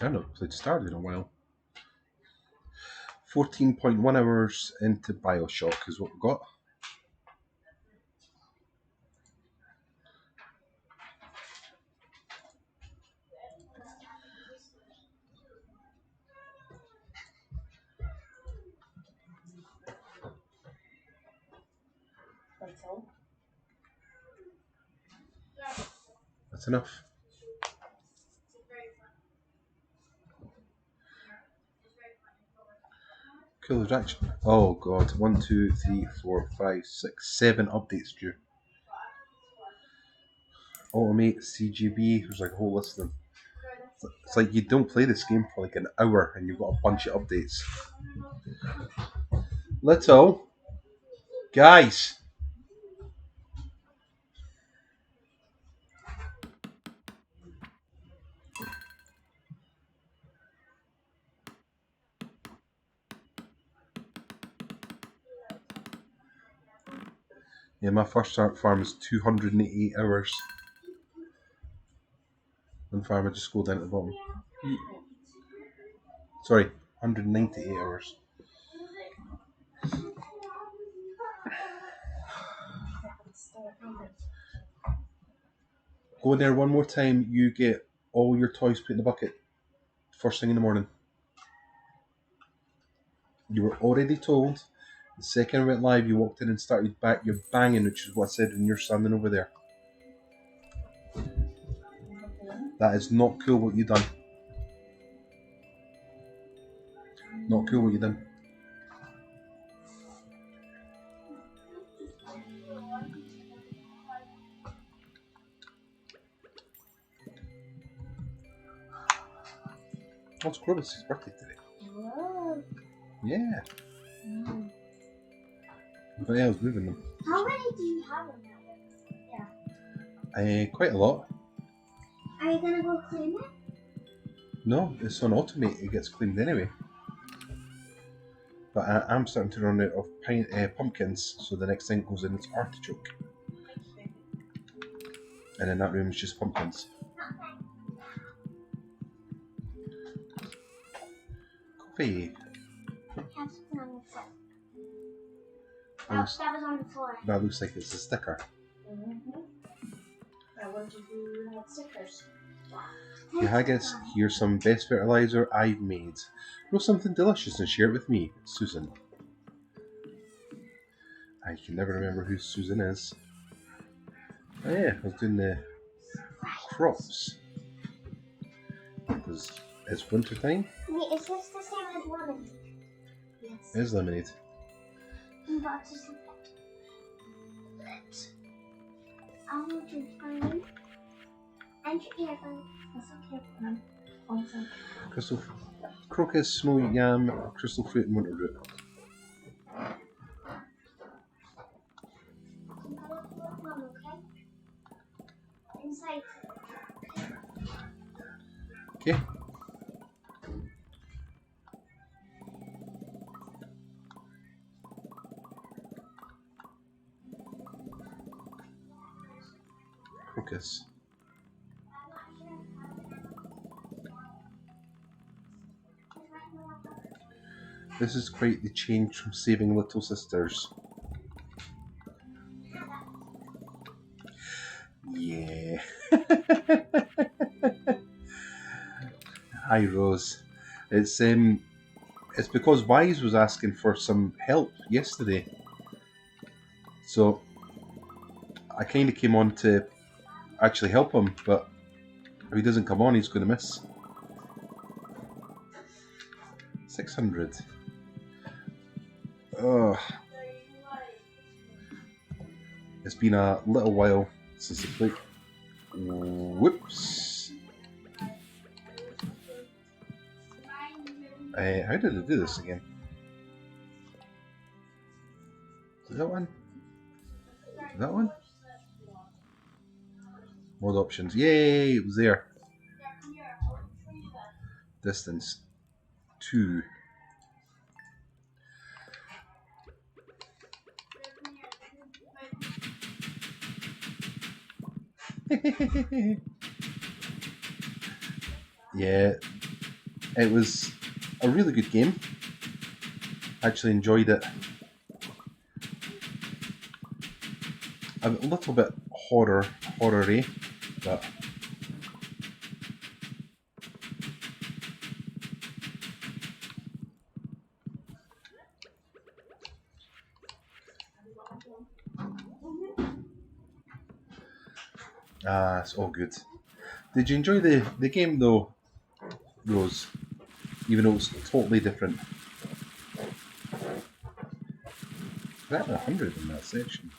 I've not played Stardew in a while. 14.1 hours into Bioshock is what we've got. That's all. That's enough. Cool reaction. Oh god, 1, 2, 3, 4, 5, 6, 7 updates due. Automate, CJB, there's like a whole list of them. It's like you don't play this game for like an hour and you've got a bunch of updates. Little guys. Yeah, my first farm is 288 hours. One farm, I just scroll down at the bottom. Sorry, 198 hours. Go in there one more time, you get all your toys put in the bucket. First thing in the morning. You were already told. The second I went live, you walked in and started your banging, which is what I said when you're standing over there. That is not cool what you done. Not cool what you done. Oh, it's Clovis' birthday today. Hello. Yeah. Mm. But yeah, I was moving them. How many do you have in that? Yeah. Quite a lot. Are you gonna go clean it? No, it's on automate. It gets cleaned anyway. But I'm starting to run out of pumpkins, so the next thing goes in is artichoke. And in that room is just pumpkins. Coffee. Have something on the floor. That That was on the floor. That looks like it's a sticker. Mm-hmm. I want to do that stickers. MummyHaggis, here's some best fertilizer I've made. Grow something delicious and share it with me, Susan. I can never remember who Susan is. Oh yeah, I was doing the crops. Because it's winter time. Wait, is this the same as lemonade? Yes. It is lemonade. But I want to find and your earphone. That's okay. Also. Crystal crocus, snowy yam, crystal fruit, and winter root. Inside. Okay. Crocus. This is quite the change from saving little sisters. Yeah. Hi Rose. It's because Wise was asking for some help yesterday. So I kinda came on to actually help him, but if he doesn't come on he's gonna miss. 600. Ugh. It's been a little while since I played. Whoops. How did I do this again? Is that one? Is that one? Mod options. Yay! It was there. Distance 2. Yeah, It was a really good game. Actually enjoyed it. A little bit horror-y, but it's all good. Did you enjoy the game though, Rose? Even though it's totally different. That 100 in that section.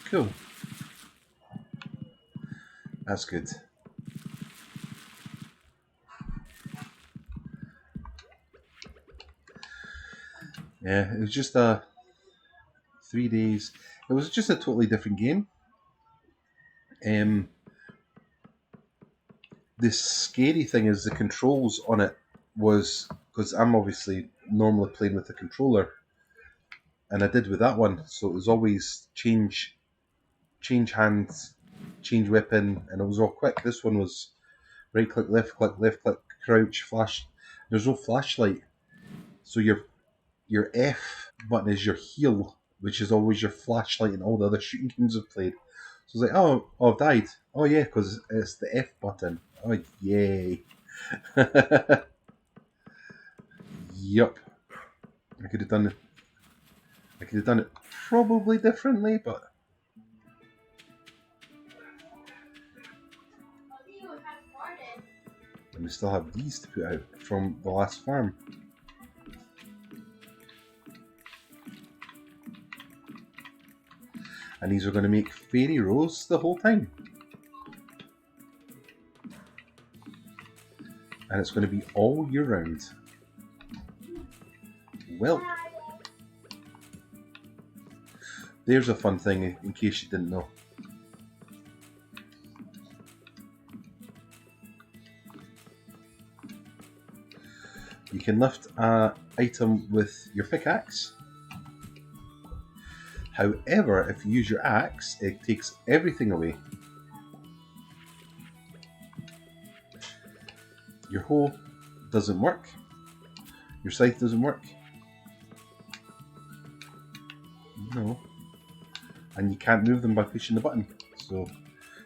Cool. That's good. Yeah, it was just 3 days. It was just a totally different game. The scary thing is the controls on it was, because I'm obviously normally playing with the controller, and I did with that one, so it was always change hands, change weapon, and it was all quick. This one was right click, left click, crouch, flash. There's no flashlight, so your F button is your heal, which is always your flashlight in all the other shooting games I've played. So it's like, oh, I've died. Oh yeah, because it's the F button. Oh yay. Yup. I could have done it probably differently, but and we still have these to put out from the last farm. And these are going to make fairy rows the whole time. And it's going to be all year round. Well, there's a fun thing in case you didn't know. You can lift an item with your pickaxe. However, if you use your axe, it takes everything away. Your hoe doesn't work. Your scythe doesn't work. No. And you can't move them by pushing the button. So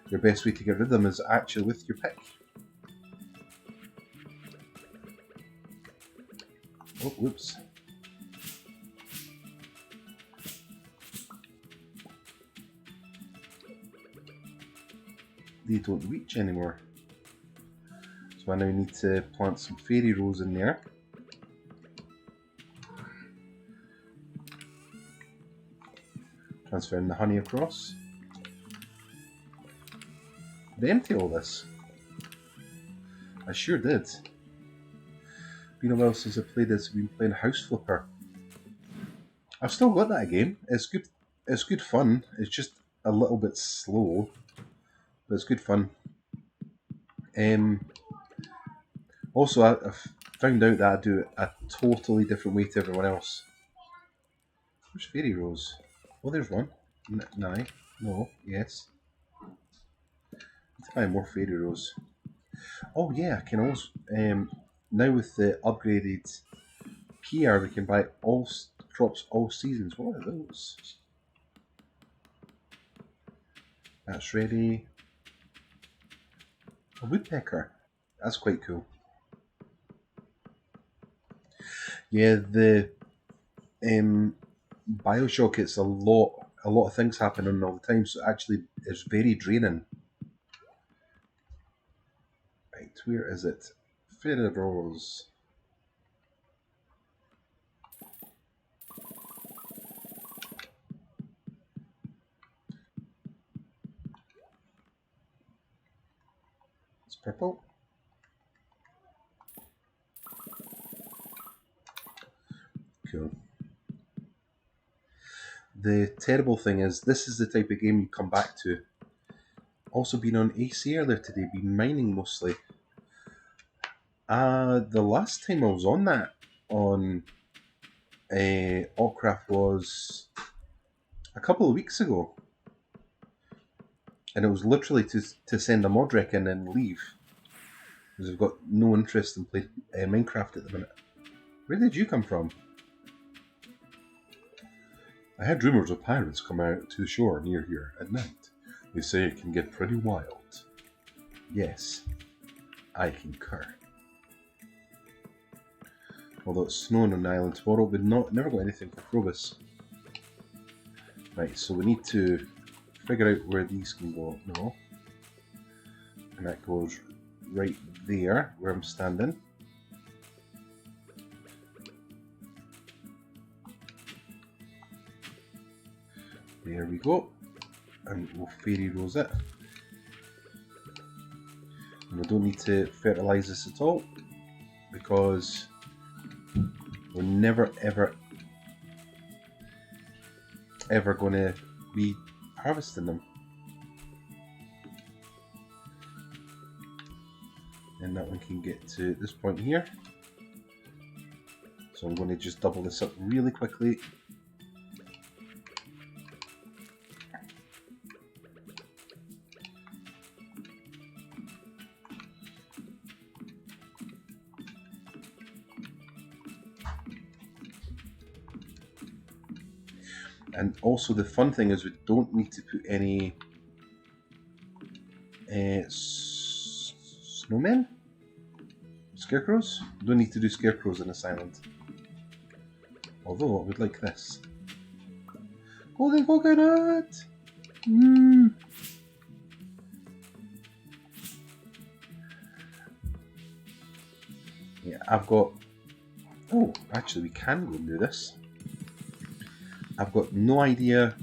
your best way to get rid of them is actually with your pick. Oh, whoops. They don't reach anymore. So I now need to plant some fairy rows in there. Transferring the honey across. Did I empty all this? I sure did. Been a while since I played this. I've been playing House Flipper. I've still got that game. It's good. It's good fun. It's just a little bit slow, but it's good fun. Also, I've found out that I do it a totally different way to everyone else. Where's fairy rows? Oh, there's one. No, yes. Need to buy more fairy rows. Oh yeah, I can also now with the upgraded PR, we can buy all crops all seasons. What are those? That's ready. A woodpecker. That's quite cool. Yeah, the Bioshock, it's a lot of things happening all the time, so actually it's very draining. Right, where is it? Fairy rows. It's purple. Cool. The terrible thing is, this is the type of game you come back to. Also been on AC earlier today, been mining mostly. The last time I was on that, on Allcraft, was a couple of weeks ago. And it was literally to send a mod rec in and leave. Because I've got no interest in playing Minecraft at the minute. Where did you come from? I had rumours of pirates come out to the shore near here at night. They say it can get pretty wild. Yes, I concur. Although it's snowing on the island tomorrow, we've never got anything for Krobus. Right, so we need to figure out where these can go. No. And that goes right there, where I'm standing. There we go. And we'll fairy rose it. And we don't need to fertilise this at all, because we're never ever going to be harvesting them. And that one can get to this point here. So I'm going to just double this up really quickly. And also the fun thing is we don't need to put any snowmen? Scarecrows? We don't need to do scarecrows in this island. Although I would like this. Golden coconut! Mm. Yeah, I've got... Oh, actually we can go and do this. I've got no idea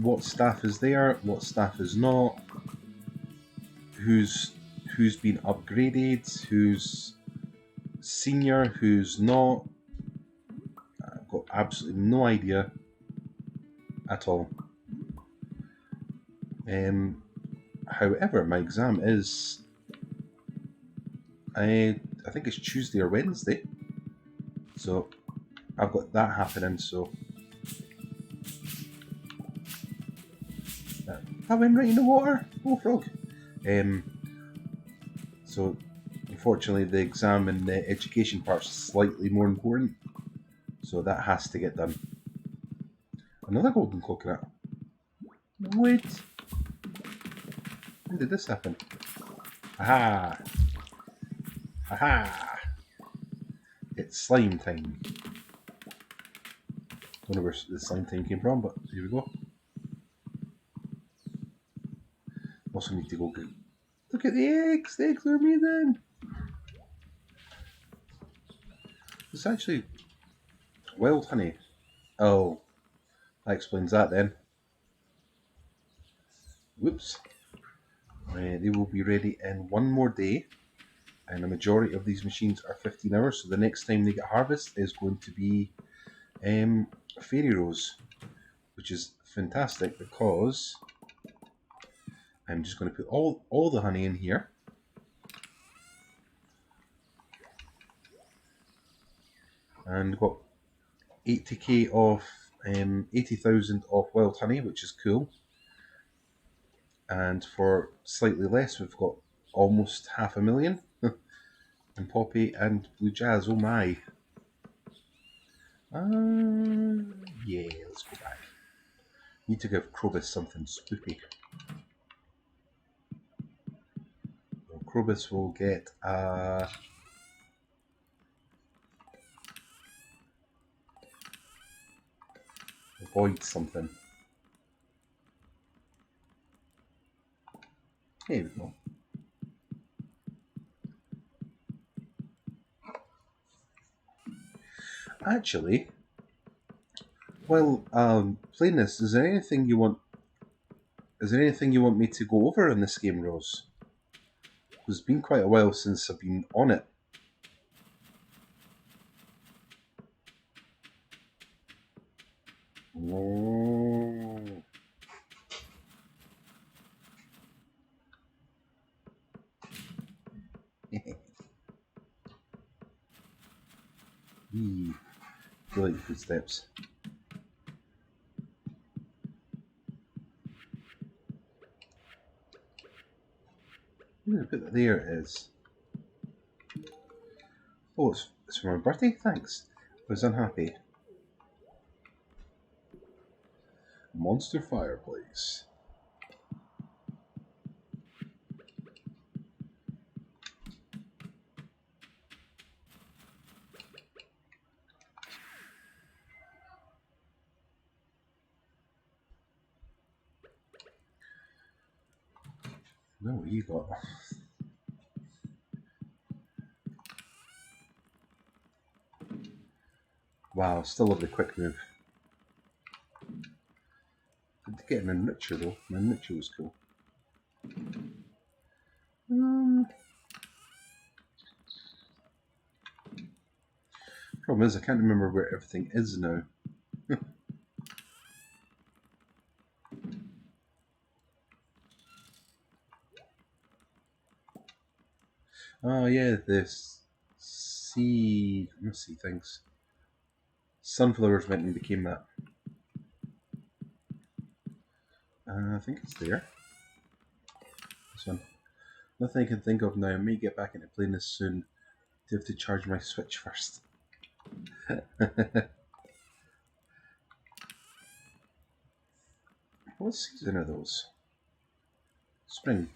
what staff is there, what staff is not, who's been upgraded, who's senior, who's not. I've got absolutely no idea at all. However, my exam is, I think it's Tuesday or Wednesday, so I've got that happening. So that went right in the water. Oh, frog. So unfortunately the exam and the education part's slightly more important, so that has to get done. Another golden coconut. Wait. When did this happen? Aha! Aha! It's slime time. Don't know where the slime time came from, but here we go. Also need to go get... Look at the eggs! The eggs are amazing! It's actually wild honey. Oh, that explains that then. Whoops. They will be ready in one more day, and the majority of these machines are 15 hours, so the next time they get harvest is going to be Fairy Rose, which is fantastic because I'm just going to put all the honey in here. And got 80k of 80,000 of wild honey, which is cool. And for slightly less, we've got almost 500,000 and poppy and blue jazz. Oh my! Yeah, let's go back. Need to give Krobus something spoopy. So Krobus will get avoid something. Here we go. Actually, while playing this, is there anything you want? Is there anything you want me to go over in this game, Rose? Because it's been quite a while since I've been on it. Oh. Feel like footsteps. I'm going to put that there. It is. Oh, it's for my birthday? Thanks. I was unhappy. Monster fireplace. No, what you got? Wow, still love the quick move. Did get an enricher though. My enricher was cool. Problem is, I can't remember where everything is now. Oh yeah, this let's see things. Sunflowers went and became that. I think it's there. This one. Nothing I can think of now. I may get back into playing this soon. I have to charge my Switch first. What season are those? Spring.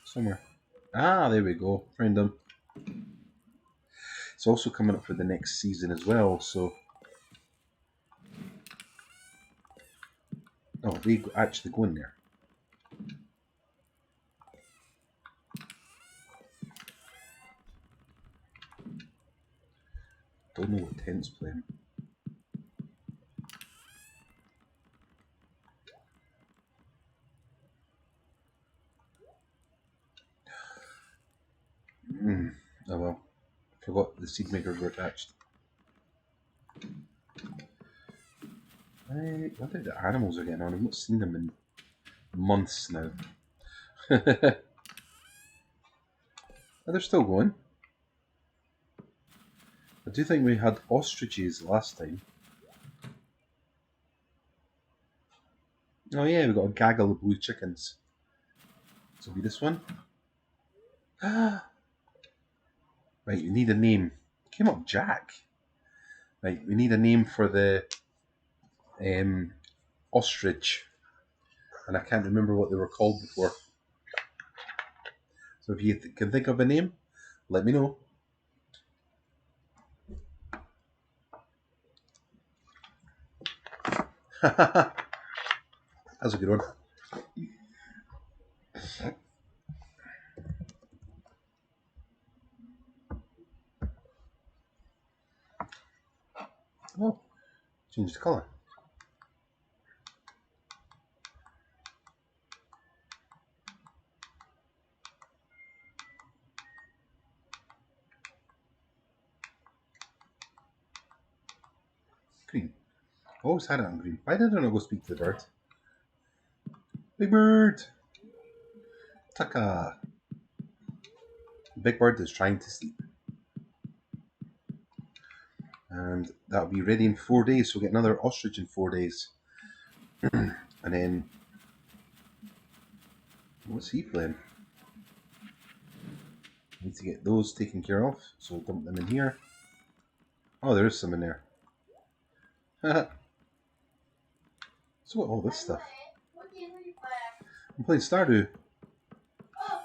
Somewhere. Ah, there we go. Found them. It's also coming up for the next season as well, so... Oh, they actually go in there. Don't know what Tent's playing. Oh well. Forgot the seed makers were attached. I wonder how the animals are getting on. I've not seen them in months now. Oh, they're still going. I do think we had ostriches last time. Oh yeah, we got a gaggle of blue chickens. So it'll be this one. Right, we need a name. It came up Jack. Right, we need a name for the ostrich. And I can't remember what they were called before. So if you can think of a name, let me know. That's a good one. Oh, change the colour. Green. I always had it on green. Why did I not go speak to the bird? Big Bird! Taka! Big Bird is trying to sleep. And that'll be ready in 4 days, so we'll get another ostrich in 4 days. And then... What's he playing? Need to get those taken care of, so we'll dump them in here. Oh, there is some in there. So what all this stuff? What game are you playing? I'm playing Stardew. Oh,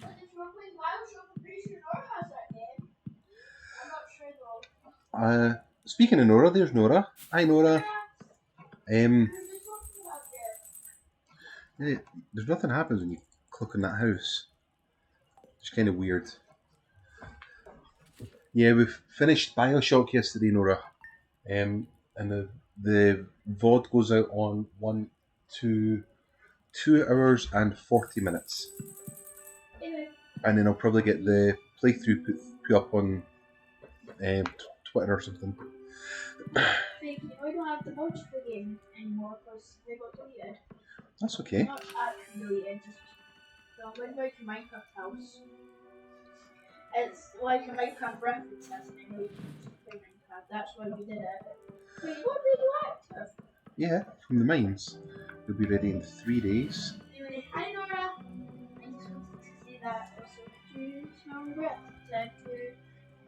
but if you're playing Bioshock, I'm pretty sure Nora has that game. I'm not sure though. Speaking of Nora, there's Nora. Hi Nora. There's nothing happens when you click on that house. It's kind of weird. Yeah, we've finished Bioshock yesterday, Nora. And the VOD goes out on 2 hours and 40 minutes. And then I'll probably get the playthrough put up on Twitter or something. Fake, we don't have the mods for the game anymore because they got deleted. That's okay. Not actually deleted, just when we to Minecraft house. It's like a Minecraft reference test and we can just play Minecraft. That's why we did it. Wait, what radioactive? Yeah, from the mines. They'll be ready in 3 days. Anyway, hi Nora. I just wanted to say that also to smell regret to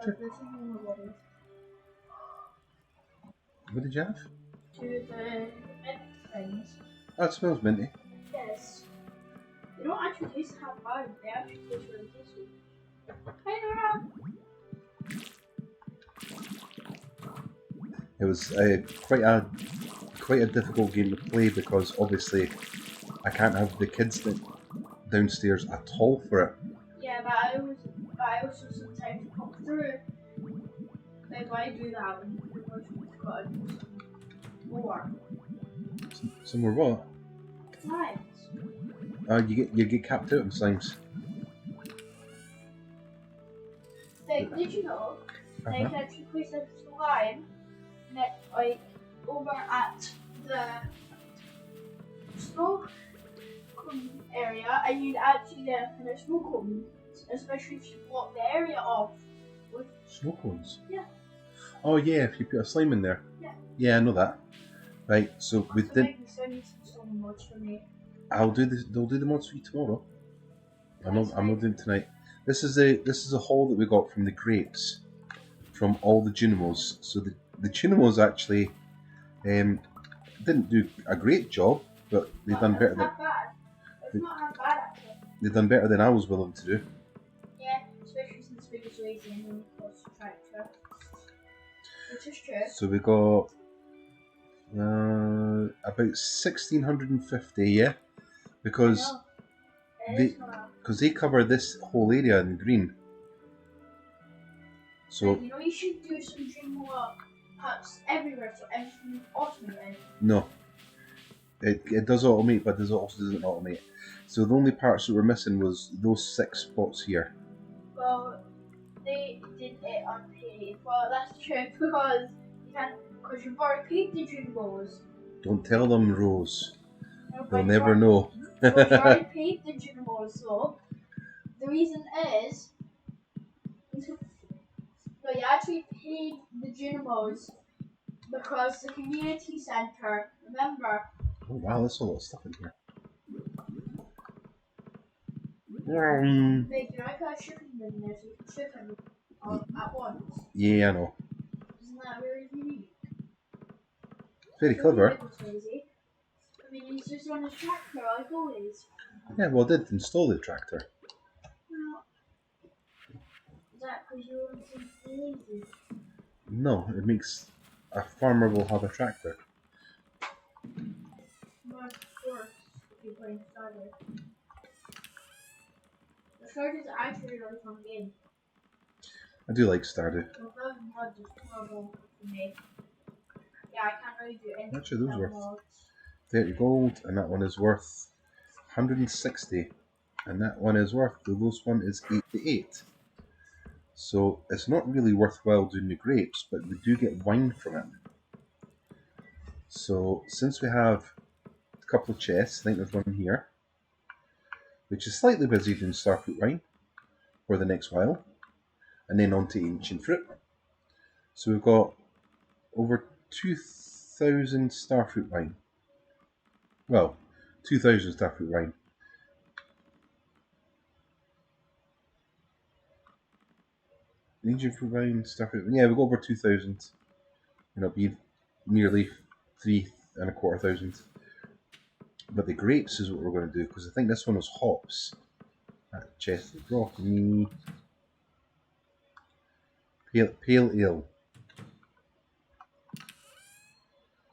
the something with water. What did you have? To the mint things. Oh, it smells minty. Yes. They don't actually taste half bad, they actually taste really tasty. Hi Nora! It was quite a difficult game to play because obviously I can't have the kids downstairs at all for it. Yeah, but I also sometimes pop through. Like why do that when you're going to got more? Some were what? Times. You get capped out sometimes. Like, did you know they can actually place a slime like over at the snow cone area, and you'd actually get a kind of snow cone, especially if you block the area off with Snow cones? Yeah. Oh yeah, if you put a slime in there. Yeah. Yeah, I know that. Right, so we did. Some mods for me. I'll do this. They'll do the mods for you tomorrow. I'm not doing it tonight. This is a haul that we got from the grapes, from all the Junimos. So the Junimos actually didn't do a great job, but they've done better than. It's not half bad actually. They've done better than I was willing to do. Yeah, especially since we was lazy and we was tractor. Which is true. So we got about 1,650, yeah, because they cover this whole area in green. So you know you should do some dream work parts everywhere so everything is automated. No. It does automate, but it also doesn't automate. So the only parts that were missing was those 6 spots here. Well, they did it unpaid. Well, that's true because you've already paid the dream balls. Don't tell them, Rose. No, They'll never know. You've already paid the dream balls, so the reason is no, you actually paid the Junimos because the community centre, remember? Oh wow, there's a lot of stuff in here. Like, you know, I put a shipping bin there so you can ship them at once. Yeah, I know. Isn't that really unique? Very clever. I mean, he's just on his tractor like always. Yeah, well, I did install the tractor. Well, is that because you're lazy? No, it makes a farmer will have a tractor. Well, of course, if you're playing Stardew. The Stardew is actually a really fun game. I do like Stardew. Well, those mods are horrible for me. Yeah, I can't really do anything. Actually, those worth 30 gold, and that one is worth 160, and that one is worth, the lowest one is 88. So it's not really worthwhile doing the grapes, but we do get wine from it. So since we have a couple of chests, I think there's one here, which is slightly busy doing starfruit wine for the next while, and then on to ancient fruit. So we've got over 2,000 starfruit wine. Well, 2,000 starfruit wine. Ancient fruit wine, starfruit wine. Yeah, we've got over 2,000. And it'll be nearly 3,250. But the grapes is what we're going to do, because I think this one was hops. That chest is brought me pale ale.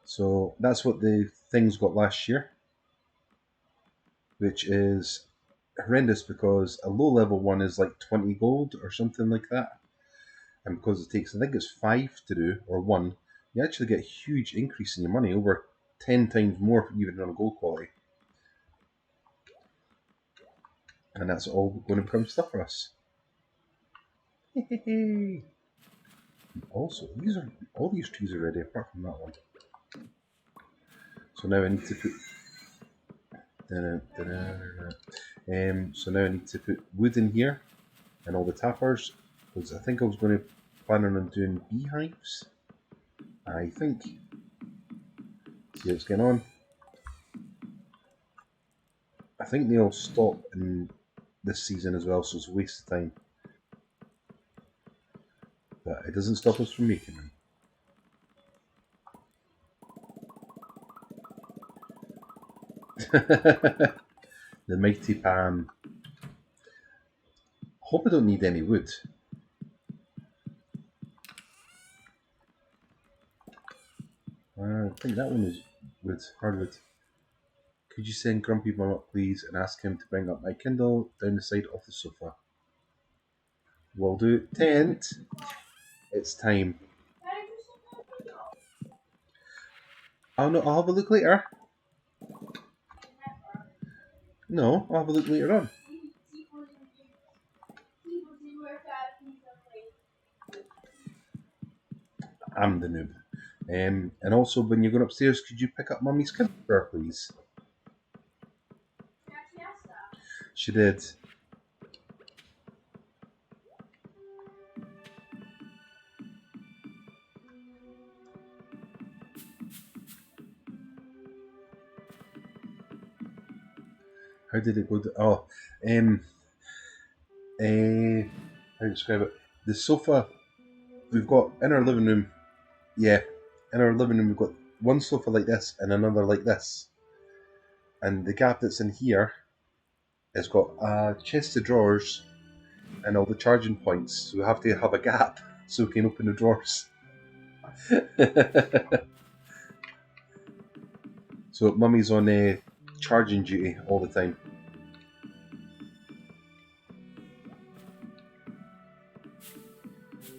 So that's what the things got last year, which is horrendous because a low level one is like 20 gold or something like that, and because it takes, I think it's 5 to do, or 1, you actually get a huge increase in your money, over 10 times more even on a gold quality, and that's all going to become stuff for us. Also, all these trees are ready apart from that one. So now I need to put so now I need to put wood in here and all the tappers, because I think I was going to plan on doing beehives. I think. See what's going on. I think they'll stop in this season as well, so it's a waste of time. But it doesn't stop us from making them. The mighty Pam. Hope I don't need any wood. I think that one is wood, hardwood. Could you send Grumpy Mum up, please, and ask him to bring up my Kindle down the side of the sofa? Will do. Tent. It's time. Oh no, I'll have a look later. No, I'll have a look later on. I'm the noob. And also, when you're going upstairs, could you pick up Mummy's Kindle for her, please? She did. How did it go? How to describe it? The sofa we've got in our living room. Yeah, in our living room we've got one sofa like this and another like this. And the gap that's in here has got a chest of drawers and all the charging points. So we have to have a gap so we can open the drawers. So Mummy's on charging duty all the time.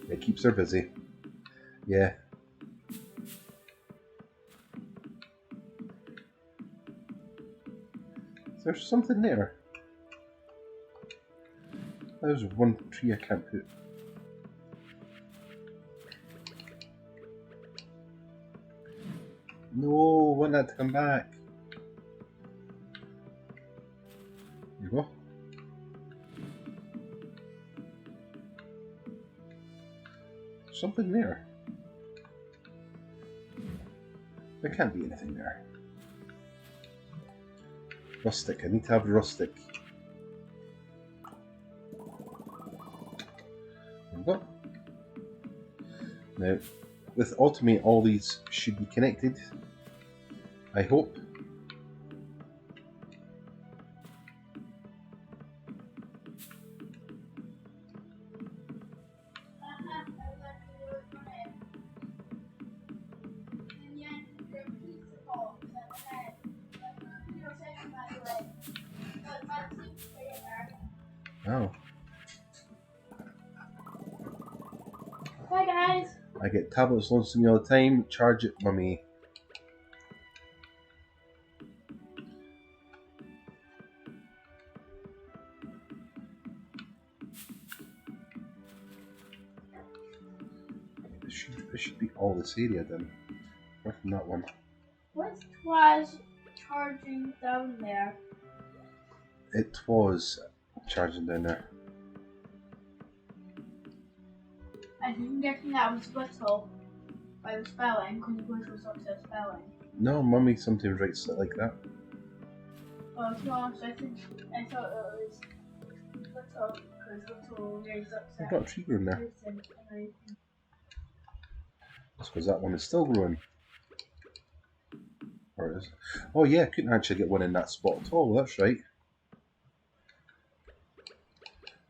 It keeps her busy. Yeah. There's something there. There's one tree I can't put. No, I want that to come back. There you go. There's something there. There can't be anything there. Rustic. I need to have rustic. There we go. Now, with automate, all these should be connected. I hope. Oh. Bye guys. I get tablets loaned to me all the time. Charge it, Mummy. This should be all this area then. Apart from that one. What was charging down there? It was charging down there. I think getting that was little by the spelling, because you go to sort of spelling. No, Mummy sometimes writes it like that. Oh, to be honest, I thought it was little, because little raised up I've got a tree growing there. That's because that one is still growing. Or it is. Oh yeah, I couldn't actually get one in that spot at all, that's right.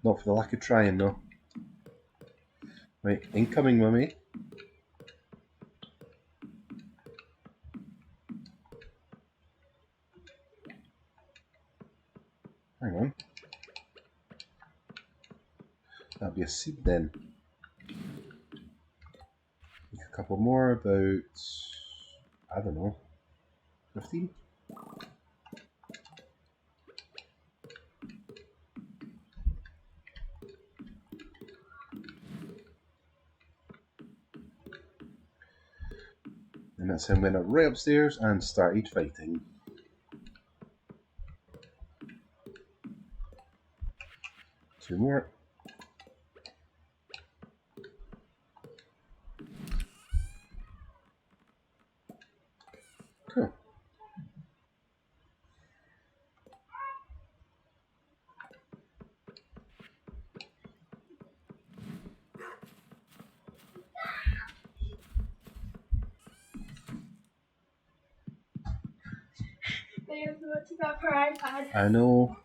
Not for the lack of trying though. Right, incoming, Mummy. Hang on. That'll be a seed then. Make a couple more, about, I don't know, 15? And that's him went up right upstairs and started fighting. Two more. Cool. They have to take up her iPad. I know.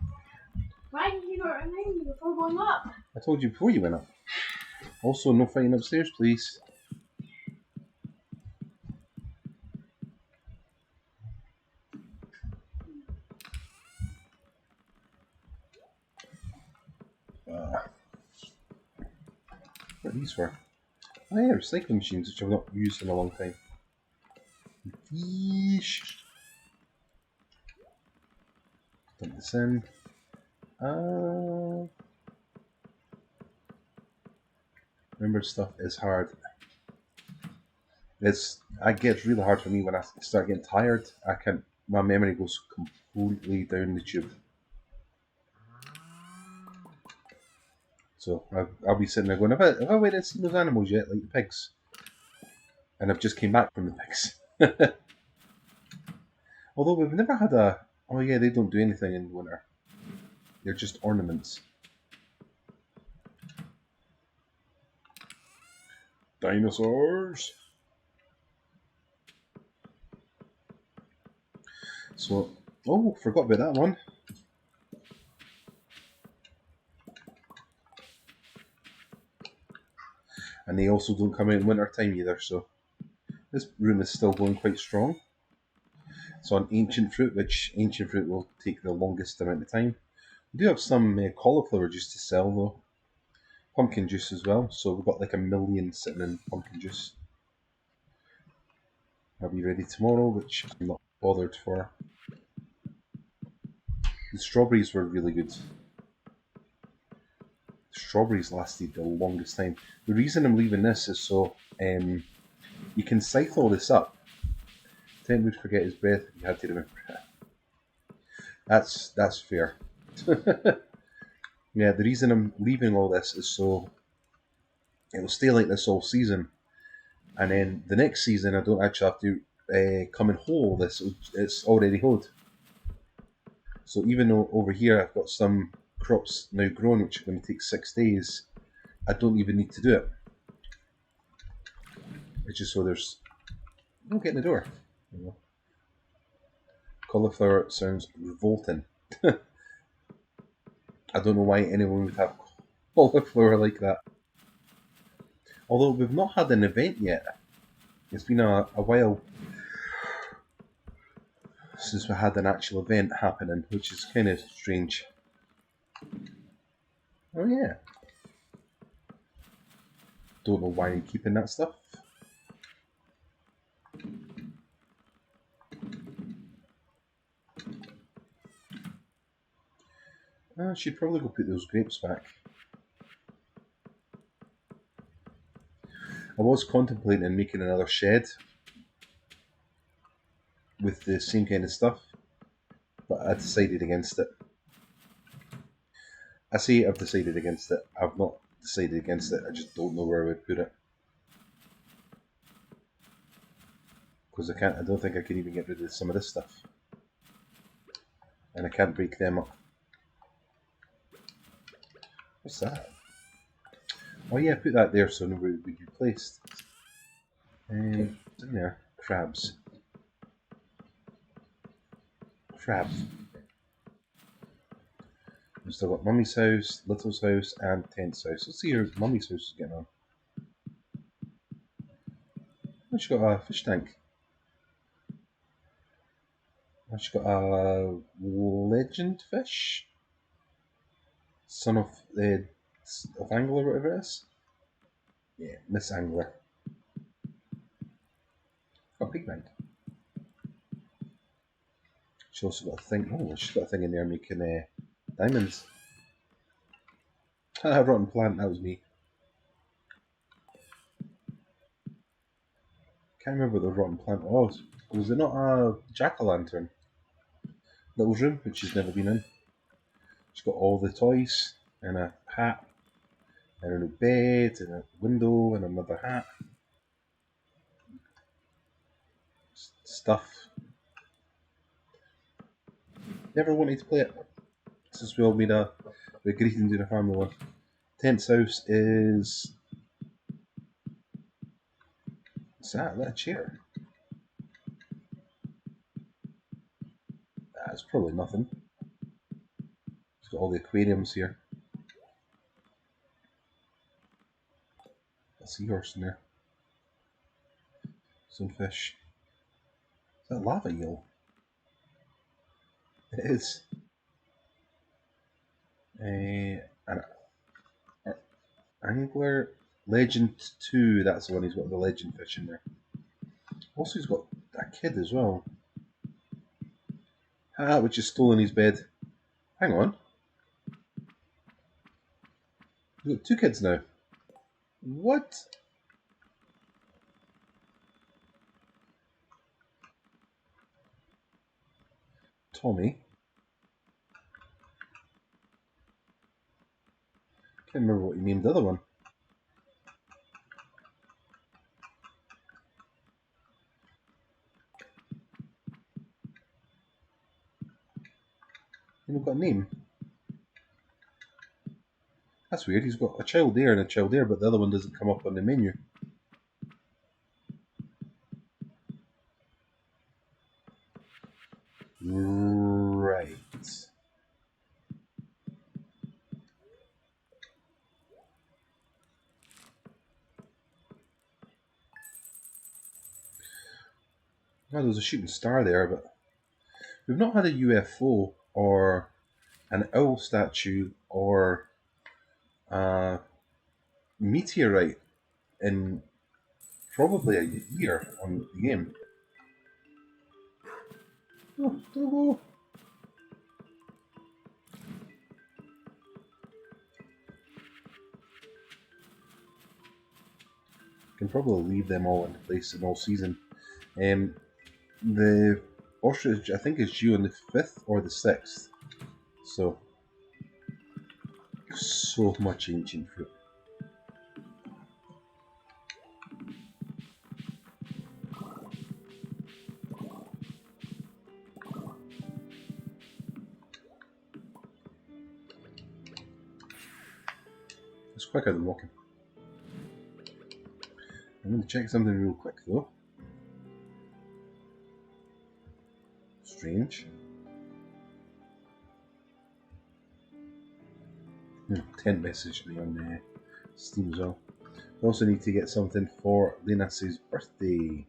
Why did you not remind me before going up? I told you before you went up. Also, no fighting upstairs, please. What are these for? Oh yeah, recycling machines, which I've not used in a long time. Yeesh. Dump this in. Remember, stuff is hard. It gets really hard for me when I start getting tired. My memory goes completely down the tube. So I'll be sitting there going, have I waited to see those animals yet, like the pigs? And I've just came back from the pigs. Although we've never had oh yeah, they don't do anything in winter. They're just ornaments. Dinosaurs! So, oh, forgot about that one. And they also don't come out in winter time either, so this room is still going quite strong. It's on ancient fruit, which ancient fruit will take the longest amount of time. We do have some cauliflower juice to sell though. Pumpkin juice as well, so we've got like 1 million sitting in pumpkin juice. I'll be ready tomorrow, which I'm not bothered for. The strawberries were really good. The strawberries lasted the longest time. The reason I'm leaving this is so you can scythe all this up. Tent would forget his breath if you had to remember that. That's fair. Yeah, the reason I'm leaving all this is so it'll stay like this all season. And then the next season I don't actually have to come and hoe all this. It's already hoed. So even though over here I've got some crops now grown which are going to take 6 days, I don't even need to do it. It's just so there's... Don't get in the door. Cauliflower sounds revolting. I don't know why anyone would have cauliflower like that. Although we've not had an event yet. It's been a while since we had an actual event happening, which is kind of strange. Oh yeah. Don't know why I'm keeping that stuff. I should probably go put those grapes back. I was contemplating making another shed with the same kind of stuff, but I decided against it. I say I've decided against it. I've not decided against it. I just don't know where I would put it. Because I don't think I can even get rid of some of this stuff. And I can't break them up. What's that? Oh yeah, put that there so nobody would be replaced. And in there, crabs. Crab. We've still got Mummy's house, Little's house, and Tent's house. Let's see how Mummy's house is getting on. Oh, she's got a fish tank. Oh, she's got a legend fish. Son of Angler, whatever it is. Yeah, Miss Angler. Got a pig bank. She's also got a thing. Oh, she's got a thing in there making diamonds. Rotten plant, that was me. Can't remember what the rotten plant was. Was it not a jack-o'-lantern? Little room, which she's never been in. She's got all the toys, and a hat, and a new bed, and a window, and another hat. Stuff. Never wanted to play it since we all made we agreed to do the family one. Tent's house is... What's that? Is that a chair? It's probably nothing. It's got all the aquariums here. A seahorse in there. Sunfish. Is that a lava eel? It is. An angler legend 2. That's the one. He's got the legend fish in there. Also, he's got a kid as well. Which is stolen his bed. Hang on. He's got 2 kids now. What? Tommy. Can't remember what he named the other one. He hasn't got a name. That's weird. He's got a child there and a child there, but the other one doesn't come up on the menu. Right. Well, there's a shooting star there, but we've not had a UFO or an owl statue or a meteorite in probably a year on the game. Oh, don't go. Can probably leave them all in place in all season. The ostrich, I think, is due on the 5th or the 6th. So much ancient fruit. It's quicker than walking. I'm going to check something real quick though. Strange. 10 messaged me on Steam as well. We also need to get something for Linus's birthday.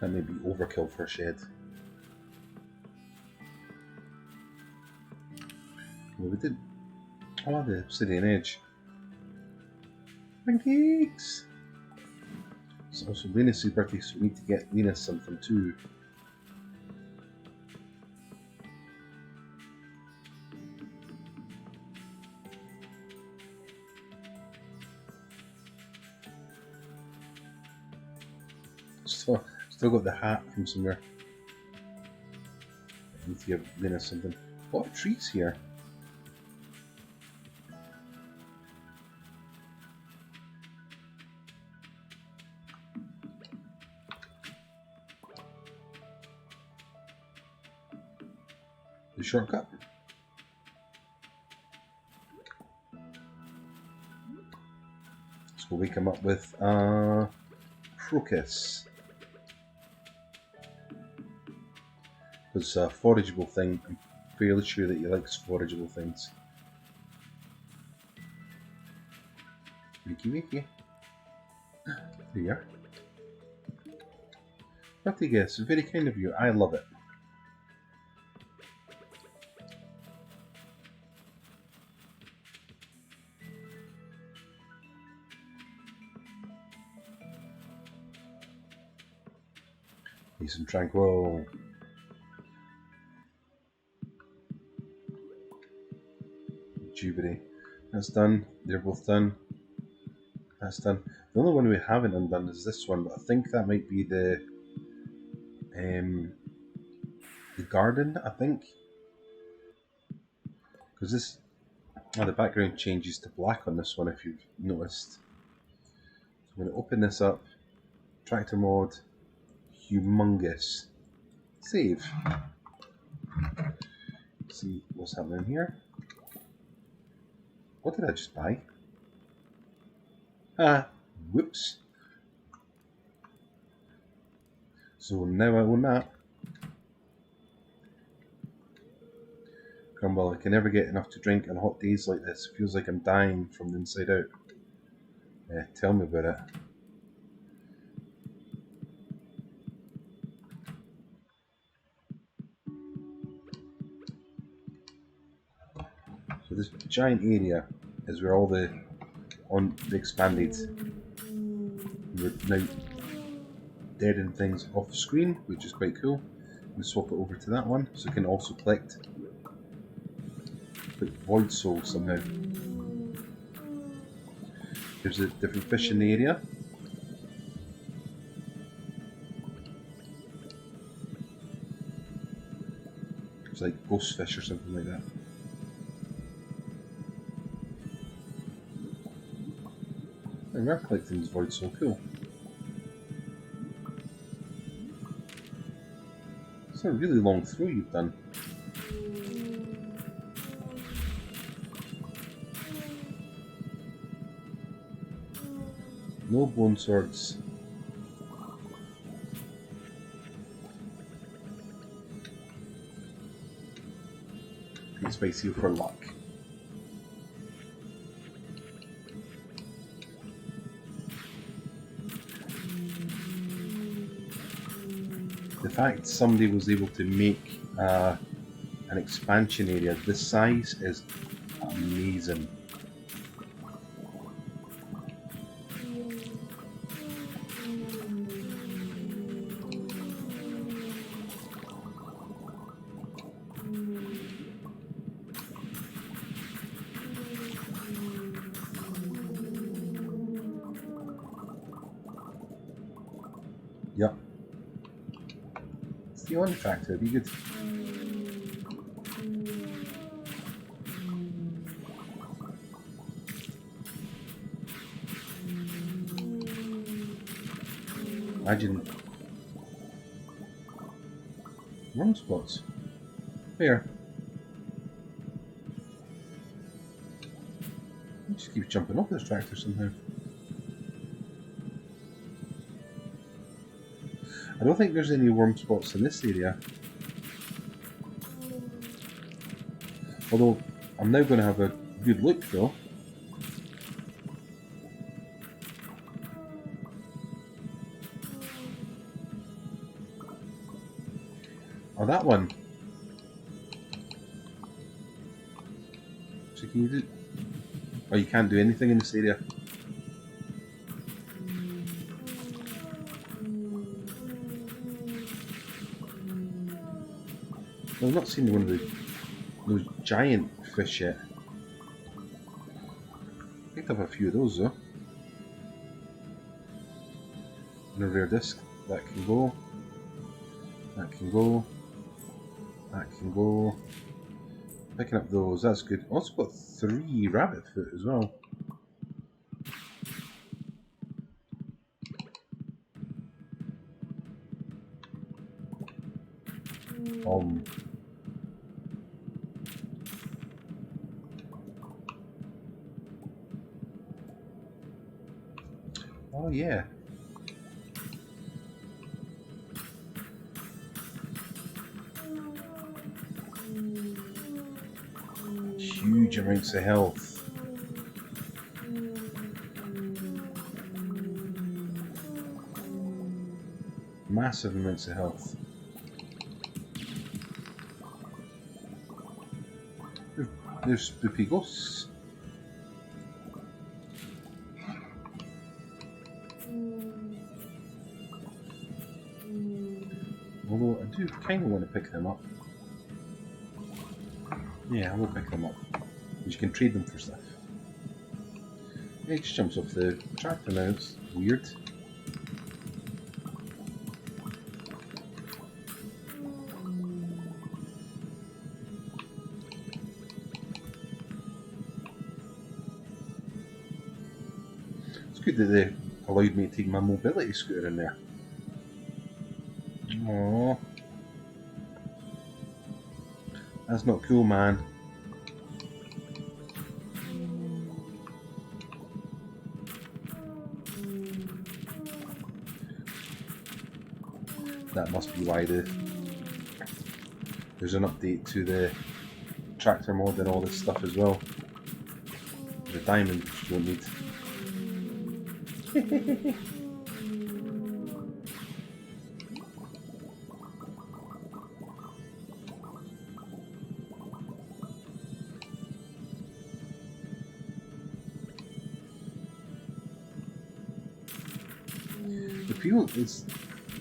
That may be overkill for a shed. Well, we did. Oh, the obsidian edge. Pancakes! It's also Linus' birthday, so we need to get Linus something too. Still got the hat from somewhere. I need to give Linus something. A lot of trees here. The shortcut. So we come up with crocus. Because a forageable thing, I'm fairly sure that he likes forageable things. Wiki wiki. There you are. Birthday guess, very kind of you, I love it. Peace and tranquil. Jubilee. That's done. They're both done. That's done. The only one we haven't undone is this one, but I think that might be the garden, I think. Because this, the background changes to black on this one if you've noticed. So I'm going to open this up. Tractor mode, humongous. Save. See what's happening here. What did I just buy? Ah, whoops. So now I own that. Grumble, I can never get enough to drink on hot days like this. Feels like I'm dying from the inside out. Yeah, tell me about it. So this giant area is where all the expanded. We're now deadening things off screen, which is quite cool. We swap it over to that one, so we can also collect void souls somehow. There's a different fish in the area. It's like ghost fish or something like that. And we're collecting this void soul, cool. It's a really long throw you've done. No bone swords. Pretty spicy for luck. The fact somebody was able to make an expansion area this size is amazing. Yep. It's the only factor, it'd be good. Imagine worm spots. Where? It just keeps jumping off this tractor somehow. I don't think there's any worm spots in this area. Although, I'm now going to have a good look though. Oh, that one. So can you do... Oh, you can't do anything in this area. Well, I've not seen one of those giant fish yet. Picked up a few of those though. And a rare disc. That can go. That can go. That can go. Picking up those, that's good. Also got 3 rabbit foot as well. Oh yeah. Huge amounts of health. Massive amounts of health. There's spoopy ghosts. Although I do kind of want to pick them up. Yeah, I will pick them up. You can trade them for stuff. Yeah, it just jumps off the tractor now, it's weird. It's good that they allowed me to take my mobility scooter in there. Aww. That's not cool, man. That must be why there's an update to the tractor mod and all this stuff as well. The diamond which you don't need.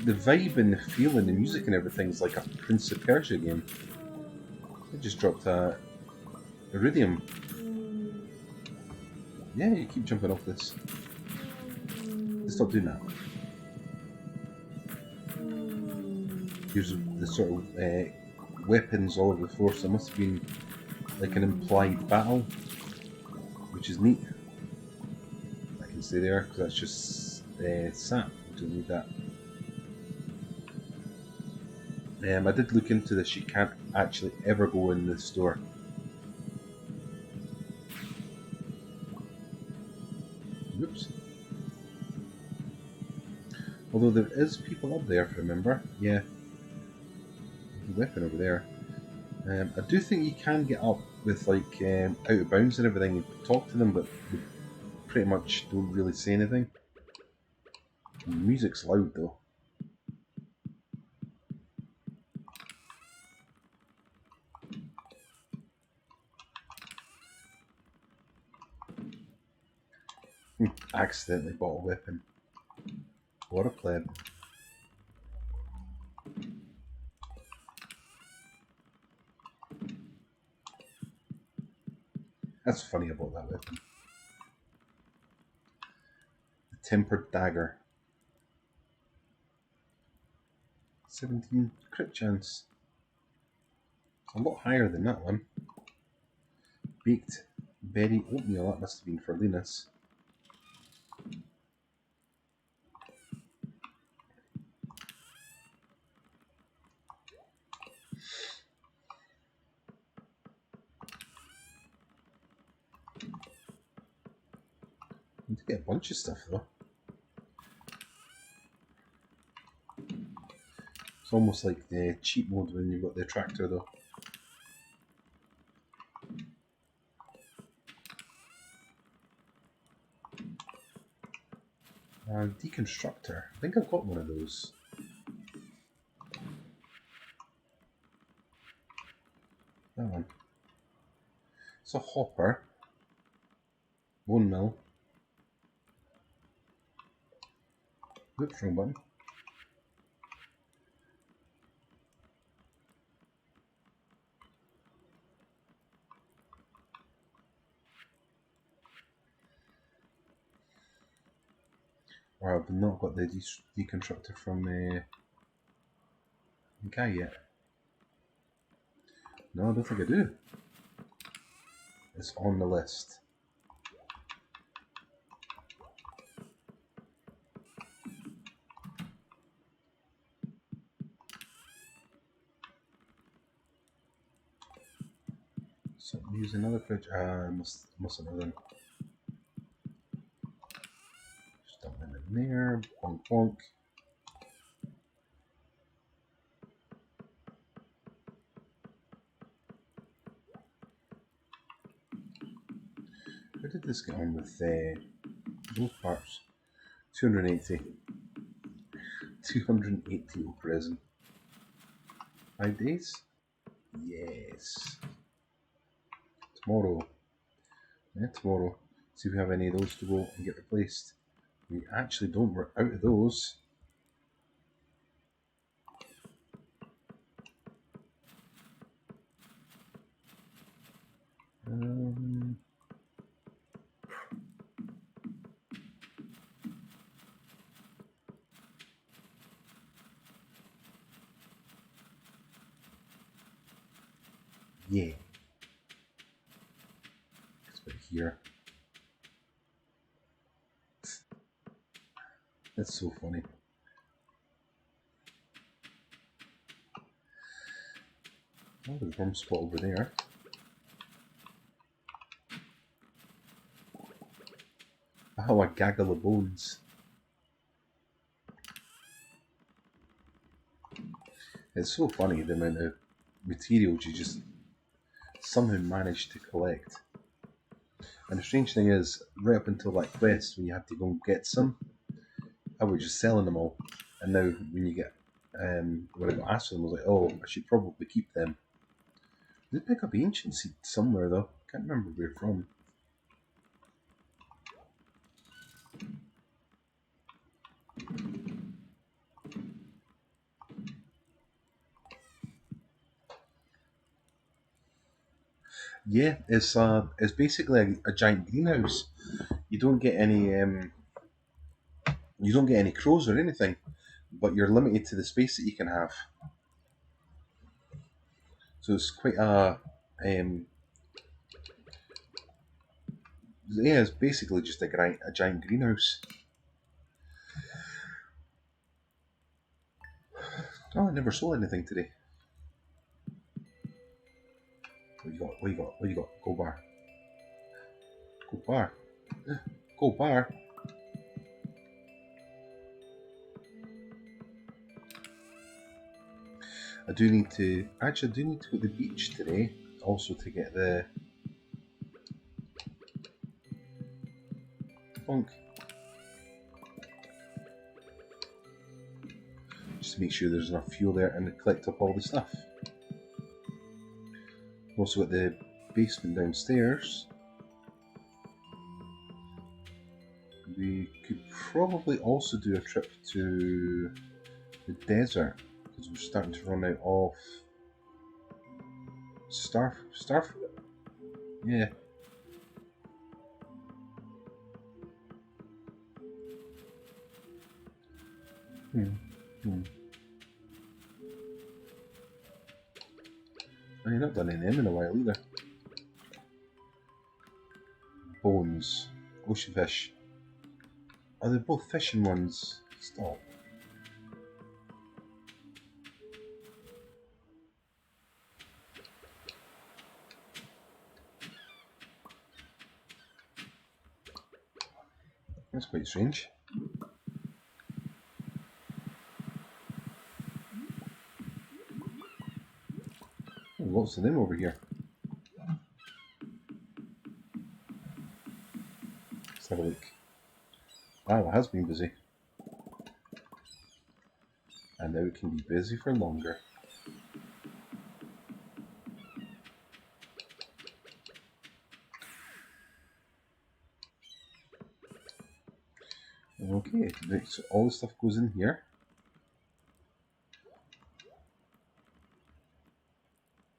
The vibe and the feel and the music and everything is like a Prince of Persia game. I just dropped a iridium. Yeah, you keep jumping off this. Stop doing that. Here's the sort of weapons all over the floor, so it must have been like an implied battle, which is neat. I can stay there because that's just SAAT. We don't need that. I did look into this. You can't actually ever go in the store. Oops. Although there is people up there, if I remember. Yeah. There's a weapon over there. I do think you can get up with like out of bounds and everything and talk to them, but they pretty much don't really say anything. The music's loud though. Accidentally bought a weapon. What a pleb. That's funny about that weapon. The tempered dagger. 17 crit chance. It's a lot higher than that one. Baked berry oatmeal. That must have been for Linus. Need to get a bunch of stuff though. It's almost like the cheat mode when you've got the tractor though. Deconstructor. I think I've got one of those. That one. It's a hopper. Bone mill. Oops, wrong button. Or I've not got the deconstructor from the guy yet. No, I don't think I do. It's on the list. So use another fridge. Mustn't have done. Just dump them in there. Bonk bonk. How did this get on with those parts? 280. 280 present. 5 days? Yes. Tomorrow. Yeah, tomorrow. See if we have any of those to go and get replaced. We actually don't. We're out of those. Yeah. It's about here. That's so funny. Oh, there's one spot over there. Oh, a gaggle of bones. It's so funny the amount of materials you just somehow manage to collect. And the strange thing is, right up until that quest, when you had to go and get some, I was just selling them all. And now, when you get, when I got asked for them, I was like, oh, I should probably keep them. I did pick up ancient seed somewhere though. Can't remember where from. Yeah, it's basically a giant greenhouse. You don't get any crows or anything, but you're limited to the space that you can have. So it's quite yeah, it's basically just a giant greenhouse. Oh, I never sold anything today. What you got? What you got? What you got? Go bar. Go bar. Go bar. I do need to go to the beach today, also to get the funk. Just to make sure there's enough fuel there and collect up all the stuff. Also got the basement downstairs. We could probably also do a trip to the desert because we're starting to run out of starfruit. Yeah. I've not done any of them in a while either. Bones. Ocean fish. Are they both fishing ones? Stop. That's quite strange. Oh, lots of them over here. Let's have a look. Wow, it has been busy. And now it can be busy for longer. Okay, so all the stuff goes in here.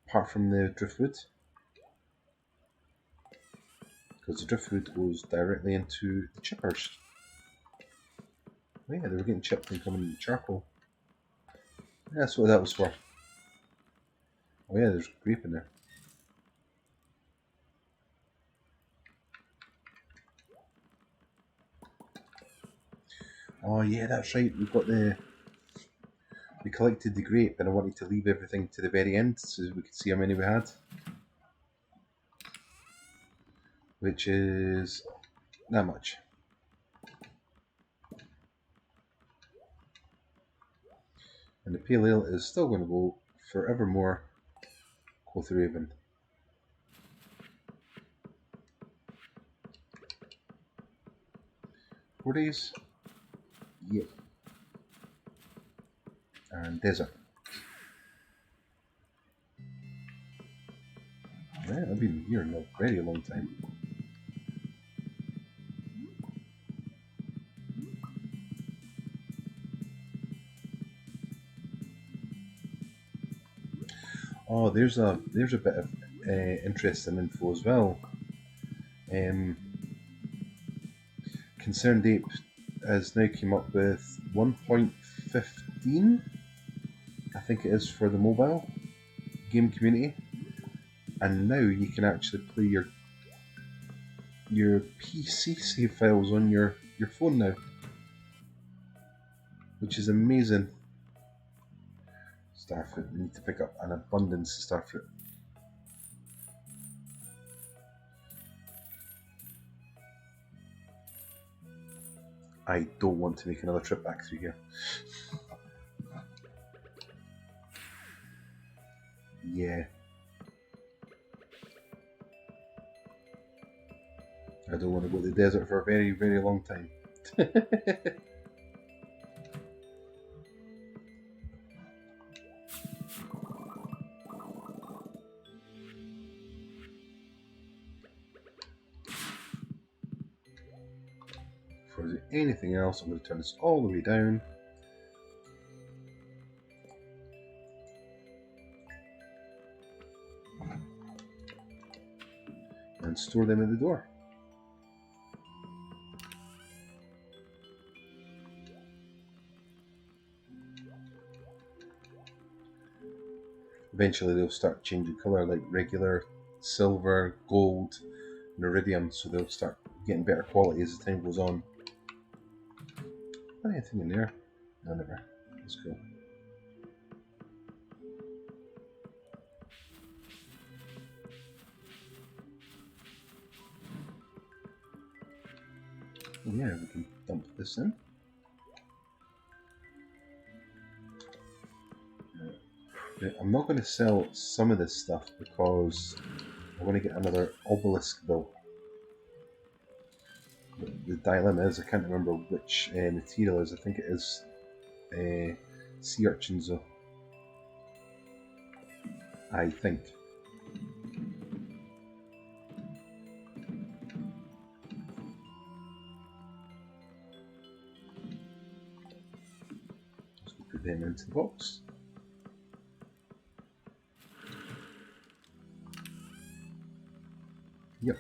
Apart from the driftwood. Because the driftwood goes directly into the chippers. Oh yeah, they were getting chipped and coming in charcoal. Yeah, that's what that was for. Oh yeah, there's grape in there. Oh yeah, that's right. We collected the grape, and I wanted to leave everything to the very end so we could see how many we had. Which is not much. And the pale ale is still going to go forevermore. Quoth Raven. 4 days. Yep. And desert. Yeah, I've been here in a very long time. Oh, there's a bit of interesting info as well. Concerned Ape has now come up with 1.15, I think it is, for the mobile game community, and now you can actually play your PC save files on your phone now, which is amazing. Starfruit. We need to pick up an abundance of starfruit. I don't want to make another trip back through here. Yeah. I don't want to go to the desert for a very, very long time. Before I do anything else, I'm going to turn this all the way down. And store them at the door. Eventually they'll start changing colour, like regular silver, gold, and iridium, so they'll start getting better quality as the time goes on. Anything in there? No, never. That's cool. Yeah, we can dump this in. I'm not going to sell some of this stuff because I want to get another obelisk built. The dilemma is I can't remember which material is. I think it is sea urchins though. I think. Let's put them into the box. Yep.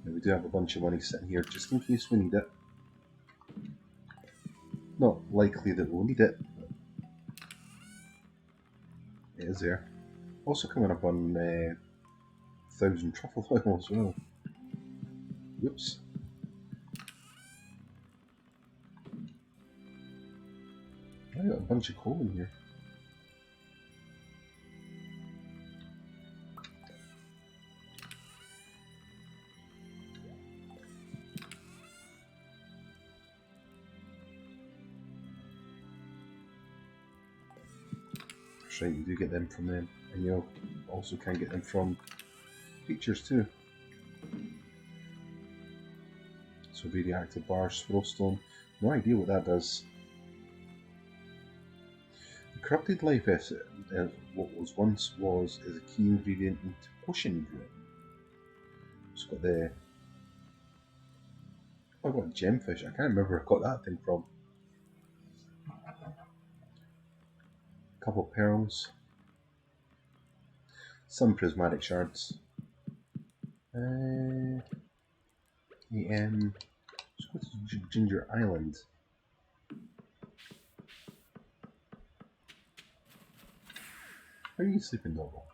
Now we do have a bunch of money sitting here just in case we need it. Not likely that we'll need it, but it is there. Also coming up on 1,000 truffle oil as well. Whoops. I got a bunch of coal in here. That's right, you do get them from them, and you also can get them from creatures too. So radioactive bars, throwstone. No idea what that does. Corrupted life acid, what was once is a key ingredient into potion brewing. It's got the. Oh, I got gemfish. I can't remember where I got that thing from. A couple of pearls. Some prismatic shards. AM. Let's go to Ginger Island. How are you sleeping, Noble?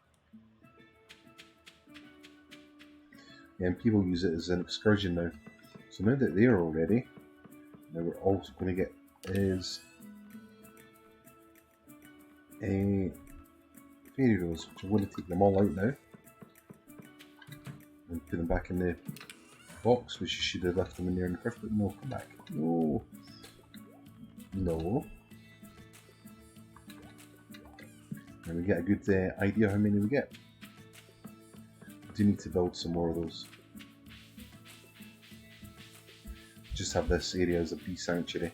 Yeah, and people use it as an excursion now. So now that they're all ready, now we're also going to get is a fairy rose, which I'm going to take them all out now and put them back in the box, which you should have left them in there in the first place. No, come back. No. No. And we get a good idea how many we get. We do need to build some more of those. Just have this area as a bee sanctuary.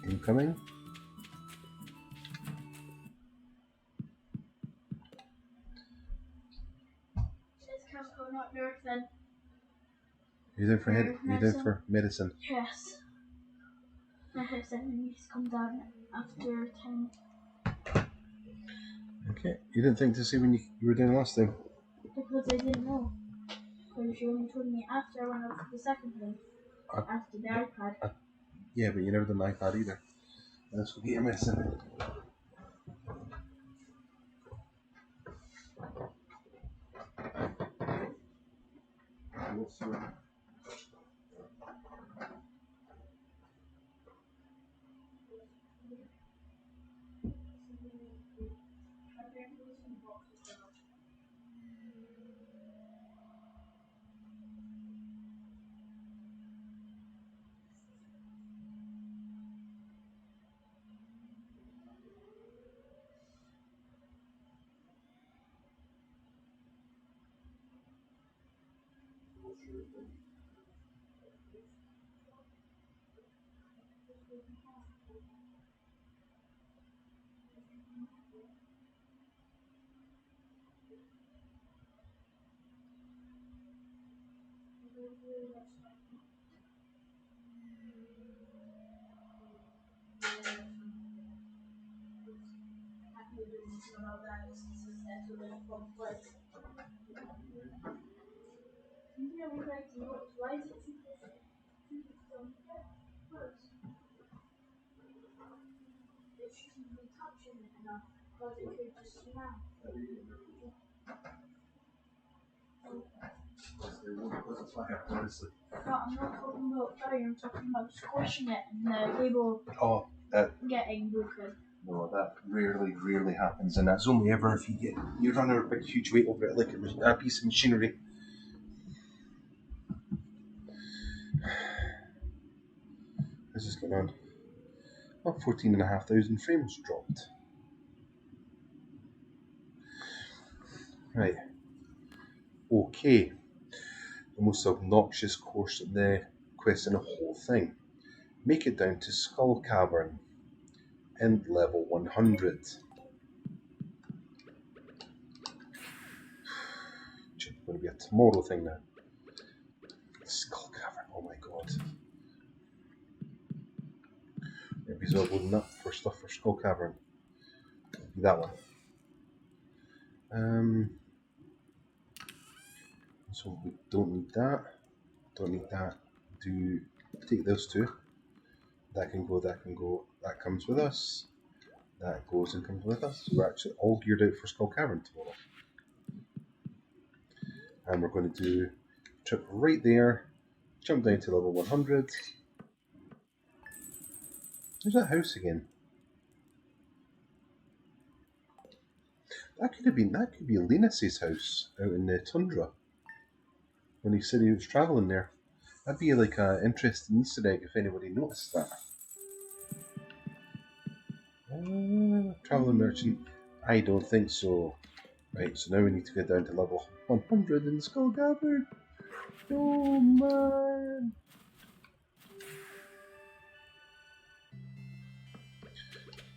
Incoming. Not medicine. You're down for head. You're down for medicine. Yes. My medicine needs to come down after 10. Okay. You didn't think to see when you were doing last time? Because I didn't know. Because you only told me after I went up to the second place. After the iPad. Yeah, but you never done the iPad either. Let's go get your medicine. go through it. Why is it first? It shouldn't be touching it enough because it could just snap. Honestly. No, I'm not talking about fire, I'm talking about squishing it and the cable getting broken. No, that rarely happens, and that's only ever if you run a big huge weight over it, like a piece of machinery. This is going on. Oh, 14,500 frames dropped. Right. Okay. The most obnoxious course of the quest in the whole thing. Make it down to Skull Cavern. End level 100. It's going to be a tomorrow thing now. Skull Cavern, oh my god. Maybe so loading up for stuff for Skull Cavern. That one. So we don't need that. Don't need that. Take those two. That can go, that can go. That comes with us. That goes and comes with us. We're actually all geared out for Skull Cavern tomorrow. And we're going to do a trip right there. Jump down to level 100. There's that house again. That could be Linus's house out in the tundra. When he said he was travelling there. That'd be like an interesting Easter egg if anybody noticed that. Traveling merchant? I don't think so. Right, so now we need to get down to level 100 in Skull Cavern. Oh man!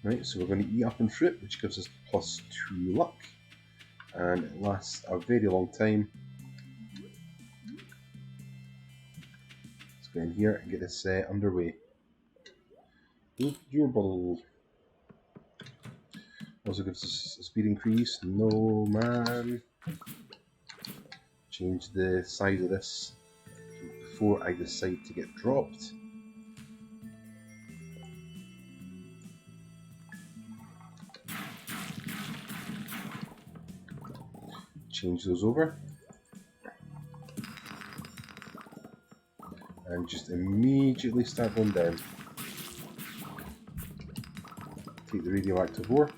Right, so we're going to eat up in fruit, which gives us plus 2 luck. And it lasts a very long time. Let's go in here and get this underway. Durable. Also gives us a speed increase. No man. Change the size of this before I decide to get dropped. Change those over. And just immediately start going down. Take the radioactive ore.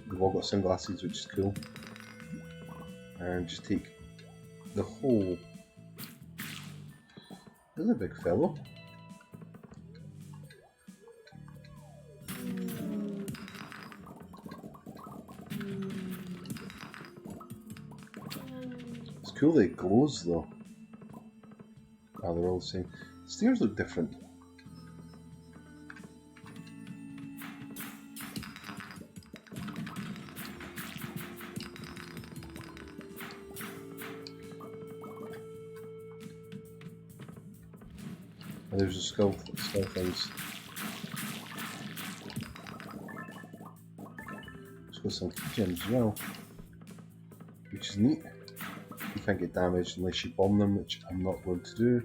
We've all got sunglasses, which is cool. And just take the whole. This is a big fellow. It's cool that it glows though. Ah, they're all the same. The stairs look different. And there's the skull things. Let's got some gems as well, which is neat. You can't get damaged unless you bomb them, which I'm not going to do.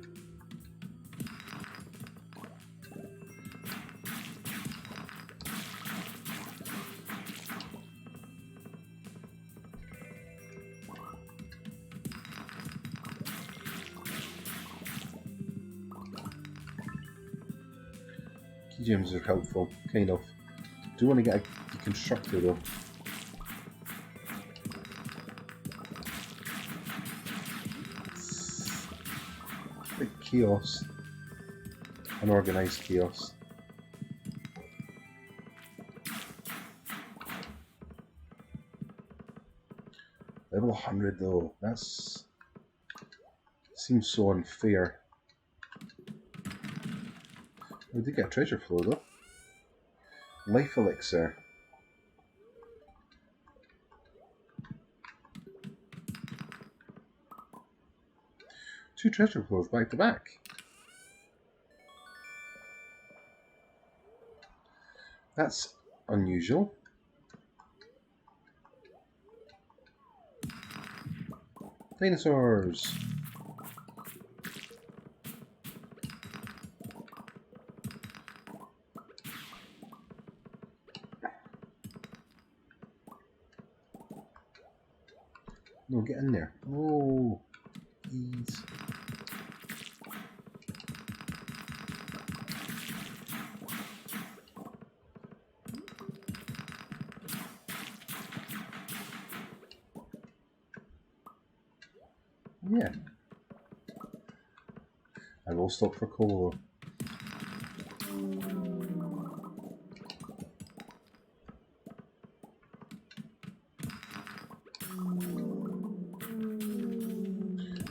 Keygems are helpful, kind of. Do want to get a deconstructor though. Big chaos. Unorganized chaos. Level 100 though, that's... seems so unfair. We did get a treasure floor though. Life elixir. Two treasure floors back to back. That's unusual. Dinosaurs. No, get in there. Oh, please. Yeah. I will stop for coal though.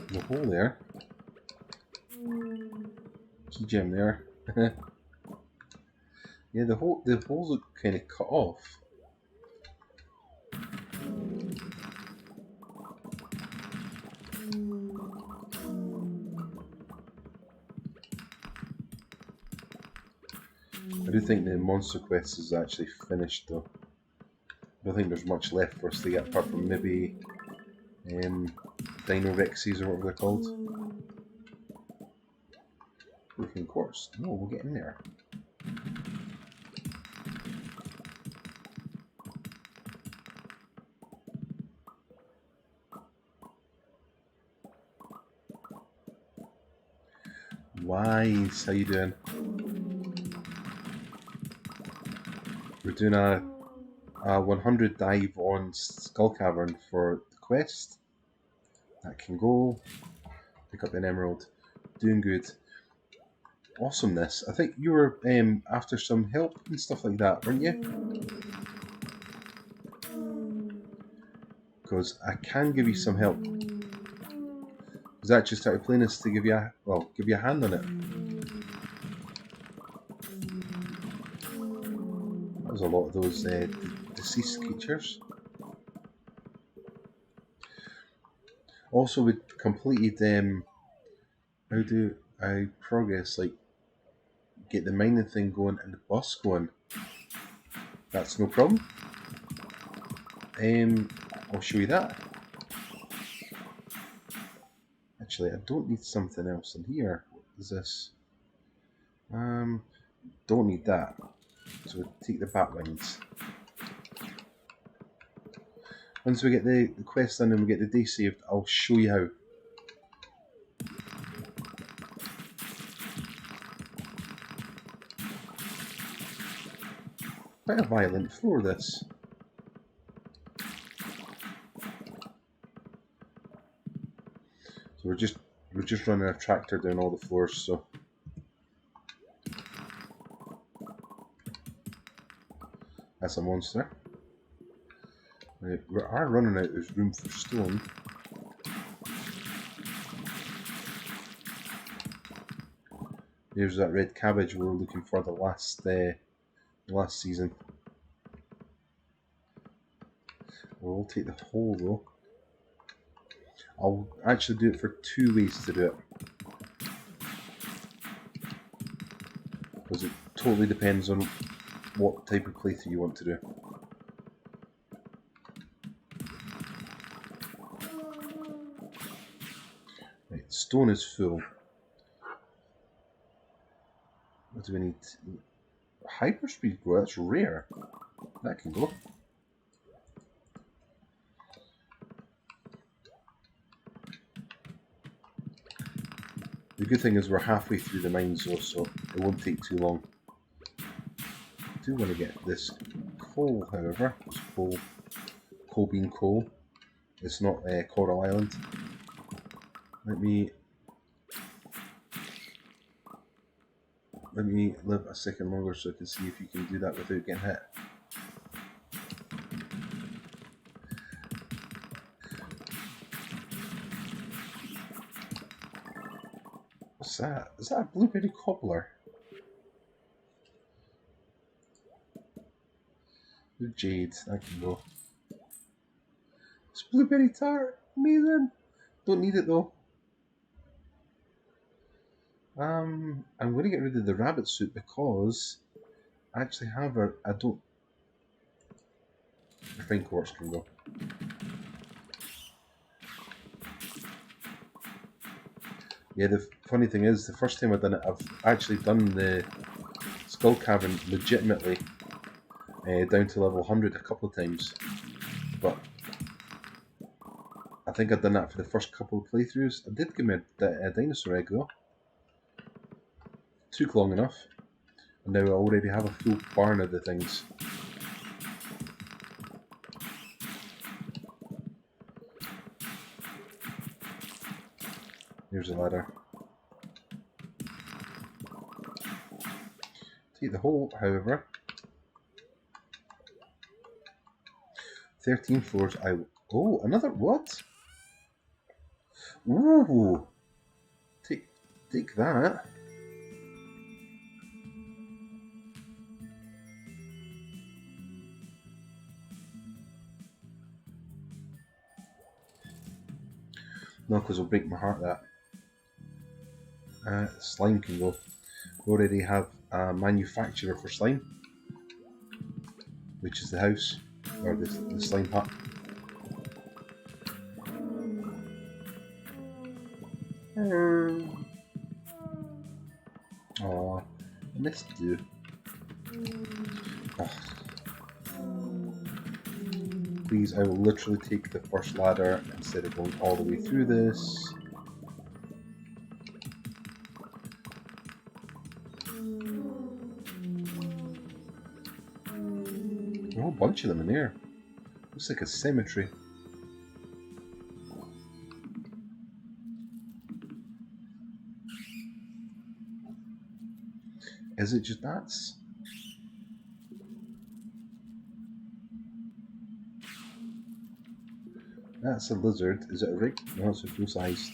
The hole there. Key gem there. Yeah, the holes look kind of cut off. I do think the monster quest is actually finished though. I don't think there's much left for us to get apart from maybe Dino Rexes or whatever they're called. Working course. No, we'll get in there. Wise, how you doing? We're doing a 100 dive on Skull Cavern for the quest. That can go. Pick up an emerald. Doing good. Awesomeness. I think you were after some help and stuff like that, weren't you? Because I can give you some help. Because I actually started playing this to give you a hand on it. That was a lot of those deceased creatures. Also, we completed how do I progress, like get the mining thing going and the bus going. That's no problem. I'll show you that. Actually, I don't need something else in here. What is this? Don't need that. So we'll take the bat wings. Once we get the quest done and we get the day saved, I'll show you how. Quite a violent floor, this. So we're just running a tractor down all the floors, so that's a monster. Right, we are running out of room for stone. Here's that red cabbage we were looking for the last season. We'll take the hole though. I'll actually do it for two ways to do it. Because it totally depends on what type of playthrough you want to do. Right, stone is full. What do we need? Hyperspeed grow, that's rare. That can go. The good thing is we're halfway through the mines though, so it won't take too long. do want to get this coal, however. It's coal being coal. It's not Coral Island. Let me live a second longer so I can see if you can do that without getting hit. What's that? Is that a blueberry cobbler? The jade, that can go. It's blueberry tart, amazing. Don't need it though. I'm going to get rid of the rabbit suit because I actually have I don't. Refined quartz can go. Yeah, the funny thing is, the first time I've done it, I've actually done the Skull Cavern legitimately down to level 100 a couple of times, but I think I've done that for the first couple of playthroughs. I did give me a dinosaur egg though. Took long enough, and now I already have a full barn of the things. Here's a ladder. Take the hole, however. 13 floors. Oh, another what? Ooh! Take that. No, because it'll break my heart, that. Slime can go. We already have a manufacturer for slime, which is the house, or the slime hut. Aw, I missed you. Oh. Please, I will literally take the first ladder instead of going all the way through this. A whole bunch of them in there. Looks like a cemetery. Is it just bats? That's a lizard. Is it a rig? No, it's a full size.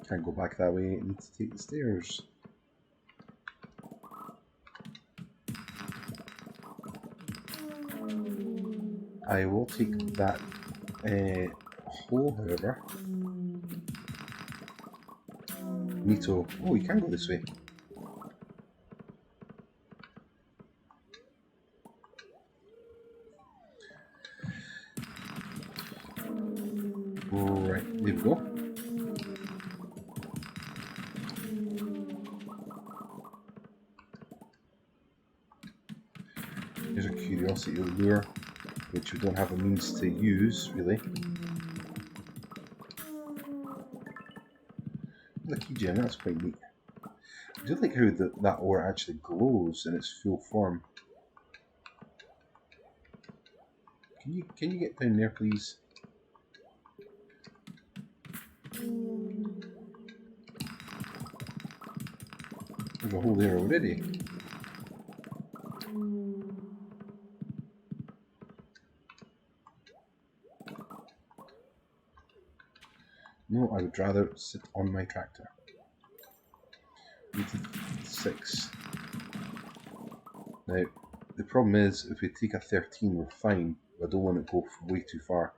Can't go back that way, I need to take the stairs. I will take that hole, however. Neato. Oh, you can go this way. Right, there we go. Here's a curiosity lure, which we don't have a means to use, really. Lucky gem, that's quite neat. I do like how that ore actually glows in its full form. Can you get down there, please? There's a hole there already. No, I would rather sit on my tractor. 86. Now, the problem is, if we take a 13, we're fine. I don't want to go way too far.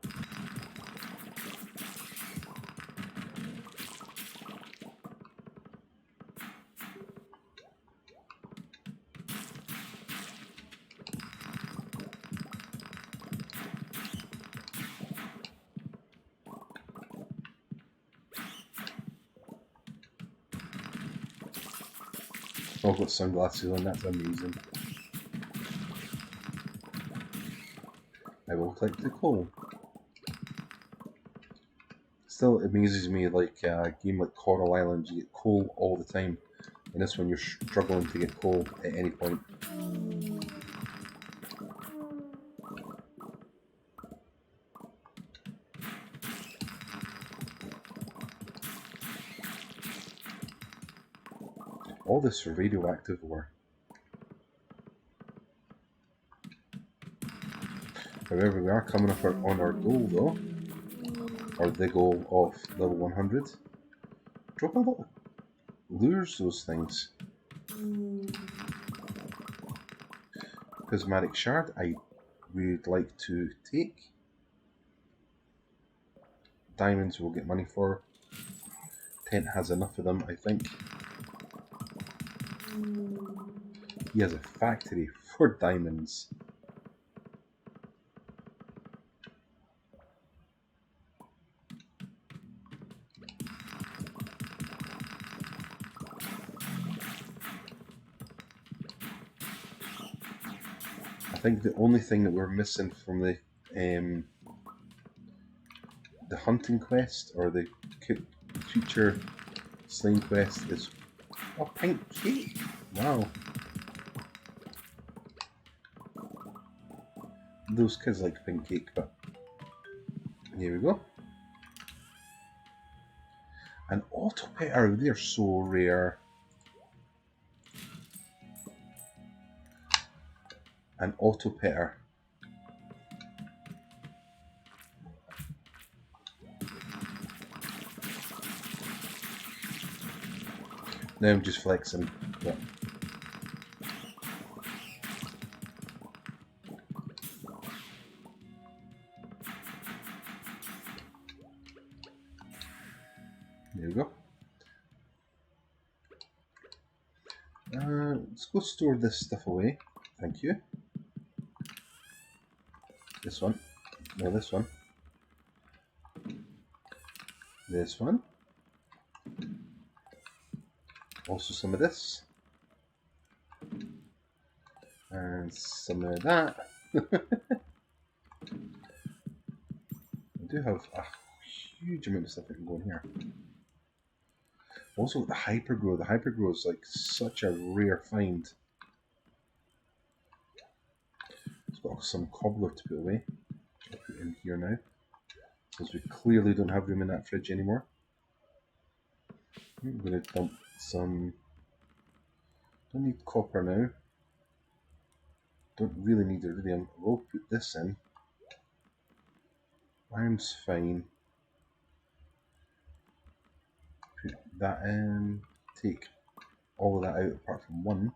Oh, I've got sunglasses on, that's amazing. I will collect the coal. Still, it amazes me, like a game like Coral Island, you get coal all the time. And this one, you're struggling to get coal at any point. All this for radioactive ore. However, we are coming up on our goal though, or the goal of level 100. Drop a lot. Lures those things. Prismatic shard, I would like to take. Diamonds we'll get money for. Tent has enough of them, I think. He has a factory for diamonds. I think the only thing that we're missing from the hunting quest or the creature slaying quest is a pink cake. Wow. Those kids like pink cake, but here we go. An auto petter, they're so rare. An auto petter. Now I'm just flexing. But there we go. Let's go store this stuff away. Thank you. This one. No, this one. This one. Also some of this. And some of that. I do have a huge amount of stuff that can go in here. Also the hypergrow. The hypergrow is like such a rare find. It's got some cobbler to put away. I'll put in here now. Because we clearly don't have room in that fridge anymore. I'm going to dump some. Don't need copper now. Don't really need iridium. We'll put this in. Iron's fine. Put that in. Take all of that out apart from one.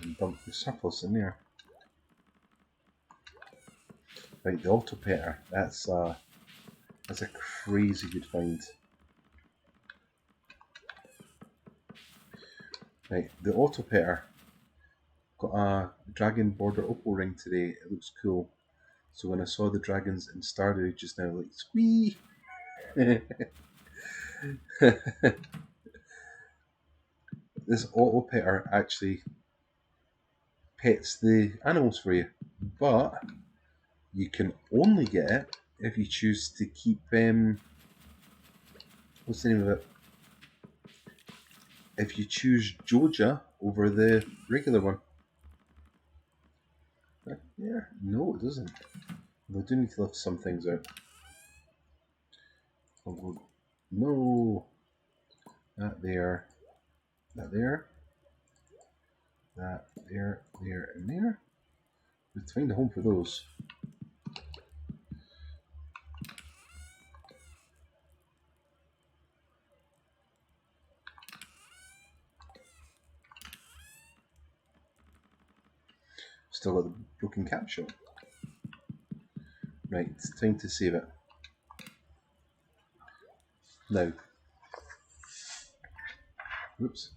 And dump the surplus in there. Right, the auto petter. That's a crazy good find. Right, the auto petter got a dragon border opal ring today. It looks cool. So when I saw the dragons in Stardew just now, like squee. This auto petter actually pets the animals for you, but you can only get it if you choose to keep what's the name of it? If you choose Joja over the regular one. Yeah, no it doesn't. We do need to lift some things out. No. That there. That there. That there, there, and there. Let's find a home for those. Still got the broken capsule. Right, it's time to save it. Now. Oops.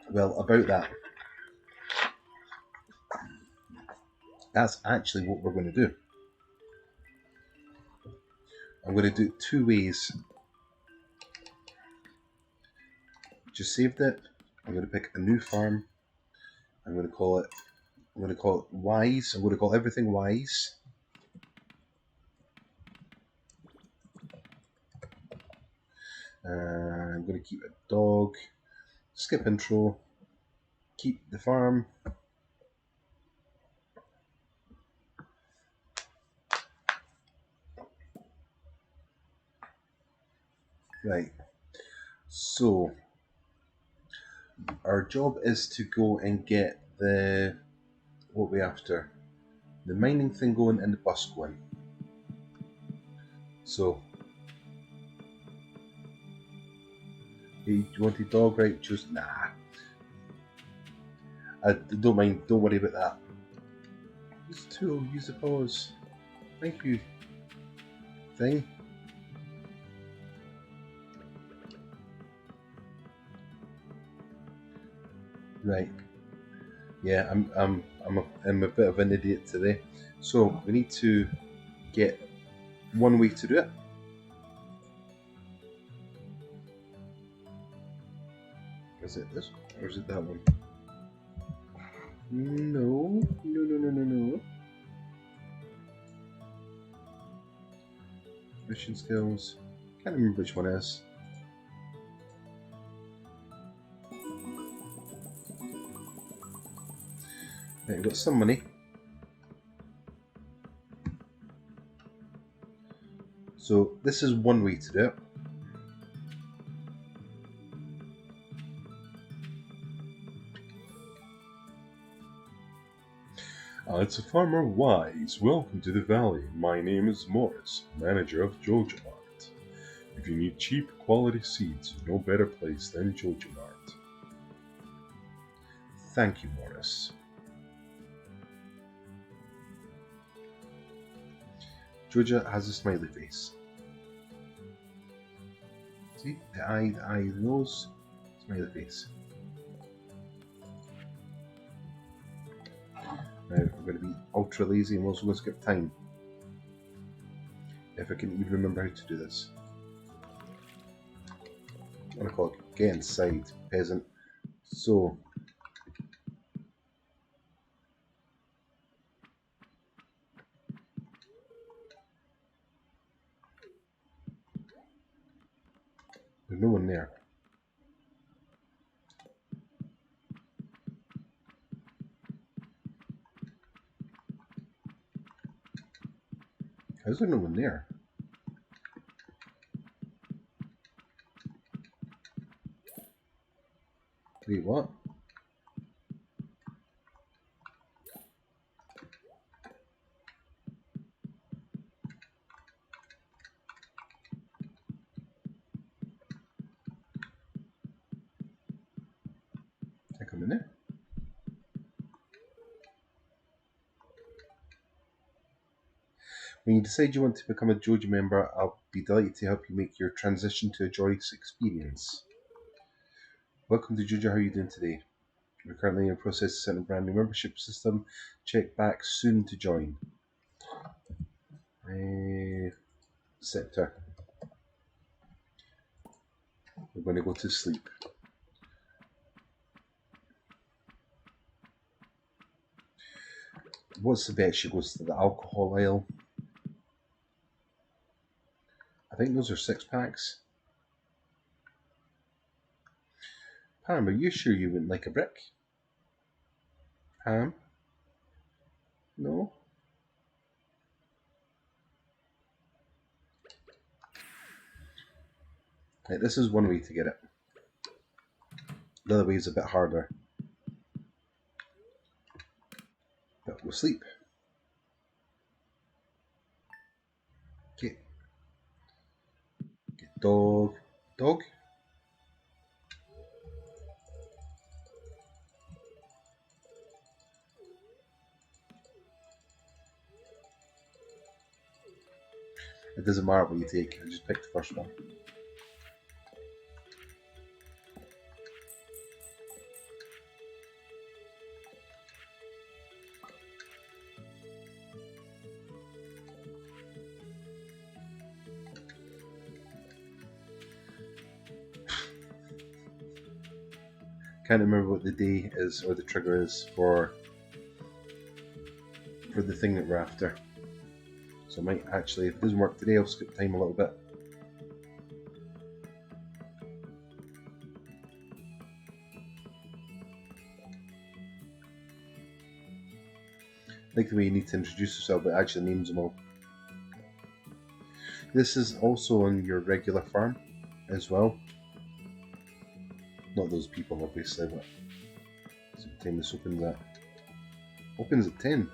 Well, about that. That's actually what we're going to do. I'm going to do it two ways. just saved it. I'm going to pick a new farm. I'm going to call it Wise. I'm going to call everything Wise. I'm going to keep a dog. Skip intro. Keep the farm. Right. So our job is to go and get the what we after. The mining thing going and the bus going. So you want a dog, right? Choose nah. I don't mind, don't worry about that. Use the tool, use the pause. Thank you. Thing. Right. Yeah, I'm a bit of an idiot today. So we need to get one way to do it. Is it this or is it that one? No. Mission skills. Can't remember which one it is. Right, we've got some money. So this is one way to do it. It's a Farmer Wise. Welcome to the valley. My name is Morris, manager of Jojo Mart. If you need cheap quality seeds, no better place than Jojo Mart. Thank you, Morris. Jojo has a smiley face. See? The eye, the nose, smiley face. Now, I'm going to be ultra lazy and we're also going to skip time. If I can even remember how to do this. I'm going to call it get inside, peasant. So, there's no one there. How's there no one there? Wait, what? Can I come in there? When you decide you want to become a Jojo member, I'll be delighted to help you make your transition to a joyous experience. Welcome to Jojo, how are you doing today? We're currently in the process of setting a brand new membership system. Check back soon to join. Sector. We're going to go to sleep. What's the bet? She goes to the alcohol aisle. I think those are 6-packs. Pam, are you sure you wouldn't like a brick? Pam? No? Right, this is one way to get it. The other way is a bit harder. But we'll sleep. Okay. Get dog. Dog? It doesn't matter what you take, I just picked the first one. Can't remember what the day is or the trigger is for the thing that we're after. So I might actually, if it doesn't work today, I'll skip time a little bit. I like the way you need to introduce yourself, but it actually names them all. This is also on your regular farm as well. Not those people, obviously, but sometime this opens at 10.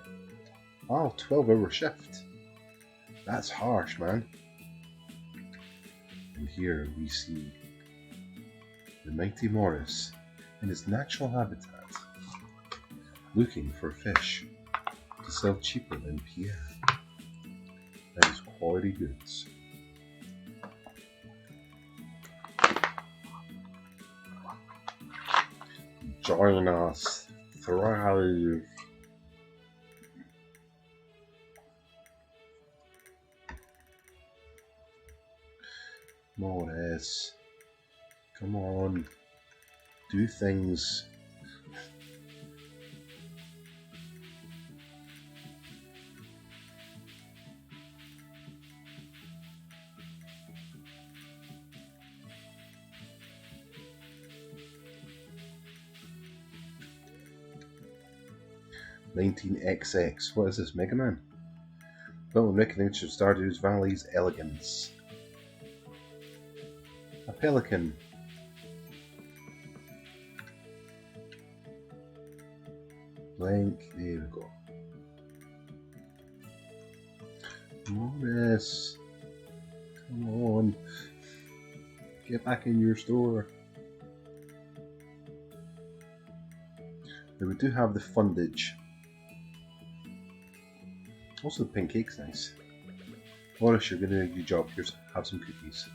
Wow, 12-hour shift. That's harsh, man. And here we see the mighty Morris in his natural habitat, looking for fish to sell cheaper than PF. That is quality goods. Join us, thrive. Morris, come on, do things. (19XX). What is this, Mega Man? Built in recognition of Stardew Valley's elegance. A pelican. Blank. There we go. Morris, come on. Get back in your store. Now we do have the fundage. Also the pink cake's nice. Morris, you're going to do a good job. Here's, have some cookies.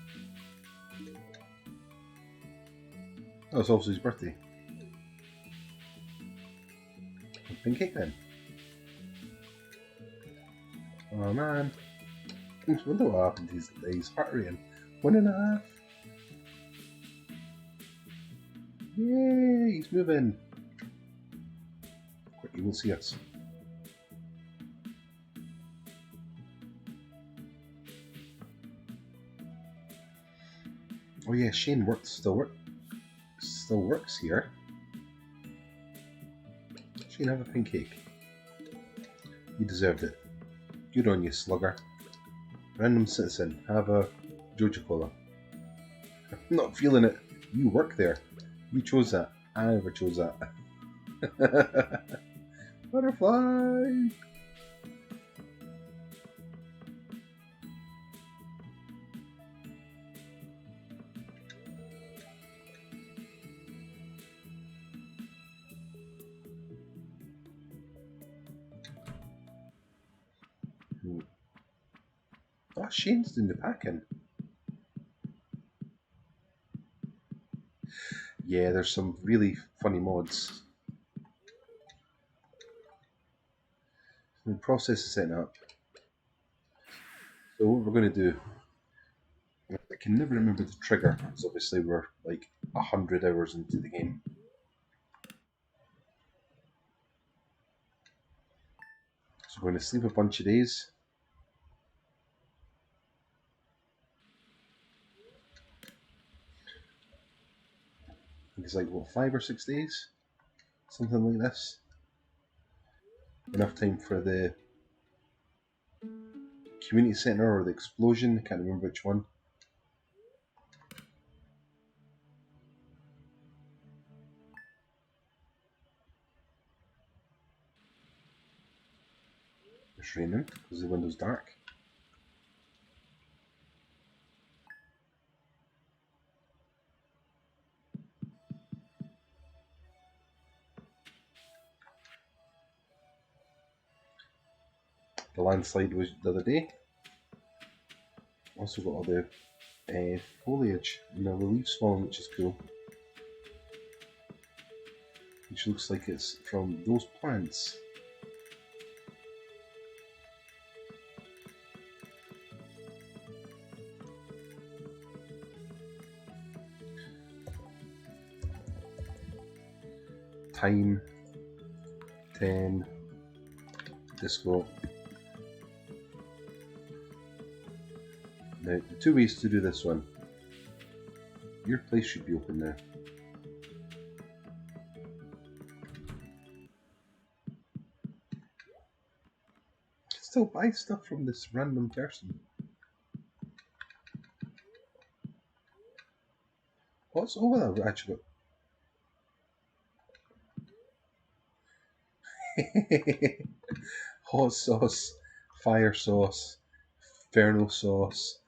Oh, it's also his birthday. Pink cake then. Oh man. I wonder what happened to his heart rating. 1.5. Yay, he's moving. Quick, he won't see us. Oh yeah, Shane still works here. Shane, have a pink cake. You deserved it. Good on you, slugger. Random citizen, have a Joja Cola. I'm not feeling it. You work there. You chose that. I never chose that. Butterfly! Oh, Shane's doing the packing. Yeah, there's some really funny mods. The process is setting up. So what we're going to do, I can never remember the trigger, because obviously we're like 100 hours into the game. So we're going to sleep a bunch of days. I think it's like, what, 5 or 6 days? Something like this. Enough time for the community center or the explosion, I can't remember which one. It's raining because the window's dark. The landslide was the other day. Also got all the foliage and the leaves falling, which is cool. Which looks like it's from those plants. time 10 disco. Now, the two ways to do this one. Your place should be open now. Still buy stuff from this random person. What's over there actually? Hot sauce, fire sauce, inferno sauce,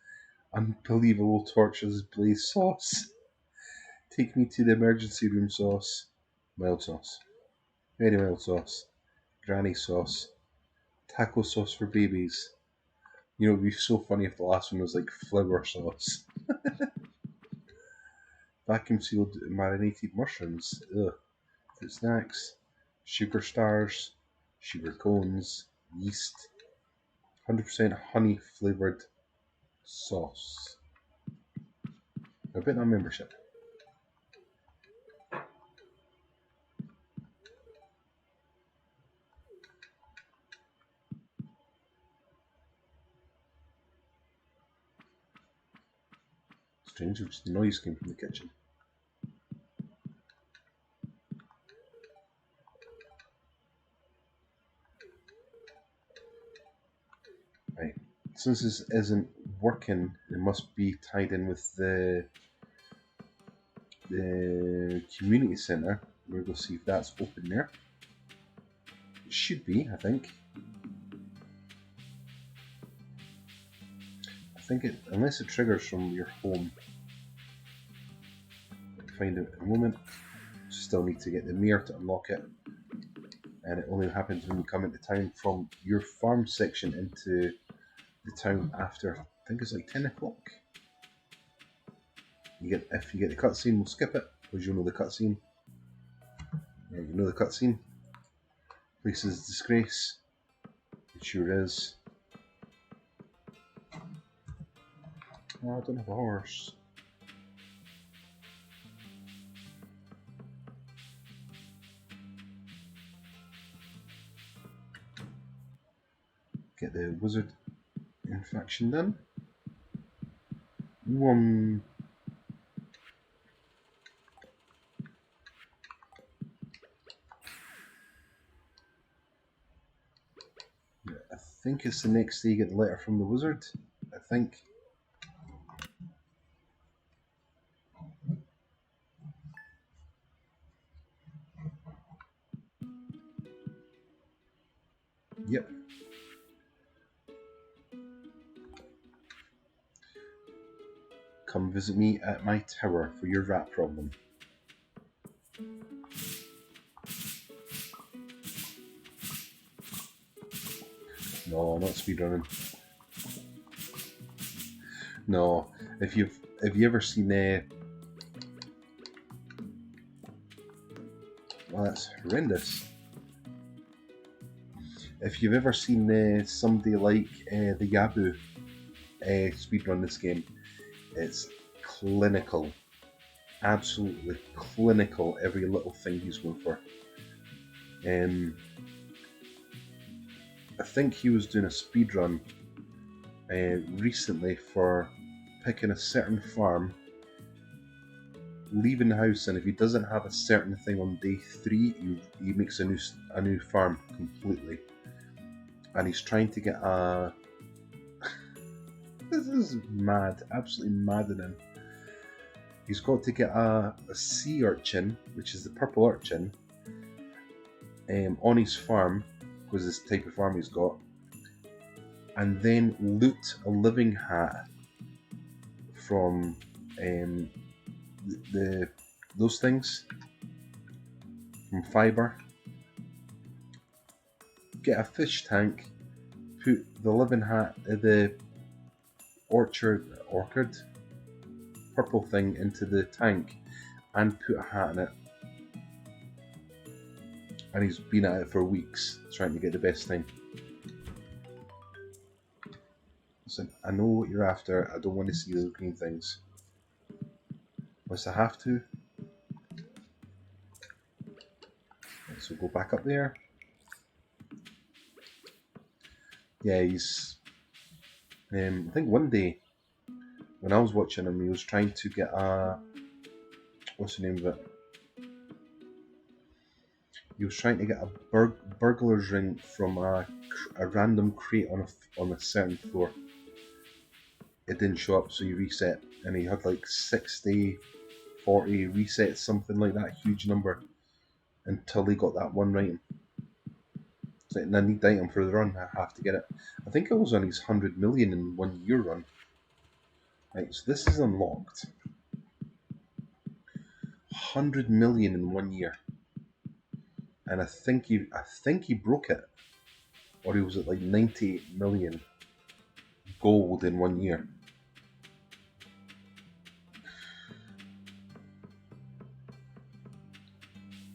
unbelievable torches blaze sauce, take me to the emergency room sauce, mild sauce, very mild sauce, granny sauce, taco sauce for babies. You know, it'd be so funny if the last one was like flour sauce. Vacuum sealed marinated mushrooms. Ugh. Fruit snacks, sugar stars, sugar cones, yeast, 100% honey flavoured sauce. A bit on membership. Strange, the noise came from the kitchen. Right, since this isn't working, it must be tied in with the community centre. We're going to see if that's open there. It should be, I think. I think it, unless it triggers from your home. I'll find it in a moment. Still need to get the mirror to unlock it. And it only happens when you come into town from your farm section into the town after, I think it's like 10 o'clock. If you get the cutscene, we'll skip it, because you'll know the cutscene. Yeah, you know the cutscene. Place is disgrace. It sure is. Oh, I don't have a horse. Get the wizard infection done. I think it's the next day you get the letter from the wizard. I think. Yep. Come visit me at my tower for your rat problem. No, not speedrunning. No, have you ever seen well, that's horrendous. If you've ever seen somebody like the Yabu speedrun this game, it's clinical, absolutely clinical. Every little thing he's going for. I think he was doing a speedrun recently for picking a certain farm, leaving the house, and if he doesn't have a certain thing on day 3, he makes a new farm completely. And he's trying to get a... This is mad, absolutely maddening. He's got to get a sea urchin, which is the purple urchin, on his farm, because this type of farm he's got, and then loot a living hat from those things from fibre. Get a fish tank, put the living hat, the orchid purple thing into the tank, and put a hat in it. And he's been at it for weeks, trying to get the best thing. Listen, I know what you're after. I don't want to see those green things. Unless I have to. So go back up there. Yeah, he's... I think one day, when I was watching him, he was trying to get a... What's the name of it? He was trying to get a burglar's ring from a random crate on a certain floor. It didn't show up, so he reset, and he had like 60, 40 resets, something like that, huge number, until he got that one right. So, and I need the item for the run, I have to get it. I think it was on his 100 million in 1 year run. Right, so this is unlocked. 100 million in 1 year. And I think he broke it. Or he was at like 98 million gold in 1 year.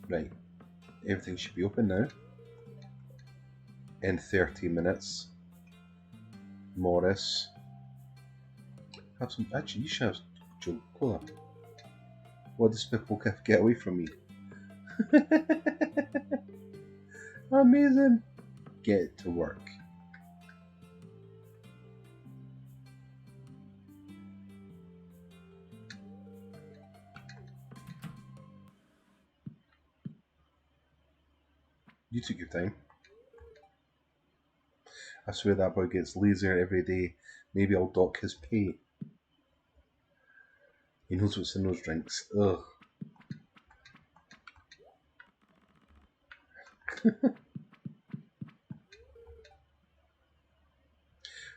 Right. Everything should be open now. In 30 minutes. Morris. Have some... Actually, you should have Joe Cola. What does people get away from me? Amazing. Get to work. You took your time. I swear that boy gets lazier every day. Maybe I'll dock his pay. He knows what's in those drinks. Ugh.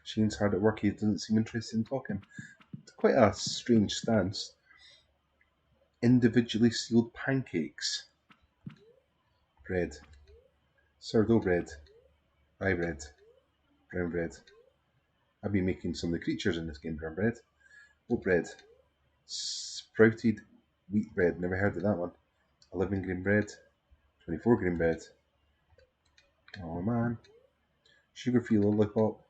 Shane's hard at work. He doesn't seem interested in talking. It's quite a strange stance. Individually sealed pancakes. Bread. Sourdough bread. Rye bread. Brown bread. I've been making some of the creatures in this game. Brown bread. Oat bread. Sprouted wheat bread. Never heard of that one. 11 grain bread. 24 grain bread. Oh man. Sugar-free lollipop.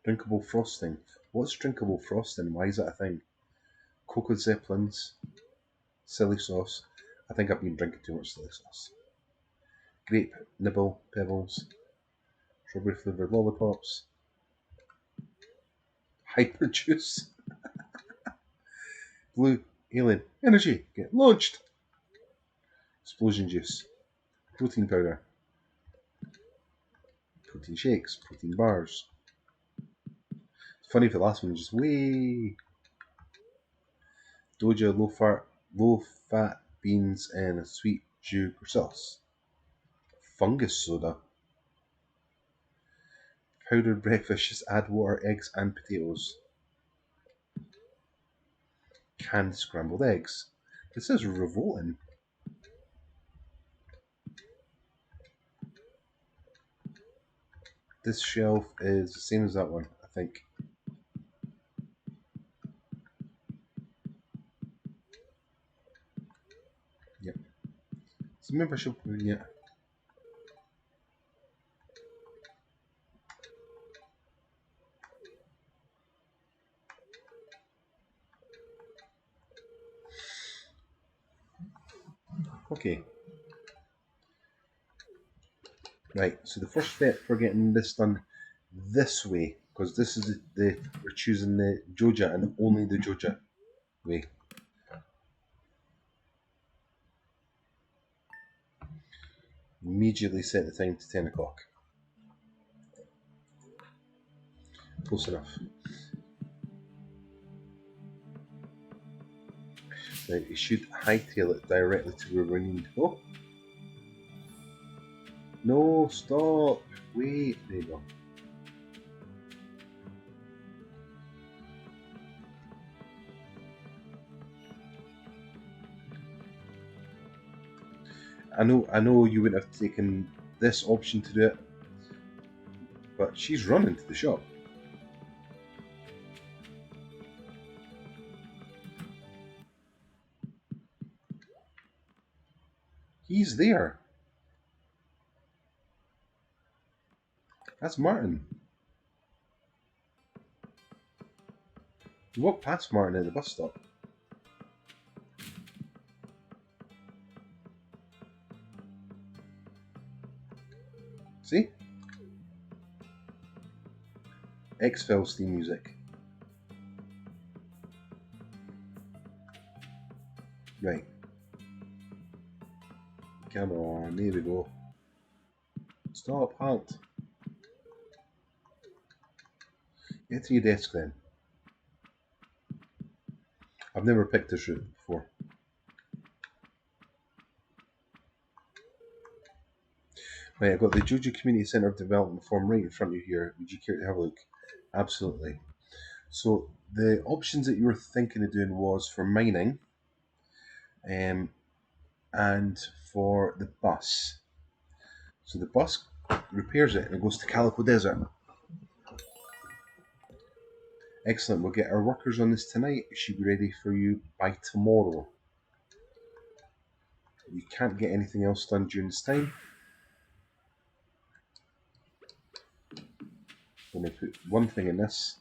Drinkable frosting. What's drinkable frosting? Why is that a thing? Cocoa Zeppelins. Silly sauce. I think I've been drinking too much silly sauce. Grape nibble pebbles. Strawberry flavoured lollipops. Hyper juice. Blue alien energy. Get launched. Explosion juice. Protein powder. Protein shakes. Protein bars. It's funny if the last one is just way. Doja low fat beans and a sweet sugar sauce. Fungus soda. Powdered breakfast, just add water, eggs and potatoes. Canned scrambled eggs. This is revolting. This shelf is the same as that one, I think. Yep. So maybe I should put in yet. Okay. Right, so the first step for getting this done this way, because this is we're choosing the Joja and only the Joja way. Immediately set the time to 10 o'clock. Close enough. Now you should hightail it directly to where we need to go. No, stop. Wait, there you go. I know you wouldn't have taken this option to do it, but she's running to the shop. He's there. That's Martin. You walk past Martin at the bus stop. X-Files theme music. Right. Come on, there we go. Stop, halt. Get to your desk then. I've never picked this route before. Right, I've got the Jojo Community Centre development form right in front of you here. Would you care to have a look? Absolutely. So the options that you were thinking of doing was for mining and for the bus. So the bus repairs it and it goes to Calico Desert. Excellent, we'll get our workers on this tonight. It should be ready for you by tomorrow. You can't get anything else done during this time. I'm going to put one thing in this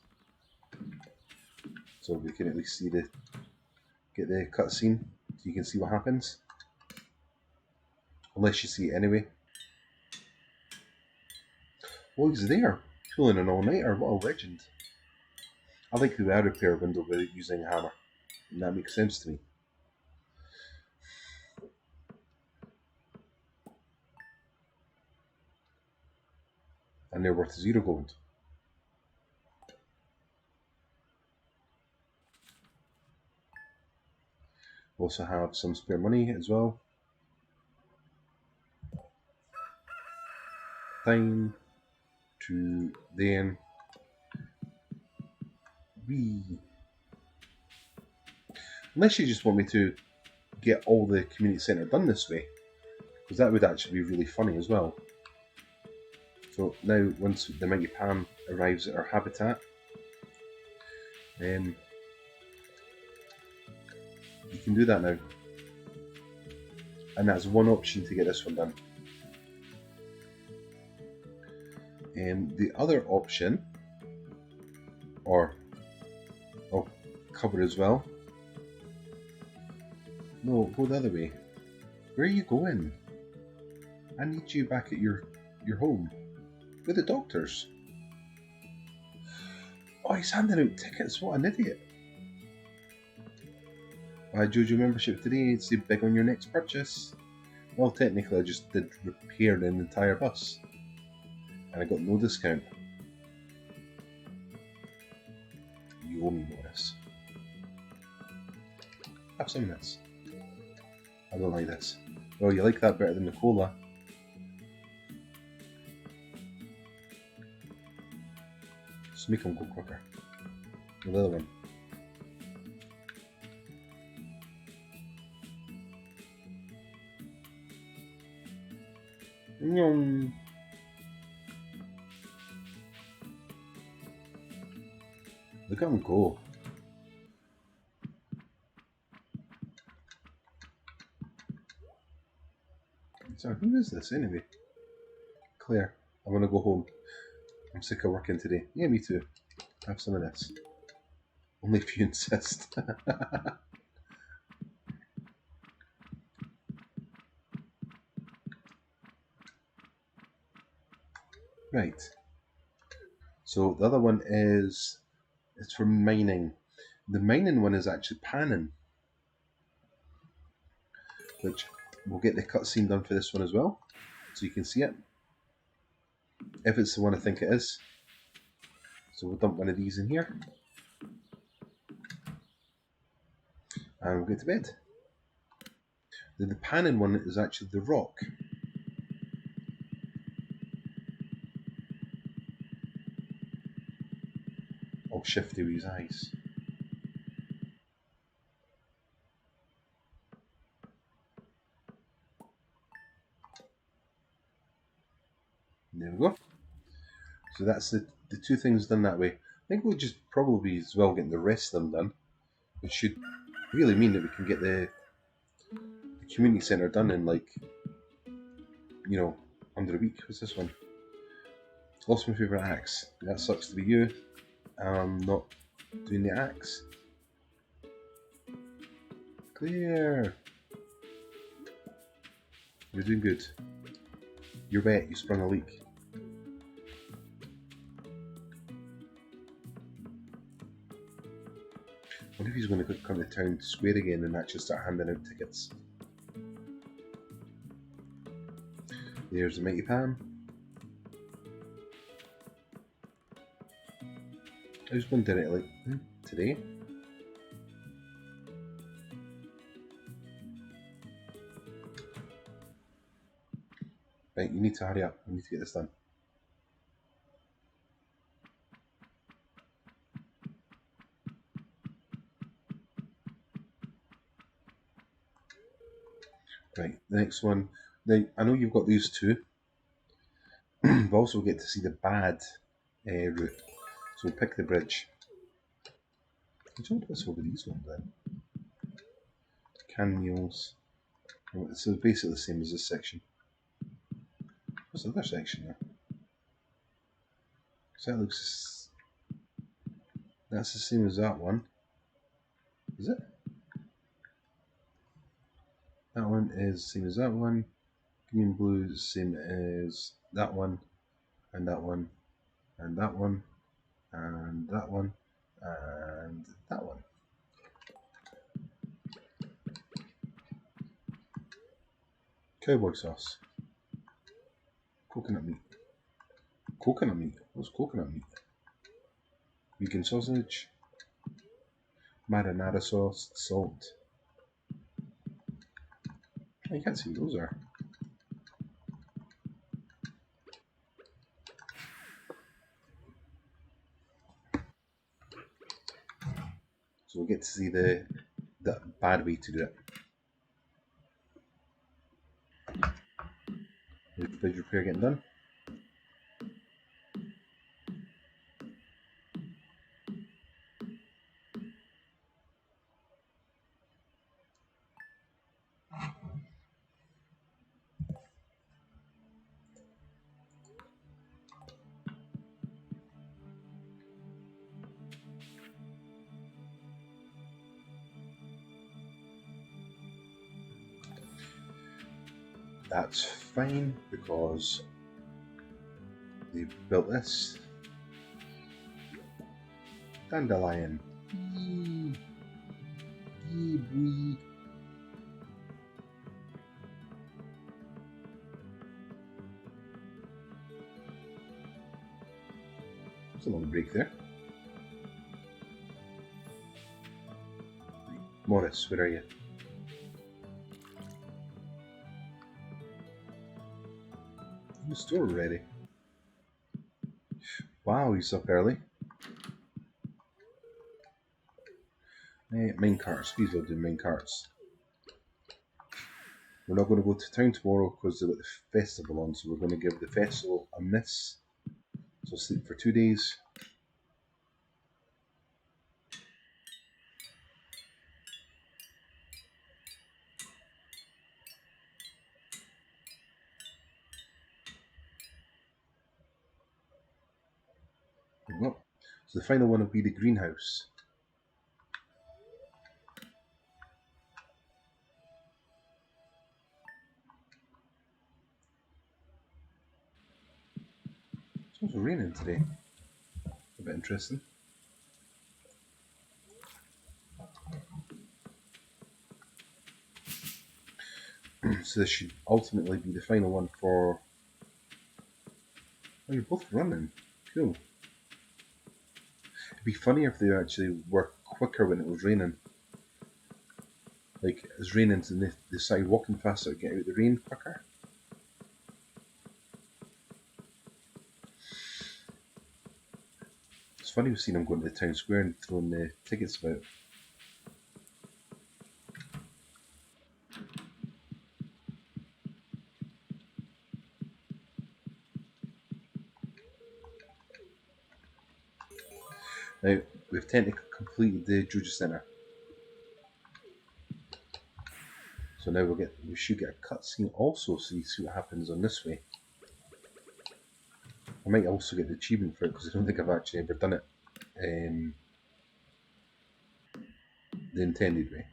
so we can at least see get the cutscene so you can see what happens. Unless you see it anyway. Oh, he's there, pulling an all-nighter. What a legend. I like the repair window without using a hammer, and that makes sense to me. And they're worth 0 gold. We also have some spare money as well. Time to then unless you just want me to get all the community centre done this way, because that would actually be really funny as well. So now once the Mighty Pam arrives at our habitat, you can do that now. And that's one option to get this one done. The other option, or I'll cover as well. No, go the other way. Where are you going? I need you back at your home with the doctors. Oh, he's handing out tickets. What an idiot. Buy Jojo membership today. Save big on your next purchase. Well, technically, I just did repair the entire bus. And I got no discount. You owe me bonus. Have some of this. I don't like this. Oh, you like that better than the cola? Just make them go quicker. The other one. Yum. Look at them go. Sorry, who is this anyway? Claire, I want to go home. I'm sick of working today. Yeah, me too. Have some of this. Only if you insist. Right. So the other one is it's for mining. The mining one is actually panning, which we'll get the cutscene done for this one as well, so you can see it. If it's the one I think it is. So we'll dump one of these in here. And we'll get to bed. The panning one is actually the rock. All shifty with his eyes. There we go. So that's the two things done that way. I think we'll just probably as well get the rest of them done, which should really mean that we can get the community centre done in like, you know, under a week. What's this one? Lost my favourite axe. That sucks to be you. I'm not doing the axe. Clear. You're doing good. You're wet. You sprung a leak. What if he's going to come to town square again and actually start handing out tickets? There's the Mighty Pam. I was going directly today. Right, you need to hurry up. We need to get this done. Right, the next one. Now, I know you've got these two. We'll also get to see the bad route. So we'll pick the bridge. I don't know over these ones then. Can mules. So basically the same as this section. What's the other section there? So that looks. That's the same as that one. Is it? That one is the same as that one. Green and blue is the same as that one, and that one, and that one, and that one, and that one. Cowboy sauce. Coconut meat. Coconut meat? What's coconut meat? Vegan sausage. Marinara sauce. Salt. Oh, you can't see what those are. So we'll get to see the bad way to do it. Is the bridge repair getting done? That's fine because they built this. Dandelion. Boy. There's a long break there. Morris, where are you? In the store already. Wow, he's up early. Main carts, please don't do main carts. We're not going to go to town tomorrow because they've got the festival on, so we're going to give the festival a miss. So sleep for 2 days. So the final one will be the greenhouse. It's also raining today. A bit interesting. So this should ultimately be the final one for... Oh, you're both running. Cool. It'd be funny if they actually were quicker when it was raining. Like, it's raining and they started walking faster to get out of the rain quicker. It's funny we've seen them going to the town square and throwing the tickets about. Now, we've technically completed the Juju Center. So now we should get a cutscene also, so you see what happens on this way. I might also get the achievement for it because I don't think I've actually ever done it the intended way.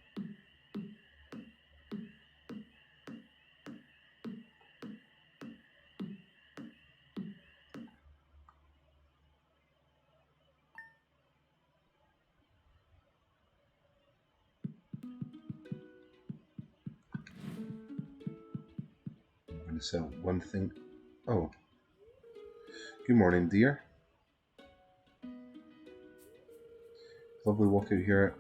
sell one thing. Oh. Good morning, dear. Lovely walk out here.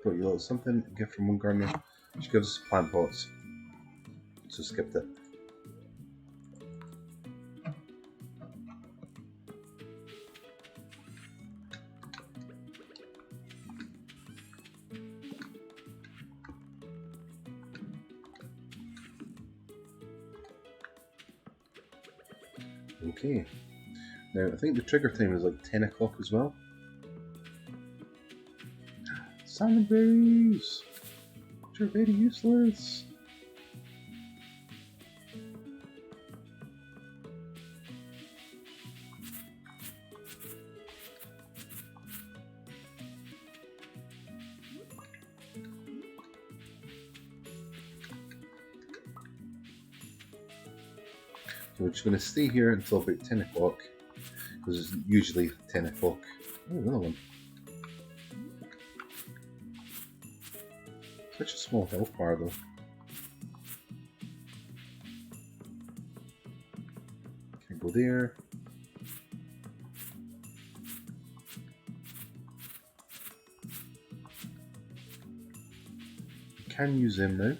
Got you a little something, a gift from one gardener. She gives us plant pots. So skipped it. Okay. Now, I think the trigger time is like 10 o'clock as well. Salmon berries! Which are very useless. So we're just going to stay here until about 10 o'clock. Because it's usually 10 o'clock. Oh, another one. Such a small health bar though. Can't go there. Can use them now.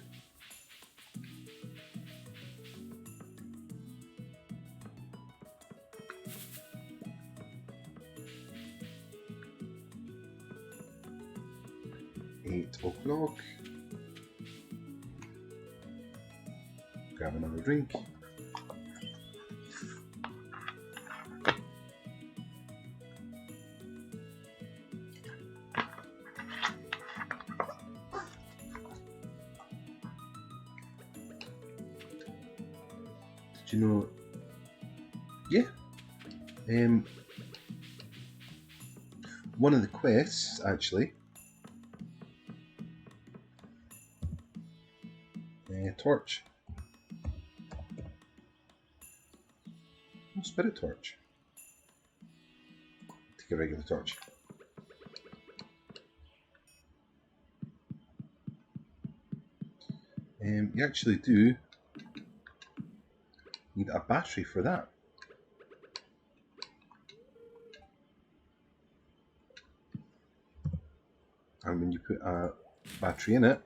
O'clock. Grab another drink. Did you know? Yeah. One of the quests actually. Torch. Oh, spirit torch. Take a regular torch. You actually do need a battery for that. And when you put a battery in it,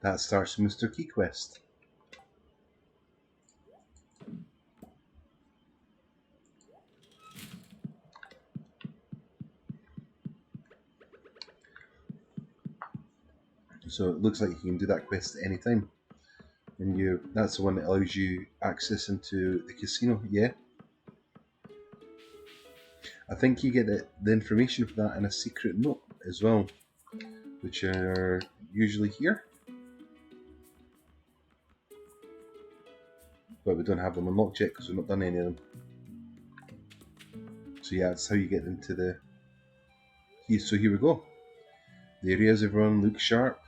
that starts Mr. Key Quest. So it looks like you can do that quest at any time. And that's the one that allows you access into the casino, yeah. I think you get the information for that in a secret note as well, which are usually here. But we don't have them unlocked yet because we've not done any of them. So yeah, that's how you get into the... So here we go. The areas, everyone, look sharp.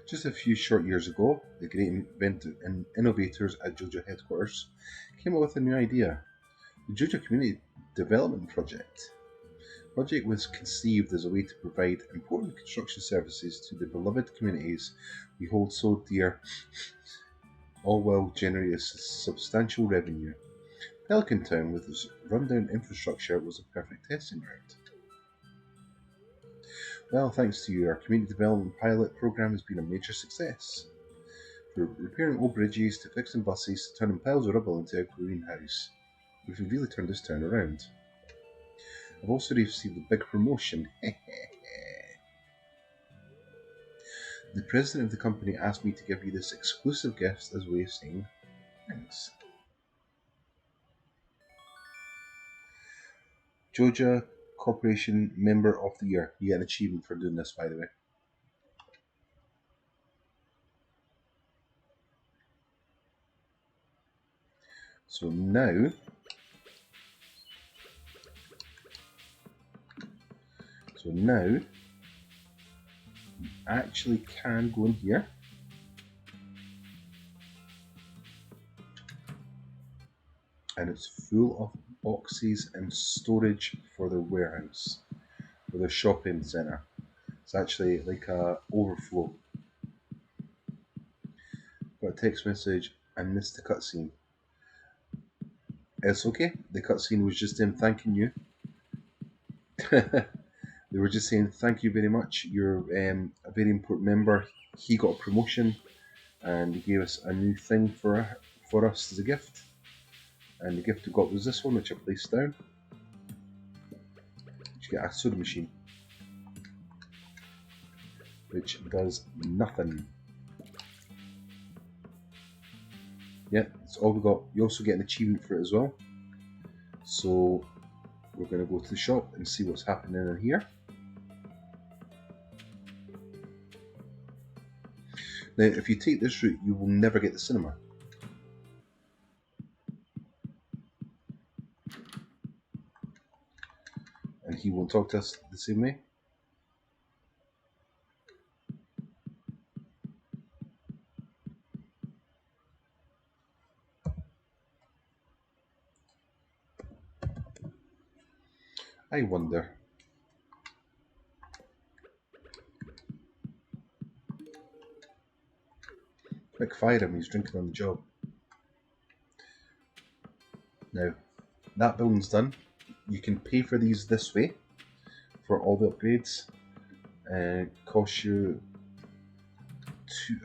Just a few short years ago, the great inventors and innovators at JoJo headquarters came up with a new idea, the JoJo Community Development Project. The project was conceived as a way to provide important construction services to the beloved communities we hold so dear, all while generating substantial revenue. Pelican Town, with its rundown infrastructure, was a perfect testing ground. Well, thanks to you, our community development pilot program has been a major success. From repairing old bridges to fixing buses to turning piles of rubble into a greenhouse, we've really turned this town around. I've also received a big promotion. The president of the company asked me to give you this exclusive gift as a way of saying thanks. Georgia Corporation Member of the Year. You get an achievement for doing this, by the way. So now, you actually can go in here and it's full of boxes and storage for the warehouse, for the shopping centre. It's actually like a overflow. Got a text message, I missed the cutscene. It's okay, the cutscene was just them thanking you. They were just saying thank you very much, you're a very important member. He got a promotion and he gave us a new thing for us as a gift. And the gift we got was this one, which I placed down. You get a soda machine, which does nothing. Yeah, that's all we got. You also get an achievement for it as well. So we're going to go to the shop and see what's happening in here. Now, if you take this route, you will never get the cinema. And he won't talk to us the same way. I wonder. Quick, fire him, he's drinking on the job. Now, that building's done. You can pay for these this way for all the upgrades. Costs you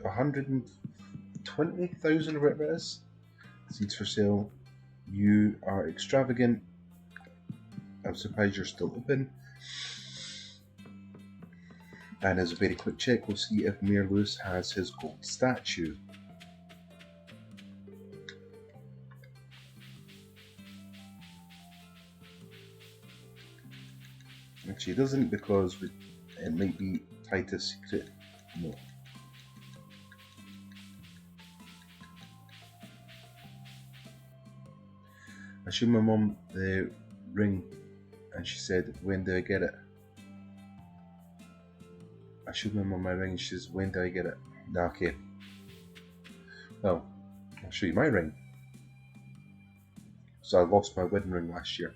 120,000 or whatever it is. Seeds for sale. You are extravagant. I'm surprised you're still open. And as a very quick check, we'll see if Mayor Lewis has his gold statue. Actually, it doesn't, because it might be tied to secret. No. I showed my mum the ring and she said, when do I get it? I showed my mum my ring and she says, when do I get it? Okay. Well, I'll show you my ring. So I lost my wedding ring last year.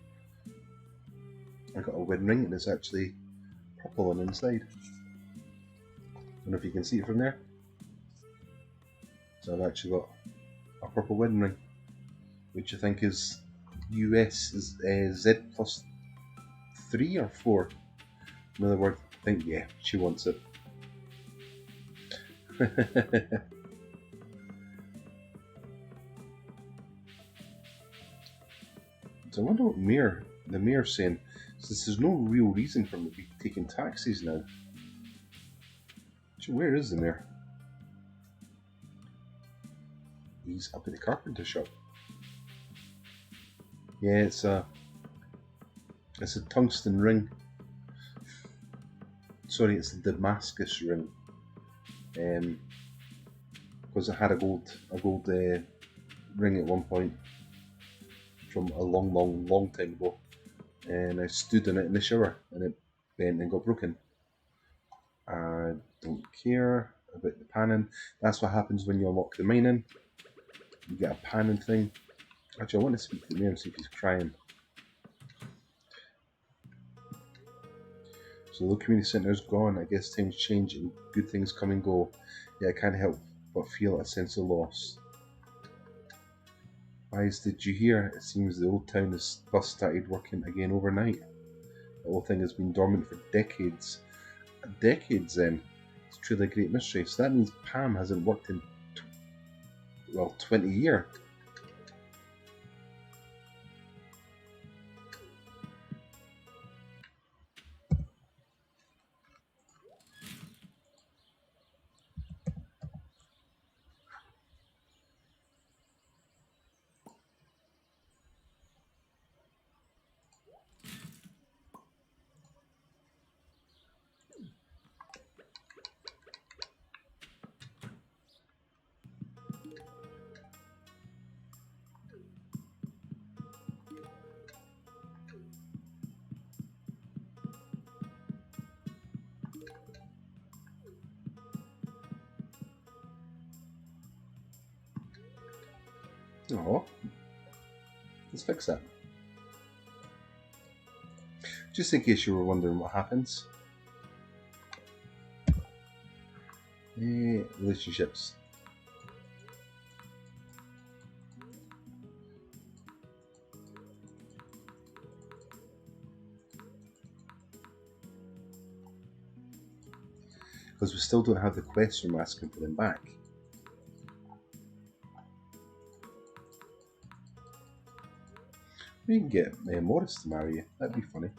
I got a wedding ring and it's actually purple on the inside. Don't know if you can see it from there. So I've actually got a purple wedding ring, which I think is US is Z plus 3 or 4. In other words, I think, yeah, she wants it. So I wonder what the mayor's saying. Since there's no real reason for me to be taking taxis now. So where is the mayor? He's up at the carpenter shop. Yeah, it's a tungsten ring. Sorry, it's a Damascus ring. Because I had a gold ring at one point from a long time ago, and I stood on it in the shower and it bent and got broken. I don't care about the panning. That's what happens when you unlock the mining. You get a panning thing. Actually, I want to speak to the mayor and see if he's crying. So the community centre's gone. I guess times change and good things come and go. Yeah, I can't help but feel a sense of loss. Guys, did you hear? It seems the old town bus started working again overnight. The whole thing has been dormant for decades. Decades then? It's truly a great mystery. So that means Pam hasn't worked in, 20 years. Oh, let's fix that. Just in case you were wondering what happens. Relationships. Because we still don't have the quest from asking for them back. We can get Morris to marry you. That'd be funny.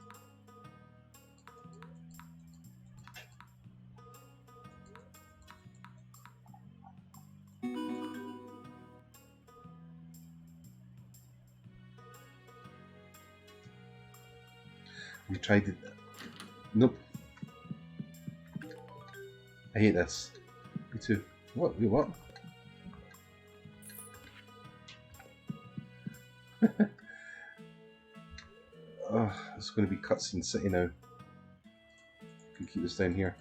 We tried it. Nope. I hate this. Me too. What? Wait, what? Oh, it's going to be cutscene city now. Can keep this down here.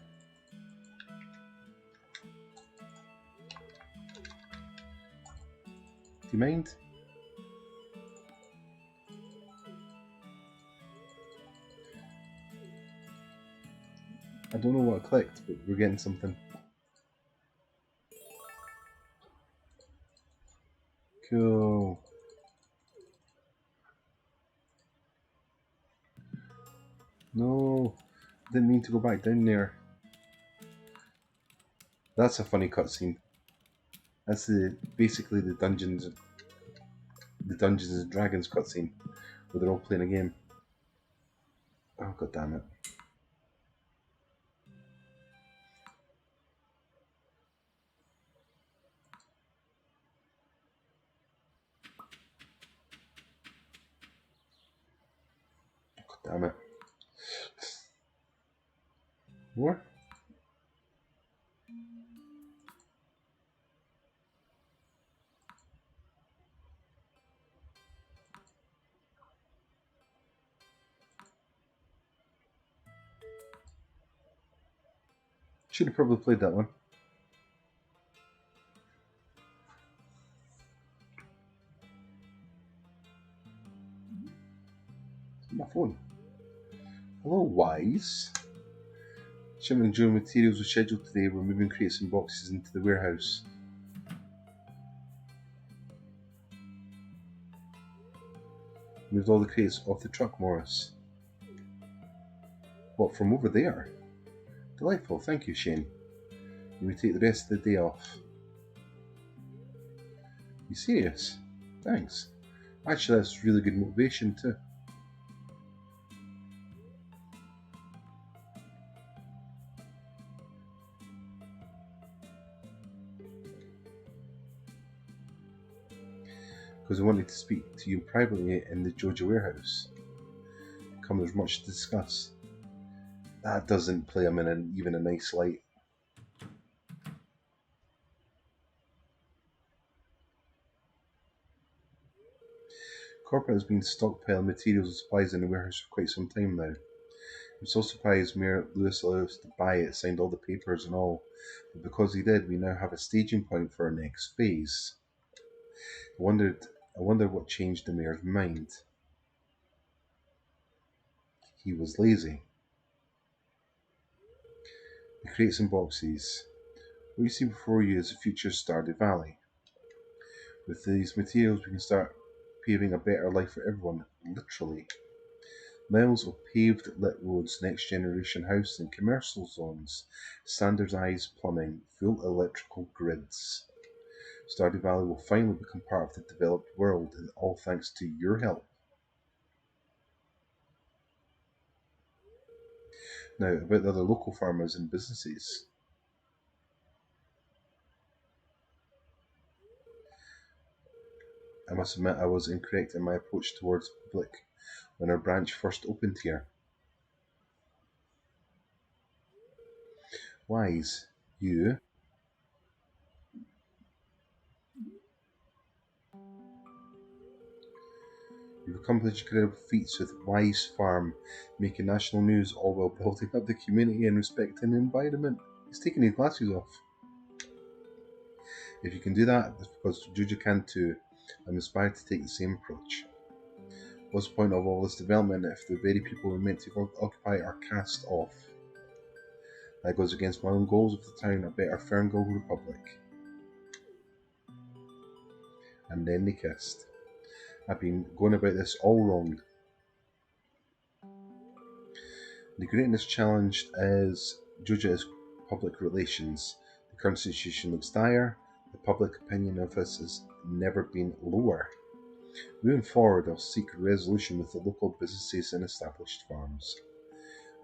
Do you mind? I don't know what I clicked, but we're getting something. Cool. No, didn't mean to go back down there. That's a funny cutscene. That's basically the Dungeons and Dragons cutscene, where they're all playing a game. Oh, god damn it. God damn it. More? Should have probably played that one. My phone. Hello, Wise. Shipment and Joe materials was scheduled today. We're moving crates and boxes into the warehouse. Moved all the crates off the truck, Morris. What, from over there? Delightful, thank you, Shane. You may take the rest of the day off. You serious? Thanks. Actually, that's really good motivation too. Because I wanted to speak to you privately in the Jojo warehouse. Come, there's much to discuss. That doesn't play him in even a nice light. Corporate has been stockpiling materials and supplies in the warehouse for quite some time now. I'm so surprised Mayor Lewis allowed us to buy it, signed all the papers and all. But because he did, we now have a staging point for our next phase. I wonder what changed the mayor's mind. He was lazy. The crates and boxes. What you see before you is the future Stardew Valley. With these materials, we can start paving a better life for everyone, literally. Miles of paved lit roads, next generation housing, commercial zones, standardized plumbing, full electrical grids. Stardew Valley will finally become part of the developed world, and all thanks to your help. Now, about the other local farmers and businesses. I must admit I was incorrect in my approach towards the public when our branch first opened here. Wise, you've accomplished incredible feats with Wise Farm, making national news all while building up the community and respecting the environment. He's taking his glasses off. If you can do that, that's because Juju can too. I'm inspired to take the same approach. What's the point of all this development if the very people we're meant to occupy are cast off? That goes against my own goals of the town, a better Ferngold Republic. And then they kissed. I've been going about this all wrong. The greatness challenged is Joja's public relations. The current situation looks dire. The public opinion of us has never been lower. Moving forward, I'll seek resolution with the local businesses and established farms.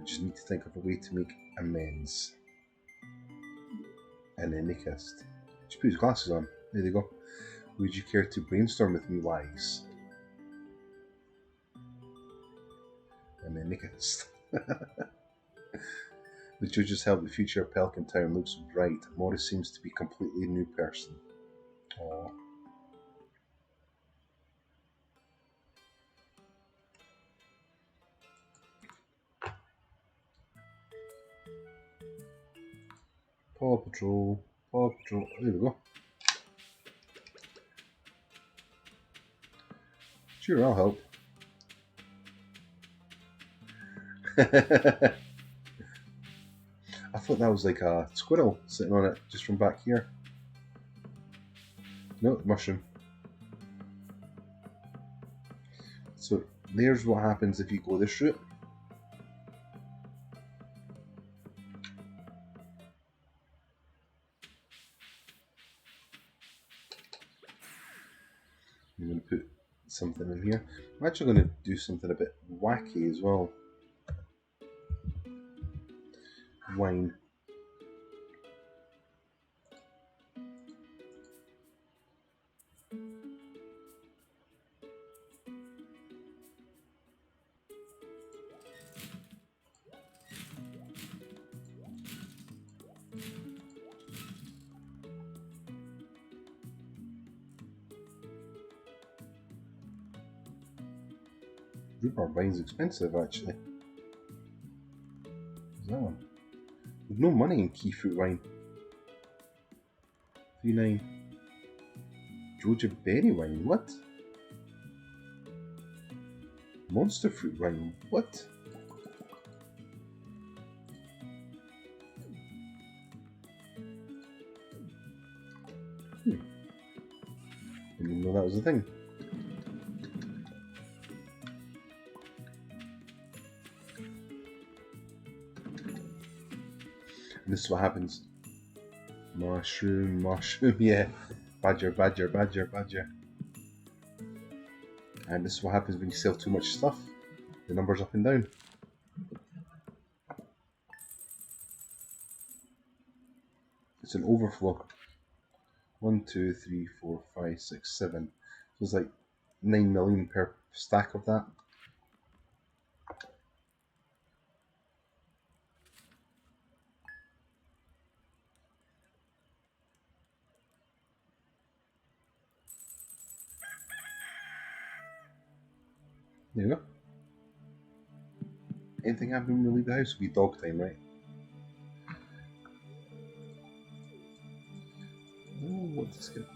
I just need to think of a way to make amends. And then they kissed. Just put his glasses on. There they go. Would you care to brainstorm with me, Wise? And then they kissed. The judges held the future of Pelican Town looks bright. Morris seems to be a completely new person. Aww. Paw Patrol. Paw Patrol. There we go. Sure, I'll help. I thought that was like a squirrel sitting on it just from back here. No, mushroom. So there's what happens if you go this route. I'm going to put something in here. I'm actually going to do something a bit wacky as well. Wine. Rhubarb wine's expensive, actually. Is that one? There's no money in key fruit wine. 3.9. Joja berry wine, what? Monster fruit wine, what? Didn't even know that was a thing. And this is what happens. Mushroom, mushroom, yeah. Badger, badger, badger, badger. And this is what happens when you sell too much stuff. The numbers up and down. It's an overflow. 1, 2, 3, 4, 5, 6, 7. So it's like 9 million per stack of that. There you go. Anything happen when we leave the house? It'll be dog time, right? Oh, what's this good?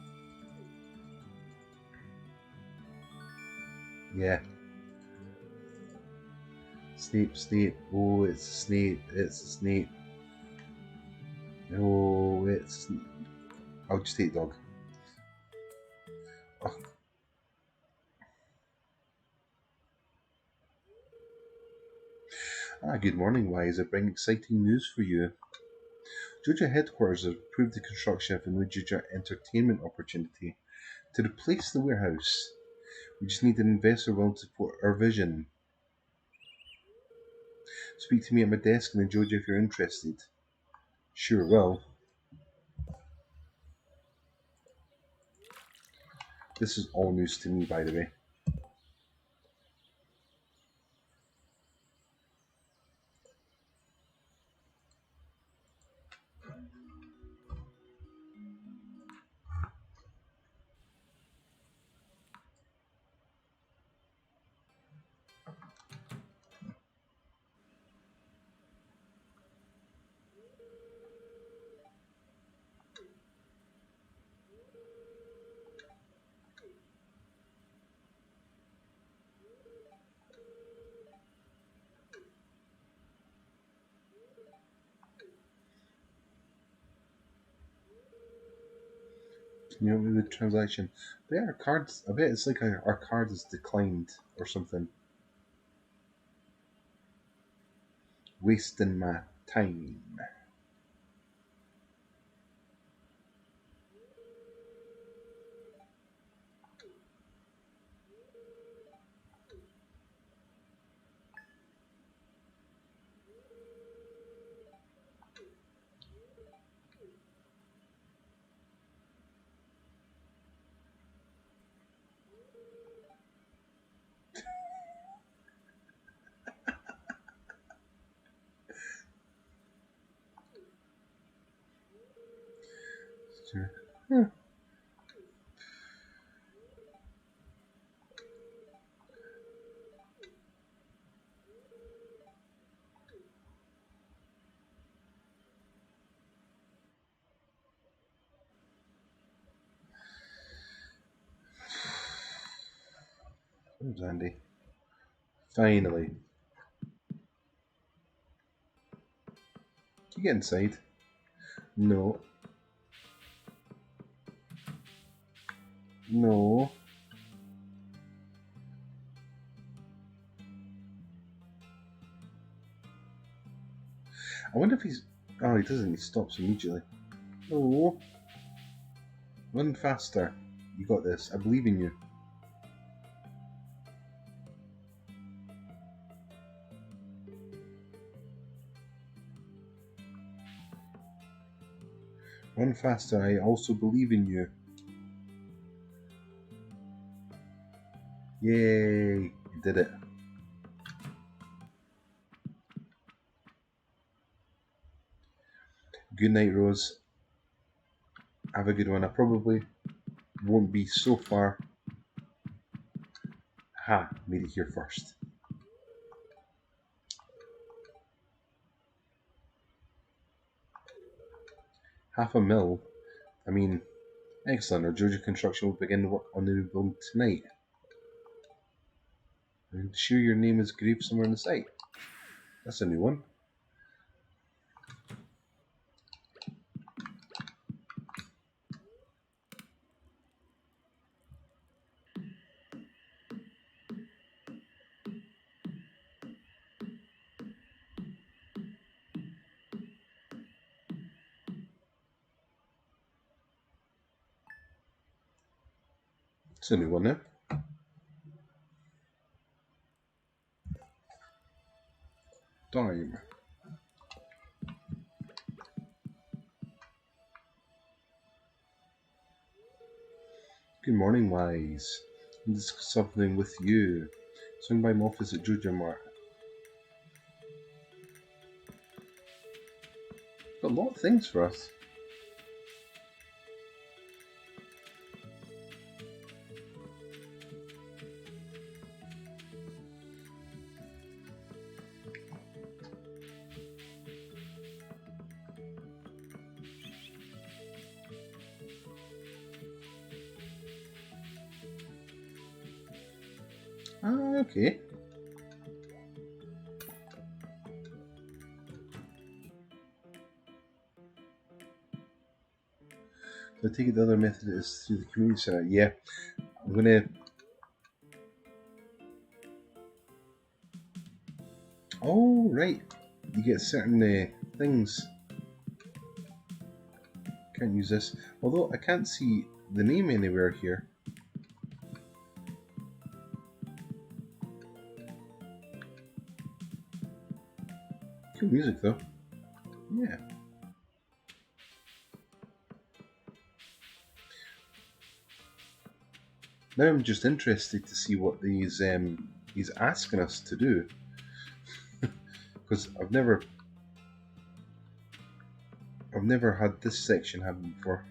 Yeah. Snape, Snape. Oh, it's a Snape. It's a Snape. Oh, it's. I'll just take dog. Oh. Good morning, Wise. I bring exciting news for you. Joja Headquarters has approved the construction of a new Joja entertainment opportunity to replace the warehouse. We just need an investor willing to support our vision. Speak to me at my desk in the Joja if you're interested. Sure will. This is all news to me, by the way. You know, the transaction. But yeah, our cards. I bet it's like our card is declined or something. Wasting my time. Huh. There's Andy. Finally. Can you get inside? No. No. I wonder if he's... Oh, he doesn't. He stops immediately. No. Run faster. You got this. I believe in you. Run faster. I also believe in you. Yay. You did it. Good night, Rose. Have a good one. I probably won't be so far. Ha, made it here first. $500,000. I mean, excellent. Our Georgia construction will begin work on the new building tonight. I'm sure your name is engraved somewhere on the site. That's a new one. It's a new one now. Time. Good morning, Wise. I'll discuss something with you. Swing by my office at Georgia Mart. Got a lot of things for us. Ah, okay. So I take it the other method is through the community center. Yeah, I'm gonna. Oh, right. You get certain things. Can't use this. Although I can't see the name anywhere here. Cool music though. Yeah. Now I'm just interested to see what he's asking us to do. Because I've never had this section happen before.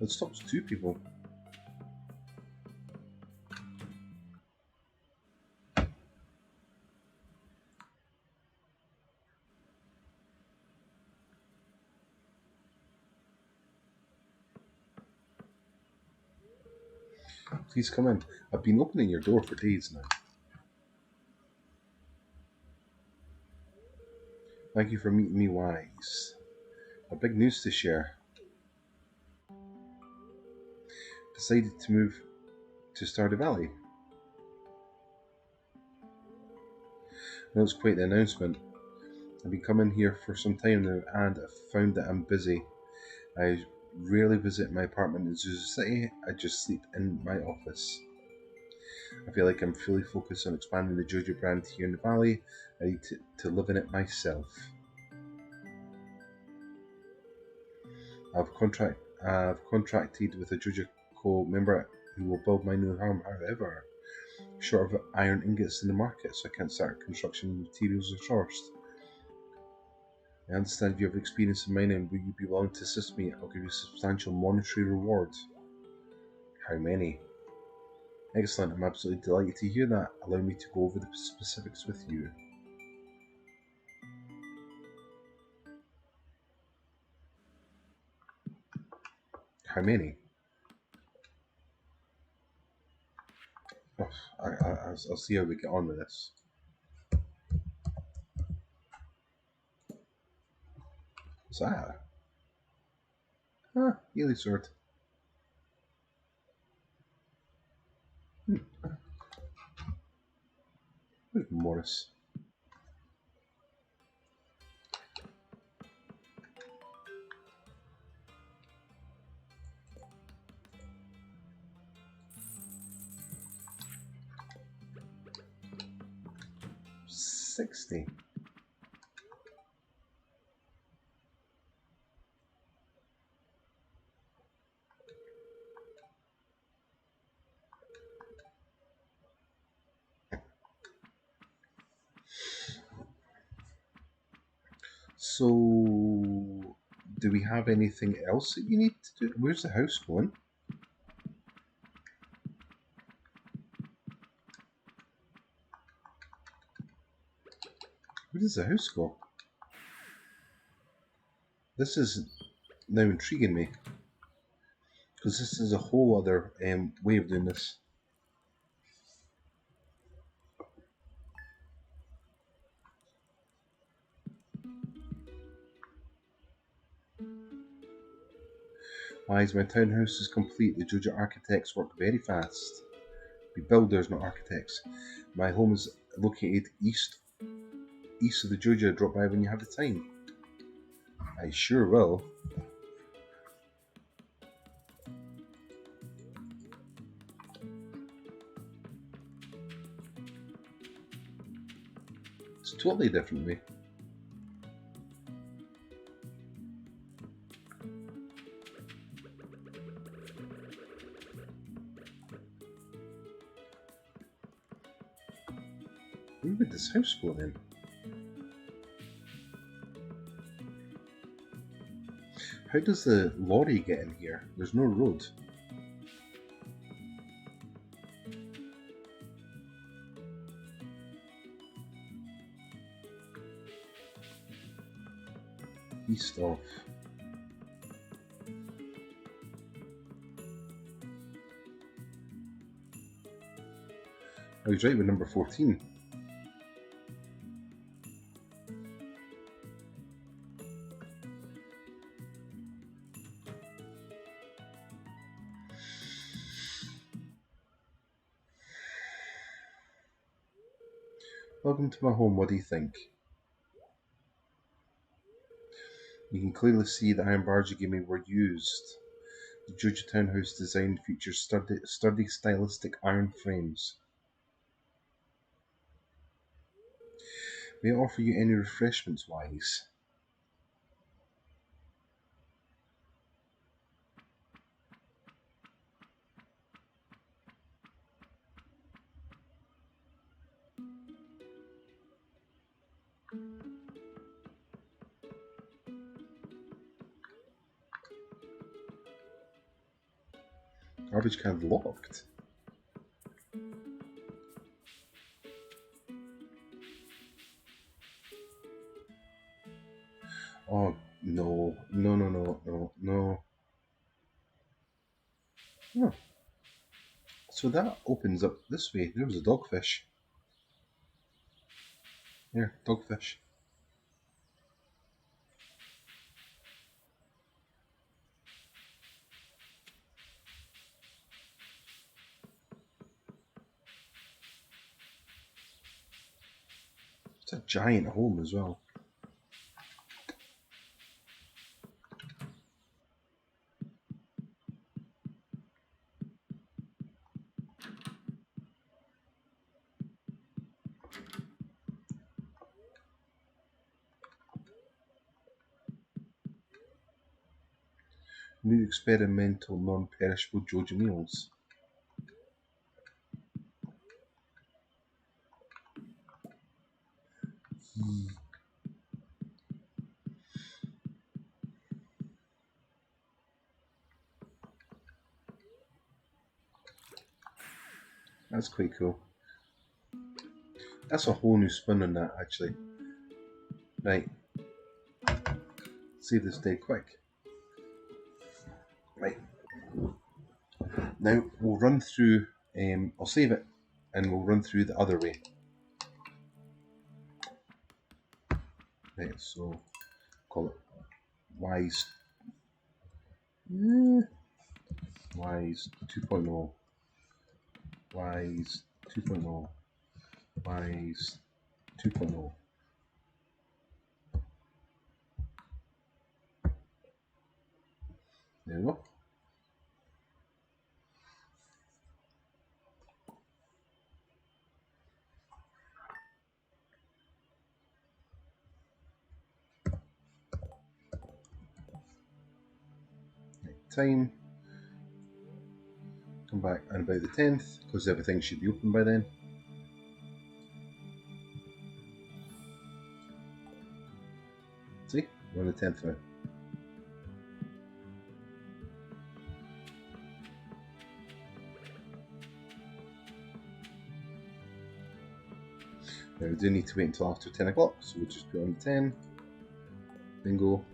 It stops 2 people. Please come in. I've been opening your door for days now. Thank you for meeting me, Wise. A big news to share. decided to move to Stardew Valley. That was quite the announcement. I've been coming here for some time now and I've found that I'm busy. I rarely visit my apartment in Zuzu City, I just sleep in my office. I feel like I'm fully focused on expanding the JoJo brand here in the Valley. I need to live in it myself. I've contracted with a JoJo Co member who will build my new home. However, short of iron ingots in the market, so I can't start construction materials are sourced. I understand you have experience in mining. Will you be willing to assist me? I'll give you a substantial monetary reward. How many? Excellent, I'm absolutely delighted to hear that. Allow me to go over the specifics with you. How many? Oh, I'll see how we get on with this. What's that? Ah, Healy Sword. Where's Morris? $60. So, do we have anything else that you need to do? Where's the house going? Where does the house go? This is now intriguing me. Because this is a whole other way of doing this. Wise, my townhouse is complete. The JoJo architects work very fast. We builders, not architects. My home is located east of the JoJo. Drop by when you have the time. I sure will. It's totally different way. Where would this house go then? How does the lorry get in here? There's no road. East of. I was right with number 14. Welcome to my home, what do you think? You can clearly see the iron bars you gave me were used. The JoJo Townhouse design features sturdy stylistic iron frames. May I offer you any refreshments, Wise? Garbage can locked. Oh no, no. Oh. So that opens up this way. There was a dogfish. Here, dogfish. It's a giant home as well. New experimental non-perishable Joja meals. That's quite cool. That's a whole new spin on that, actually. Right. Save this day quick. Right. Now we'll run through, I'll save it and we'll run through the other way. Right, so call it Wise 2.0. Wise 2.0. Wise 2.0. Wise 2.0. There we go. Time. Come back on about the 10th because everything should be open by then. See, we're on the 10th now. Now we do need to wait until after 10 o'clock, so we'll just put on the 10. Bingo.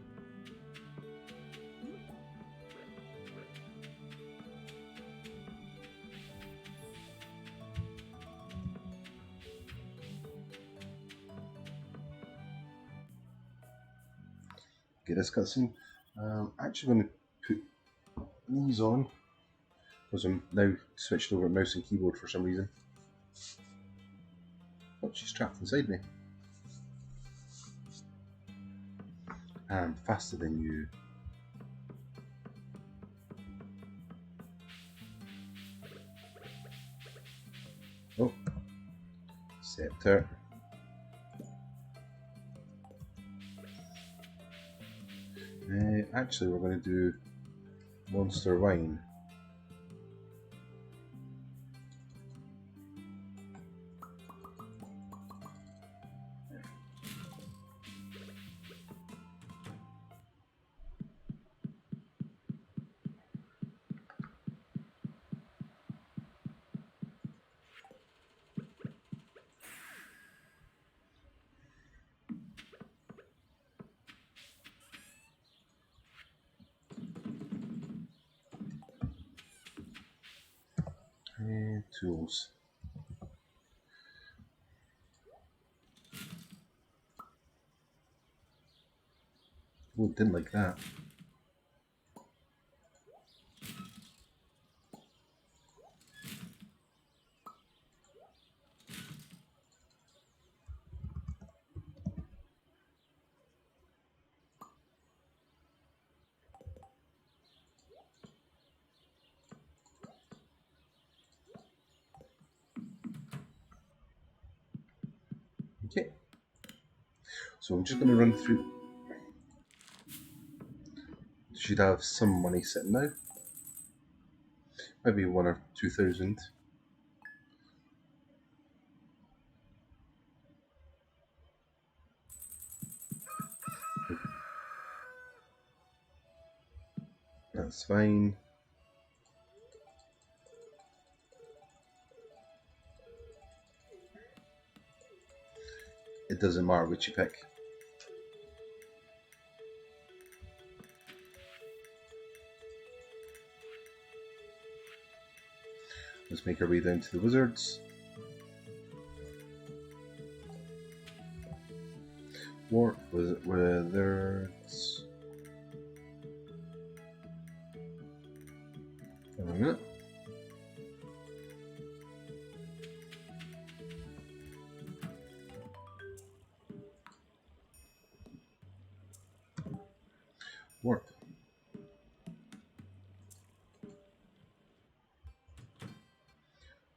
Get this cutscene. I'm actually going to put these on because I'm now switched over to mouse and keyboard for some reason. Oh, she's trapped inside me. I'm faster than you. Oh, scepter. Actually, we're going to do Monster Wine. Tools. Oh, didn't like that. Okay, so I'm just going to run through. Should have some money sitting now, maybe 1,000 or 2,000. That's fine. It doesn't matter which you pick. Let's make our way down to the wizards. War wizards. Hang on a minute. Warp.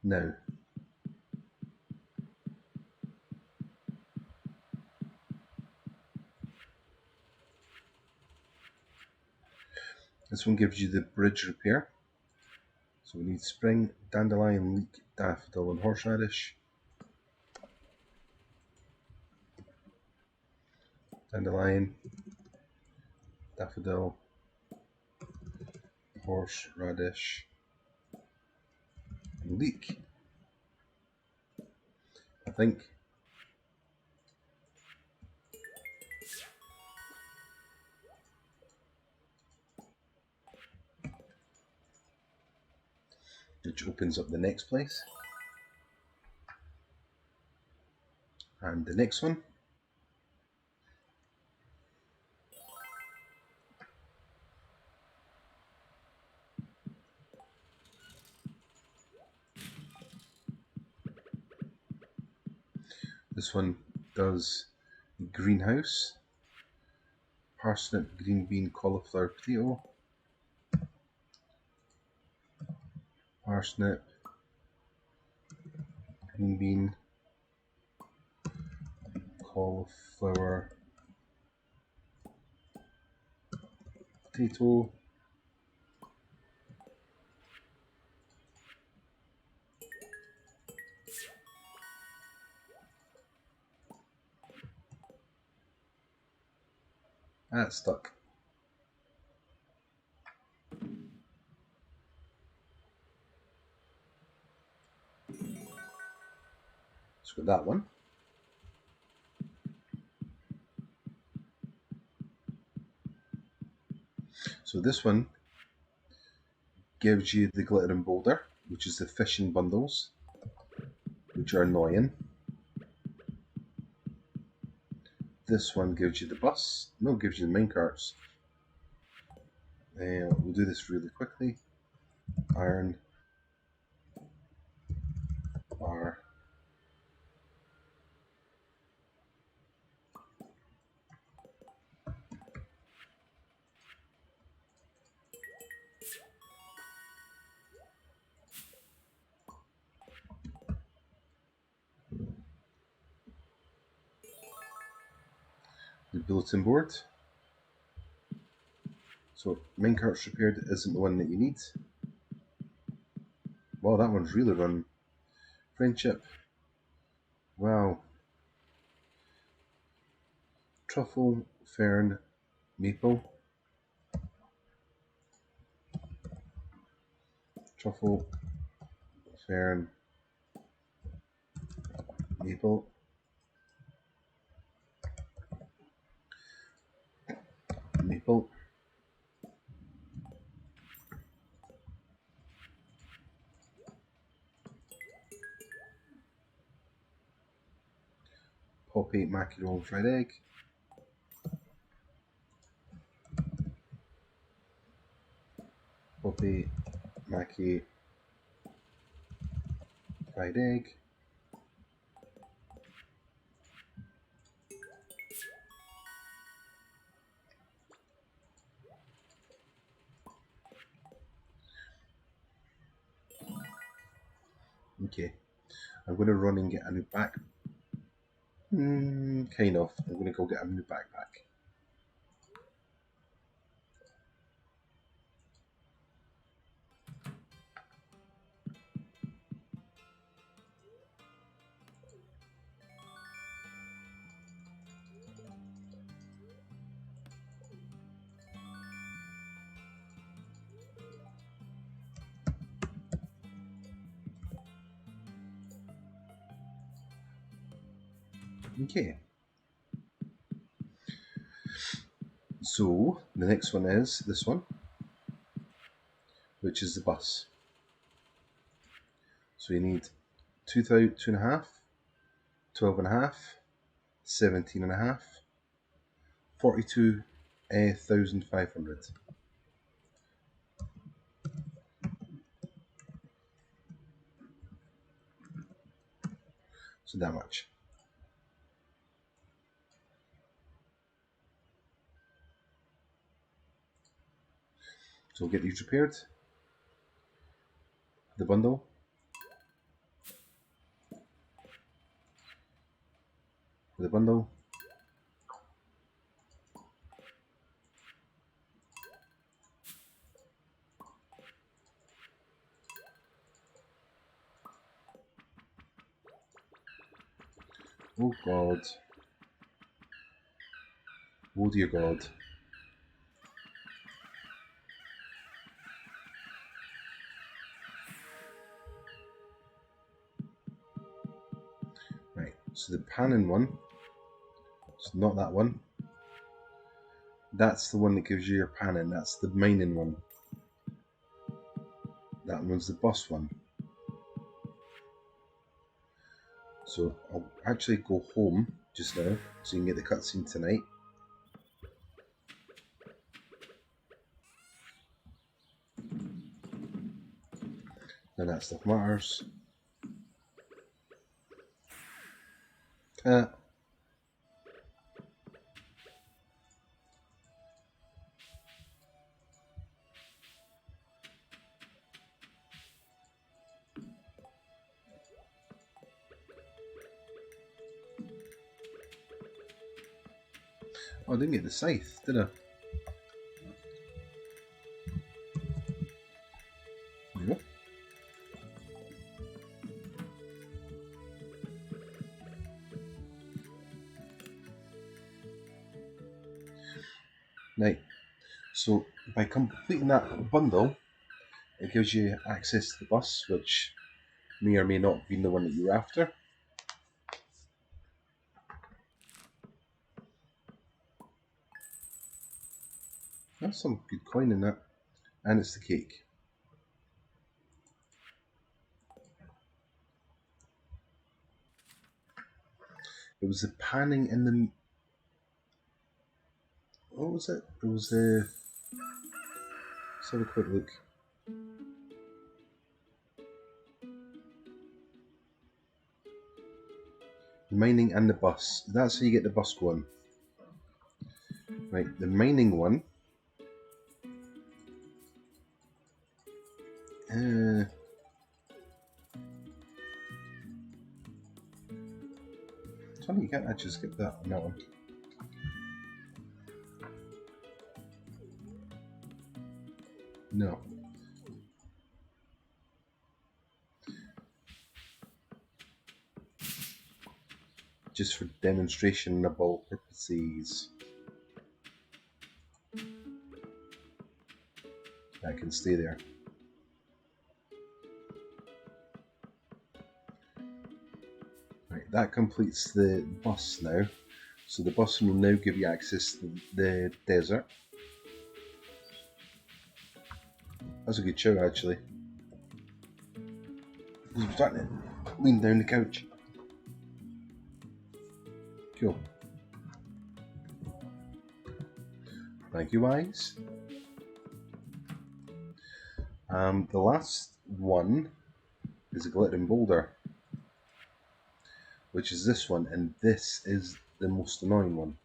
Now, this one gives you the bridge repair. So we need spring, dandelion, leek, daffodil, and horseradish. Dandelion, daffodil, horseradish, and leek. I think. Which opens up the next place. And the next one. This one does greenhouse, parsnip, green bean, cauliflower, potato, parsnip, green bean, cauliflower, potato, that's stuck. So got that one. So this one gives you the glitter and boulder, which is the fishing bundles, which are annoying. This one gives you the bus. No, it gives you the minecarts. We'll do this really quickly. Iron, bar, the bulletin board. So minecarts repaired isn't the one that you need. Wow, that one's really run. Friendship. Wow. Truffle, fern, maple. Truffle, fern, maple. Maple. Poppy, mackerel, fried egg. Poppy, mackie, fried egg. Okay, I'm going to run and get a new back. Kind of. I'm going to go get a new backpack. Okay. So the next one is this one, which is the bus. So you need 2.5, 12.5, 17.5, 42,500. So that much. So we'll get these repaired. The bundle. The bundle. Oh God. Oh dear God. Right, so the panning one, it's not that one. That's the one that gives you your panning. That's the mining one. That one's the boss one. So I'll actually go home just now so you can get the cutscene tonight. None of that stuff matters. Oh, I didn't get the scythe, did I? There you go. Right, so by completing that bundle, it gives you access to the bus, which may or may not have been the one that you were after. That's some good coin in that. And it's the cake. It was the panning in the... What was it? It was the... Let's have a quick look. The mining and the bus. That's how you get the bus going. Right, the mining one... Funny, you can't actually skip that on that one. No. Just for demonstrationable purposes. That can stay there. Right, that completes the bus now. So the bus will now give you access to the desert. That's a good show, actually. I'm starting to lean down the couch. Cool. Thank you, Wise. The last one is a glittering boulder, which is this one, and this is the most annoying one.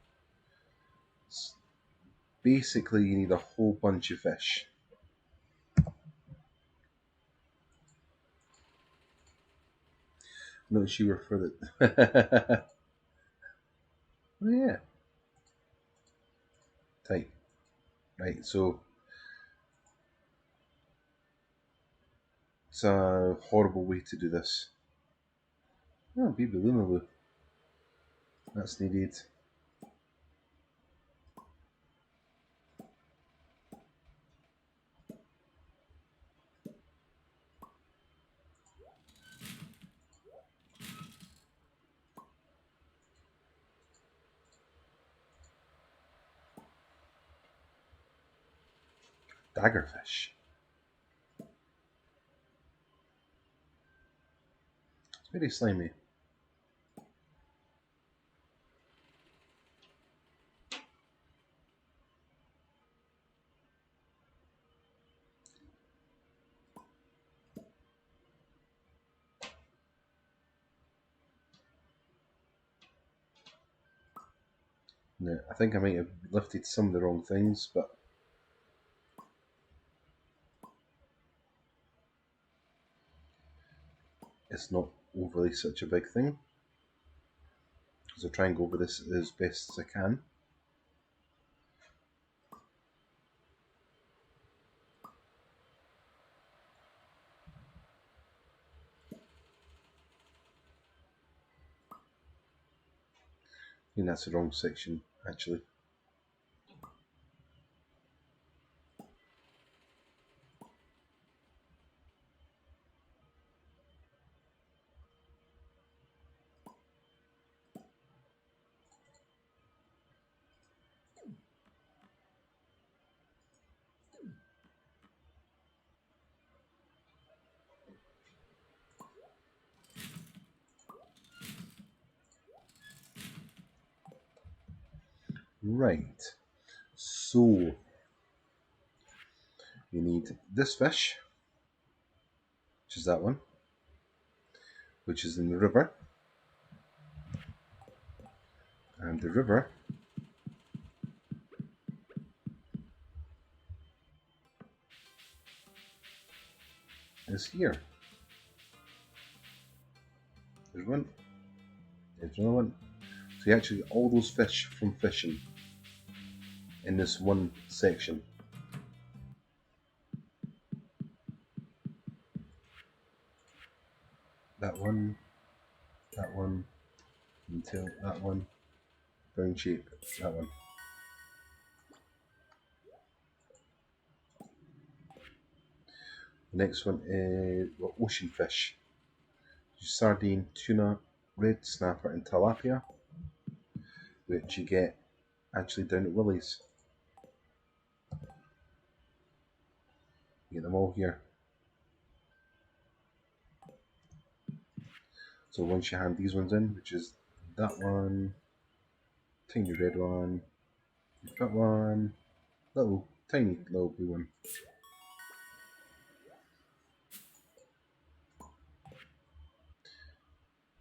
Basically, you need a whole bunch of fish. Not sure for the... Oh yeah. Tight. Right, so it's a horrible way to do this. Oh, Baby Lunalu. That's needed. Daggerfish. It's very slimy. No, I think I might have lifted some of the wrong things, but it's not overly such a big thing, because I'll try and go over this as best as I can. I think that's the wrong section, actually. Right, so you need this fish, which is that one, which is in the river, and the river is here. There's one, there's another one. So you actually get all those fish from fishing in this one section. That one, until that one, brown shape, that one. The next one is ocean fish. Sardine, tuna, red snapper and tilapia, which you get actually down at Willie's. You get them all here. So once you hand these ones in, which is that one, tiny red one, that one, little tiny little blue one.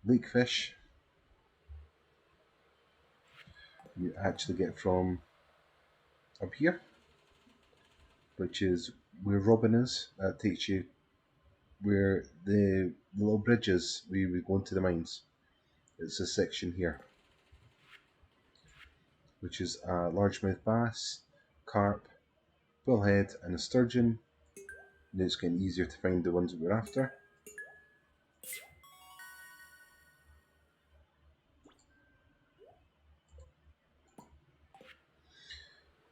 Lake fish, you actually get from up here, which is where Robin is. That takes you where the little bridges where we go into the mines. It's a section here, which is a largemouth bass, carp, bullhead, and a sturgeon. And it's getting easier to find the ones that we're after.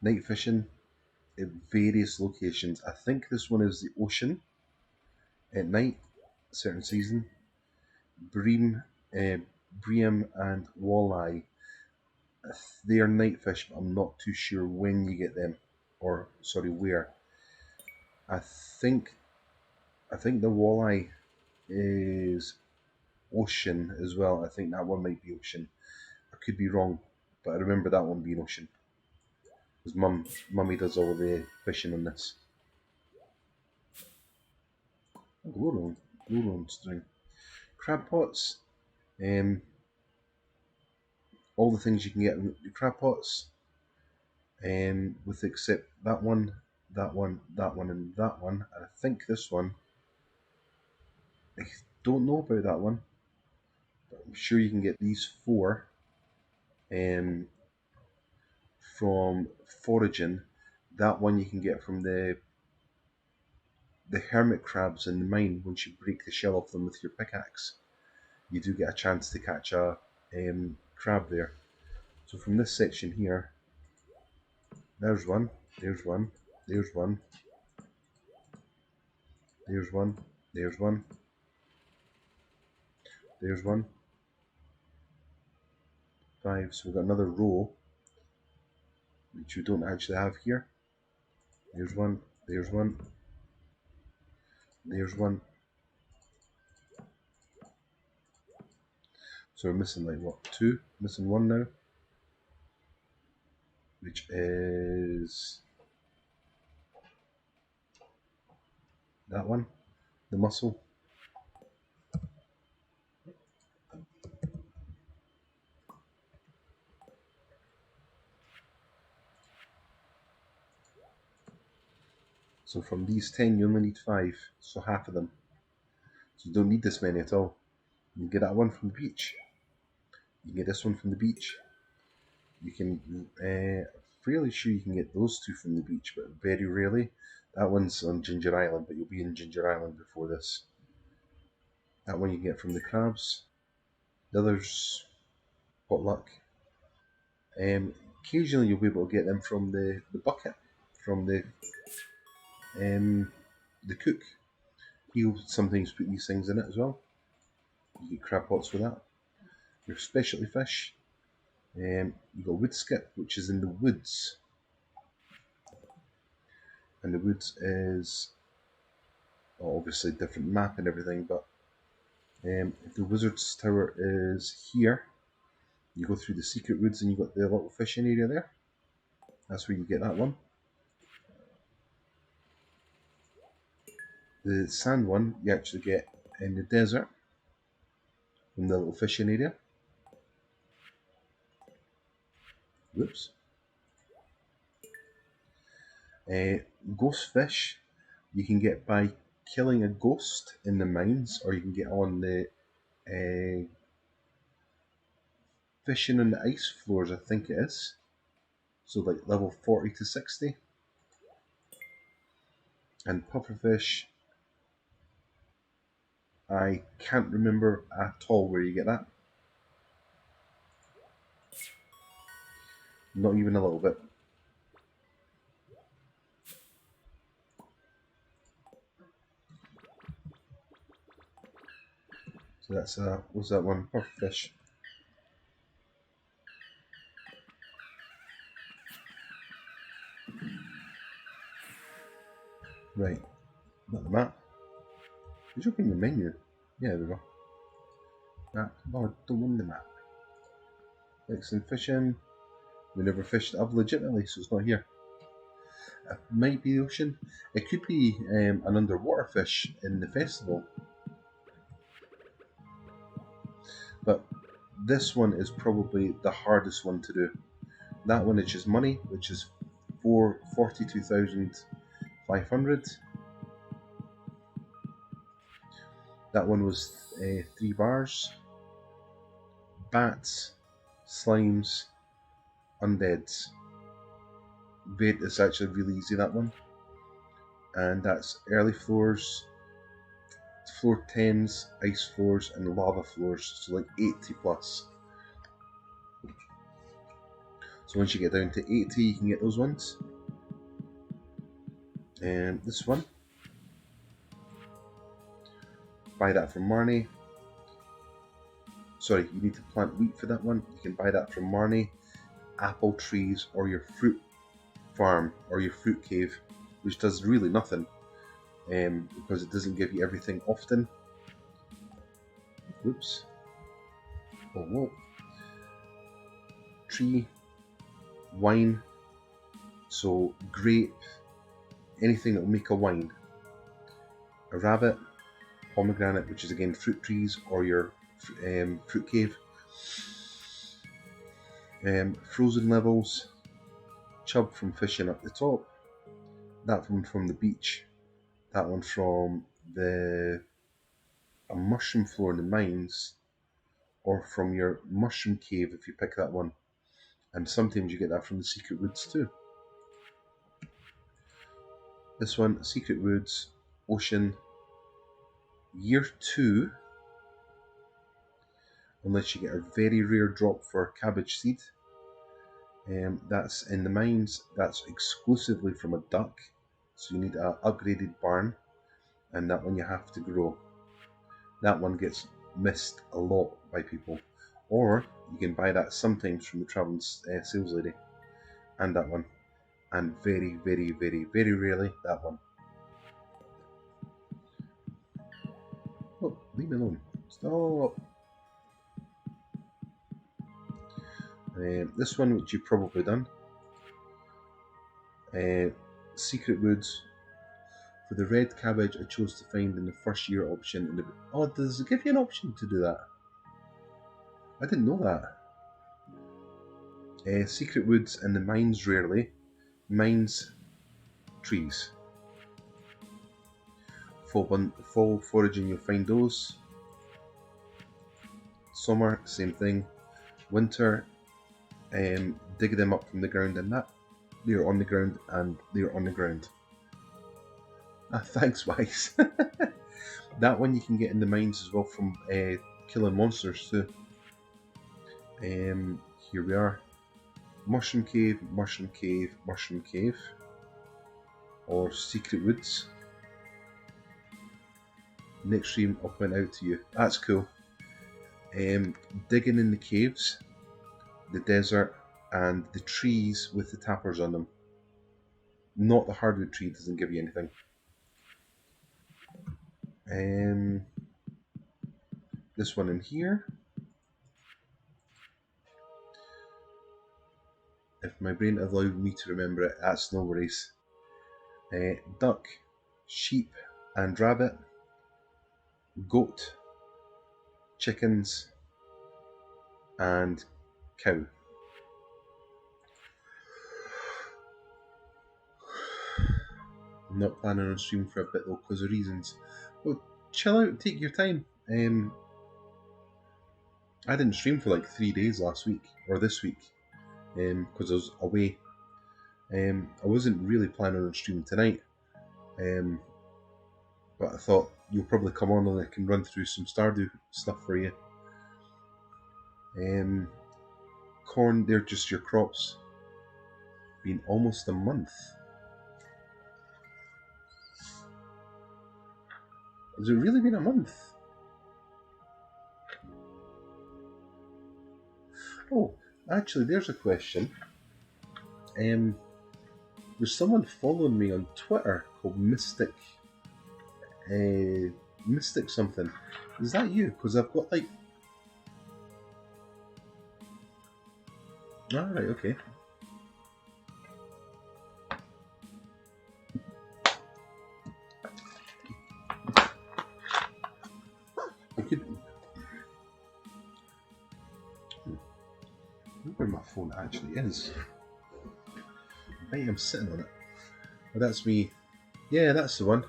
Night fishing at various locations. I think this one is the ocean at night, certain season. Bream, and walleye. They are night fish, but I'm not too sure when you get them, or sorry, where. I think the walleye is ocean as well. I think that one might be ocean. I could be wrong, but I remember that one being ocean. Because mummy does all the fishing on this. Glowworm string. Crab pots. All the things you can get in the crab pots. With except that one, that one, that one, and that one. And I think this one, I don't know about that one, but I'm sure you can get these four from foraging. That one you can get from the hermit crabs in the mine. Once you break the shell off them with your pickaxe, you do get a chance to catch a crab there. So from this section here, there's one, there's one, there's one, there's one, there's one, there's one. 5. So we've got another row, which we don't actually have here. There's one, there's one, there's one. So we're missing like what, 2? Missing 1 now, which is that one, the mussel. So from these 10, you only need 5, so half of them. So you don't need this many at all. You can get that one from the beach. You can get this one from the beach. You can, fairly sure you can get those two from the beach, but very rarely. That one's on Ginger Island, but you'll be in Ginger Island before this. That one you can get from the crabs. The others, potluck. Occasionally you'll be able to get them from the bucket, from the cook. He'll sometimes put these things in it as well. You get crab pots with that. Your specialty fish. You've got wood skip, which is in the woods. And the woods is obviously different map and everything, but if the wizard's tower is here, you go through the secret woods and you've got the little fishing area there. That's where you get that one. The sand one you actually get in the desert from the little fishing area. Whoops. Ghost fish you can get by killing a ghost in the mines, or you can get on the fishing on the ice floors, I think it is. So like level 40 to 60. And pufferfish, I can't remember at all where you get that. Not even a little bit. So that's what's that one? Pufferfish. Right, not the map. Did you open the menu? Yeah, there we go. Map. Oh, I don't want the map. Excellent fishing. We never fished it up legitimately, so it's not here. It might be the ocean. It could be an underwater fish in the festival. But this one is probably the hardest one to do. That one is just money, which is 42,500. That one was 3 bars. Bats, slimes, undeads. It's actually really easy, that one. And that's early floors, floor 10s, ice floors, and lava floors. So like 80 plus. So once you get down to 80, you can get those ones. And this one, buy that from Marnie. Sorry, you need to plant wheat for that one. You can buy that from Marnie, apple trees, or your fruit farm, or your fruit cave, which does really nothing, because it doesn't give you everything often. Oops. Oh, whoa. Tree, wine, so grape, anything that will make a wine. A rabbit, pomegranate, which is again fruit trees, or your fruit cave. Frozen levels, chub from fishing up the top, that one from the beach, that one from a mushroom floor in the mines, or from your mushroom cave if you pick that one. And sometimes you get that from the secret woods too. This one, secret woods, ocean, year 2, unless you get a very rare drop for cabbage seed. That's in the mines. That's exclusively from a duck, so you need an upgraded barn, and that one you have to grow. That one gets missed a lot by people, or you can buy that sometimes from the traveling sales lady, and that one, and very, very, very, very rarely that one. Oh, leave me alone! Stop. This one, which you've probably done. Secret woods. For the red cabbage, I chose to find in the first year option. Oh, does it give you an option to do that? I didn't know that. Secret woods and the mines rarely. Mines, trees. Fall foraging, you'll find those. Summer, same thing. Winter, dig them up from the ground, and that they're on the ground, and they're on the ground. Thanks, Wise. That one you can get in the mines as well from killing monsters too. Here we are. Mushroom Cave, Mushroom Cave, Mushroom Cave. Or Secret Woods. Next stream I'll point out to you. That's cool. Digging in the caves, the desert, and the trees with the tappers on them. Not the hardwood tree, doesn't give you anything. This one in here. If my brain allowed me to remember it, that's no worries. Duck, sheep and rabbit, goat, chickens, and cow. I'm not planning on streaming for a bit though, because of reasons. Well, chill out, take your time. I didn't stream for like 3 days last week, or this week, because I was away. I wasn't really planning on streaming tonight, but I thought you'll probably come on and I can run through some Stardew stuff for you. Corn, they're just your crops. Been almost a month. Has it really been a month? Oh, actually, there's a question. There's someone following me on Twitter called Mystic something. Is that you? Because I've got like... Alright, okay. I could... I don't know where my phone actually is. I bet I'm sitting on it. Oh, that's me. Yeah, that's the one.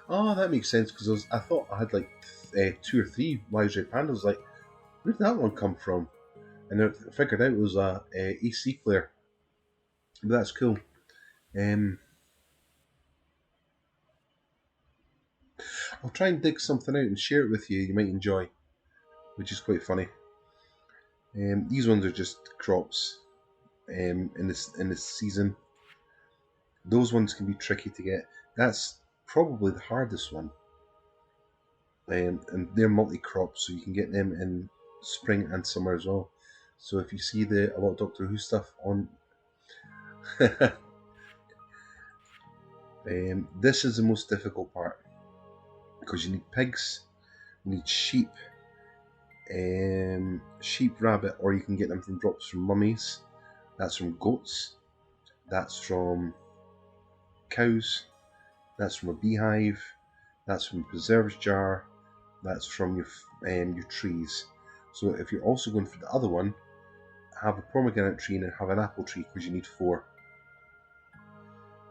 Oh, that makes sense, because I thought I had like 2 or 3 Wise Red Pandas. Like, where did that one come from? And I figured out it was a AC player. But that's cool. I'll try and dig something out and share it with you. You might enjoy, which is quite funny. These ones are just crops in this season. Those ones can be tricky to get. That's probably the hardest one. And they're multi-crop, so you can get them in spring and summer as well. So if you see a lot of Doctor Who stuff on... this is the most difficult part, because you need pigs, you need sheep, rabbit, or you can get them from drops from mummies. That's from goats. That's from cows. That's from a beehive. That's from a preserves jar. That's from your trees. So if you're also going for the other one, have a pomegranate tree and have an apple tree, because you need 4.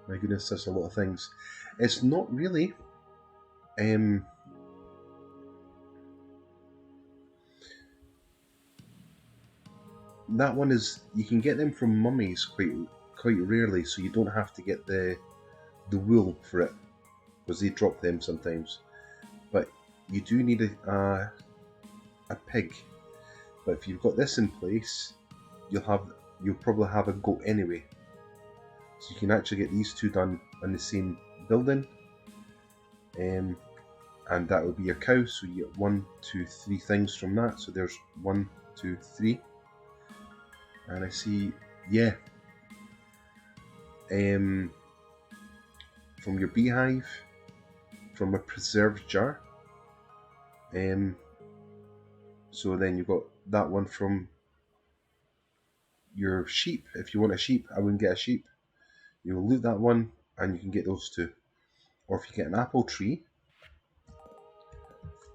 My goodness, that's a lot of things. It's not really that one is, you can get them from mummies quite rarely, so you don't have to get the wool for it, because they drop them sometimes. But you do need a pig. But if you've got this in place, you'll probably have a goat anyway. So you can actually get these 2 done on the same building. And that would be your cow, so you get 1, 2, 3 things from that. So there's 1, 2, 3. And I see, yeah. From your beehive, from a preserves jar. So then you've got that one from your sheep. If you want a sheep, I wouldn't get a sheep. You will loot that one, and you can get those 2. Or if you get an apple tree,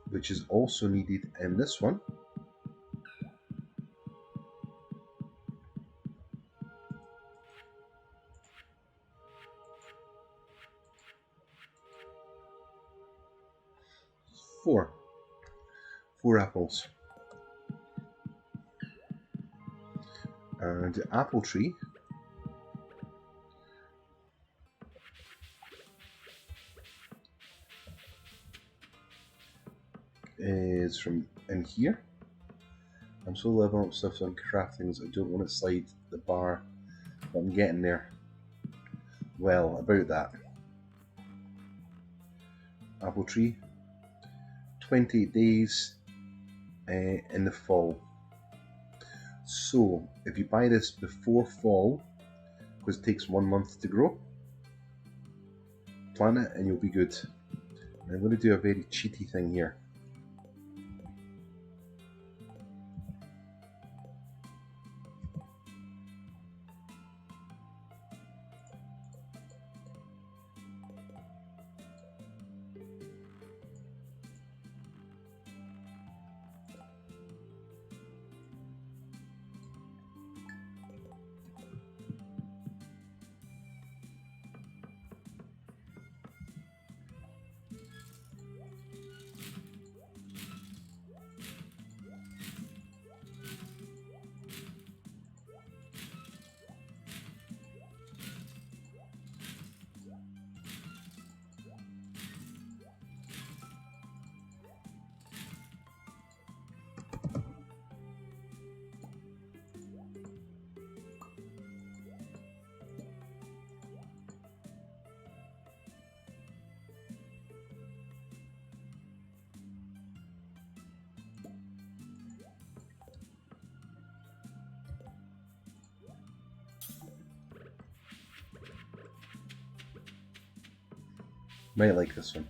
which is also needed in this one. 4 apples. And the apple tree is from in here. I'm still leveling up stuff on craftings. I don't want to slide the bar, but I'm getting there. Well, about that. Apple tree, 28 days in the fall. So, if you buy this before fall, because it takes 1 month to grow, plant it and you'll be good. And I'm going to do a very cheaty thing here. Might like this one.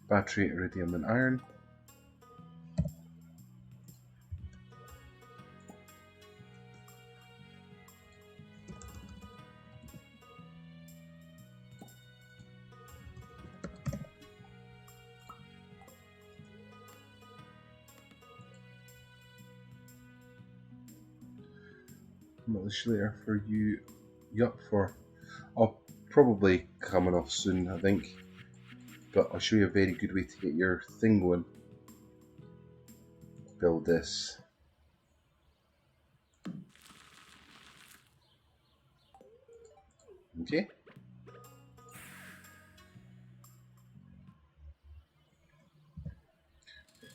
Battery, iridium and iron. Much later for you up for. I'll probably coming off soon, I think, but I'll show you a very good way to get your thing going. Build this. Okay.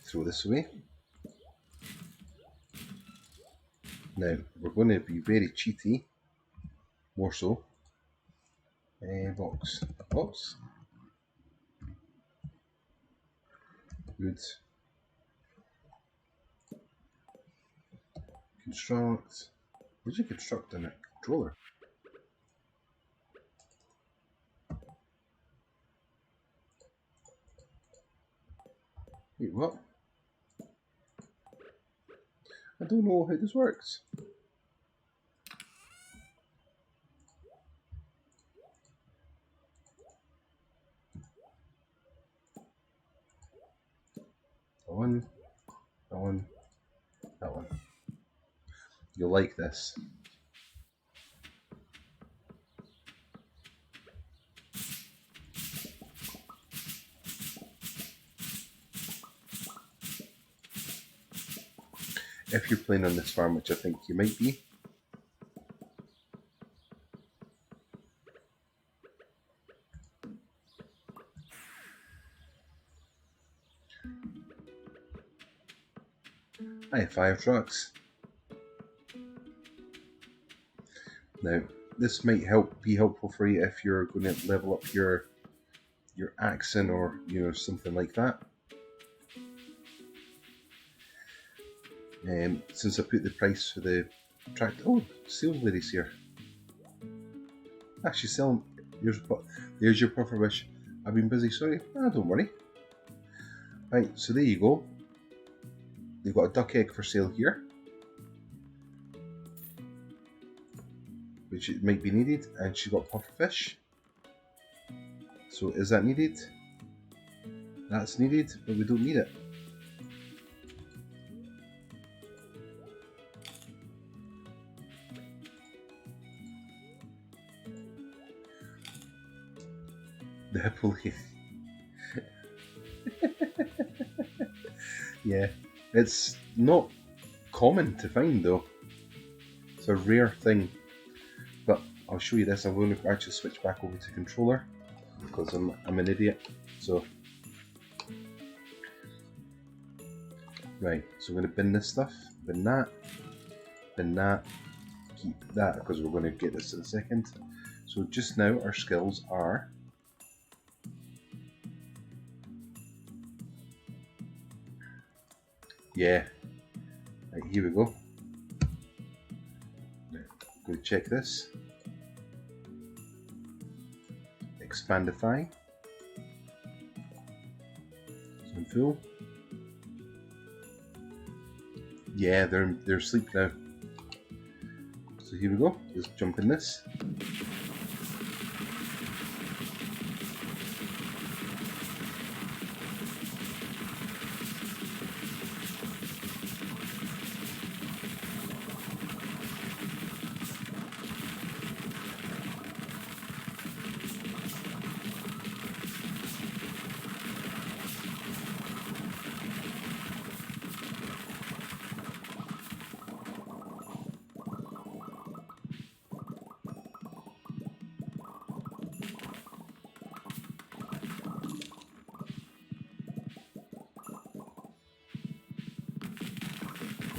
Throw this away. Now, we're going to be very cheaty, more so. Box. Good. Construct. What did you construct in a controller? Wait, what? I don't know how this works. That one. You'll like this. If you're playing on this farm, which I think you might be, I have 5 trucks. Now, this might be helpful for you if you're going to level up your accent or something like that. Since I put the price for the tractor, oh, sales lady's here. Actually, selling. There's your puffer wish. I've been busy. Sorry. Don't worry. Right, so there you go. They've got a duck egg for sale here. which it might be needed, and she's got pufferfish. So is that needed? That's needed, but we don't need it. The Hippolyte. Yeah, it's not common to find though. It's a rare thing. But I'll show you this. I'm going to actually switch back over to controller because I'm an idiot. So right, so I'm going to bin this stuff, bin that, keep that because we're going to get this in a second. So just now our skills are right, here we go. Go check this. Expandify. Zoom full. Yeah, they're asleep now. So here we go. Let's jump in this.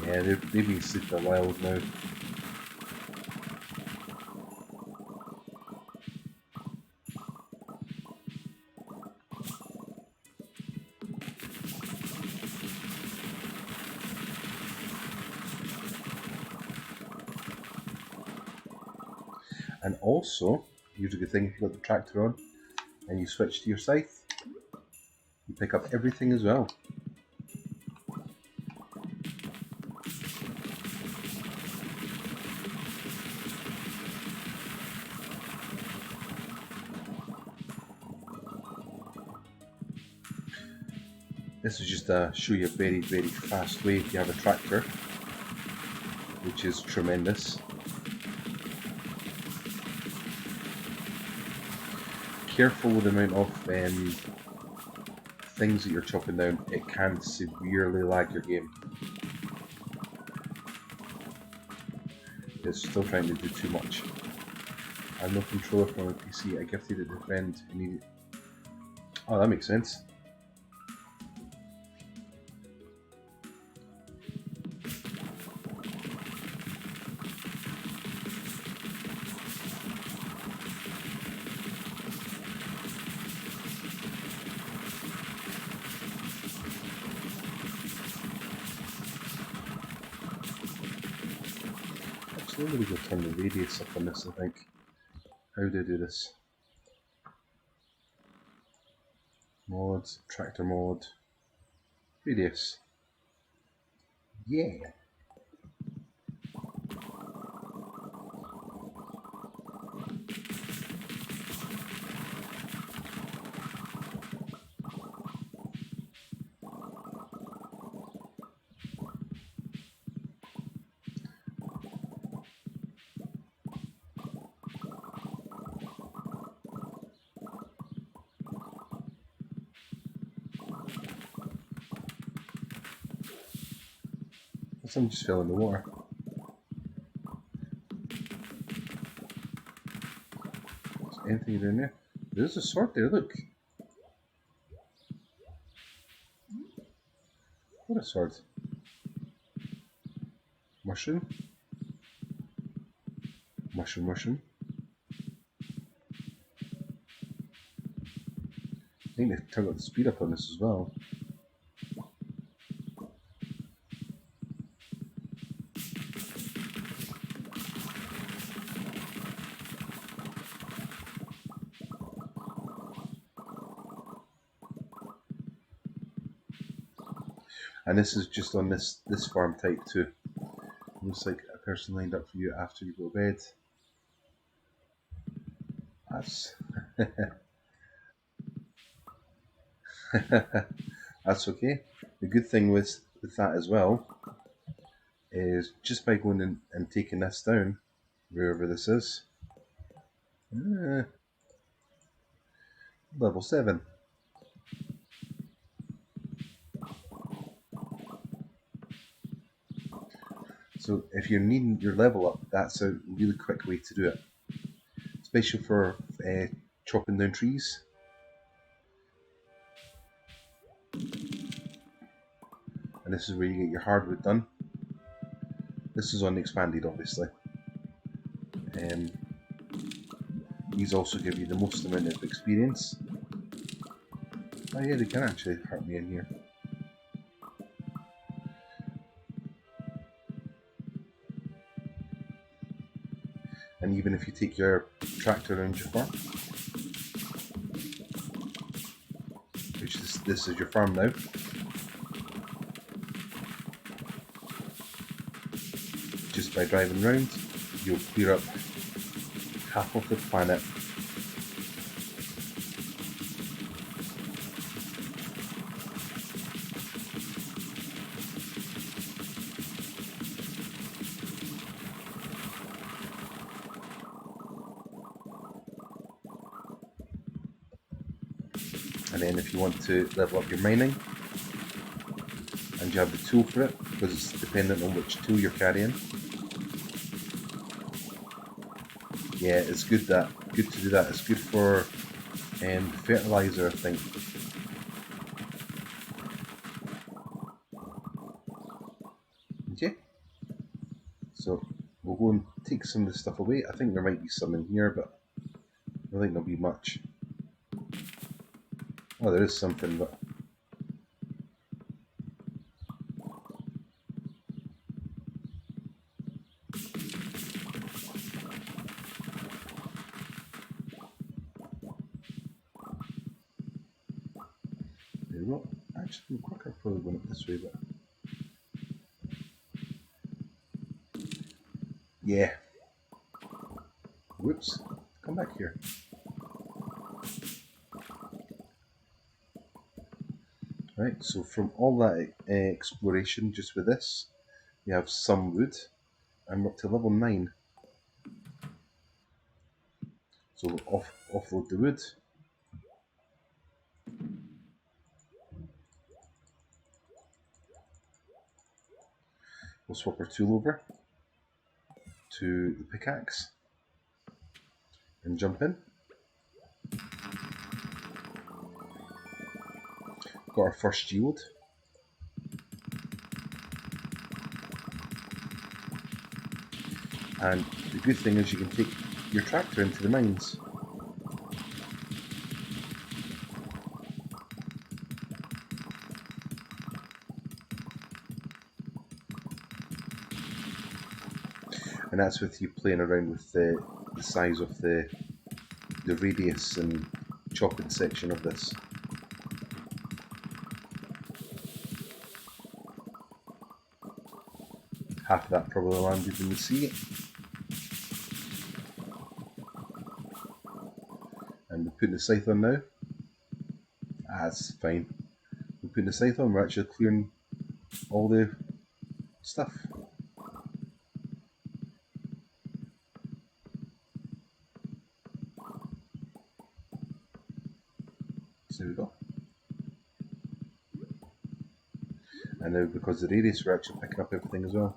Yeah, they've been asleep for a while now. And also, here's a good thing: if you've got the tractor on and you switch to your scythe, you pick up everything as well. This is just to show you a very, very fast way if you have a tractor, which is tremendous. Careful with the amount of things that you're chopping down. It can severely lag your game. It's still trying to do too much. I have no controller from a PC. I gifted it to a friend who needed. Oh, that makes sense. Actually, I'm going to go turn the radius up on this, I think. How do I do this? Mod, tractor mod, radius. Yeah. I'm just filling the water. Is anything down there? There's a sword there, look. What a sword. Mushroom. Mushroom, mushroom. I think they've turned up the speed up on this as well. And this is just on this farm type too. Looks like a person lined up for you after you go to bed. That's that's okay. The good thing with that as well is just by going in and taking this down, wherever this is, level 7. So if you're needing your level up, that's a really quick way to do it, especially for chopping down trees. And this is where you get your hardwood done. This is on Expanded, obviously. These also give you the most amount of experience. Oh yeah, they can actually hurt me in here. And even if you take your tractor around your farm, which this is your farm now, just by driving around, you'll clear up half of the planet. And then if you want to level up your mining, and you have the tool for it, because it's dependent on which tool you're carrying. Yeah, it's good to do that. It's good for fertilizer, I think. Okay, so we'll go and take some of the stuff away. I think there might be some in here, but I don't think there'll be much. Oh, there is something, but there we go. Actually, I'm quicker probably going up this way, but yeah. Whoops! Come back here. Right. So from all that exploration, just with this, you have some wood. I'm up to level 9. So we'll offload the wood. We'll swap our tool over to the pickaxe and jump in. Got our first geode. And the good thing is you can take your tractor into the mines. And that's with you playing around with the size of the radius and chopping section of this. Half of that probably landed in the sea. And we're putting the scythe on now. That's fine. We're putting the scythe on, we're actually clearing all the stuff. So there we go. And now because of the radius we're actually picking up everything as well.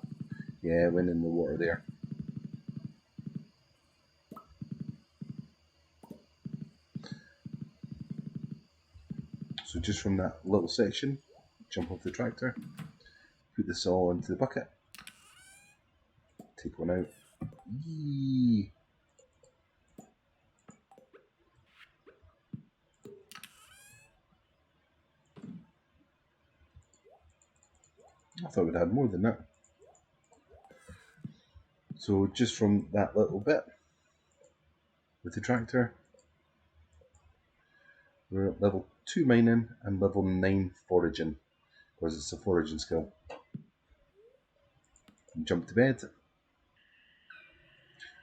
Yeah, it went in the water there. So just from that little section, jump off the tractor, put this all into the bucket, take one out. Yee. I thought we'd had more than that. So just from that little bit with the tractor, we're at level 2 mining and level 9 foraging, because it's a foraging skill. And jump to bed.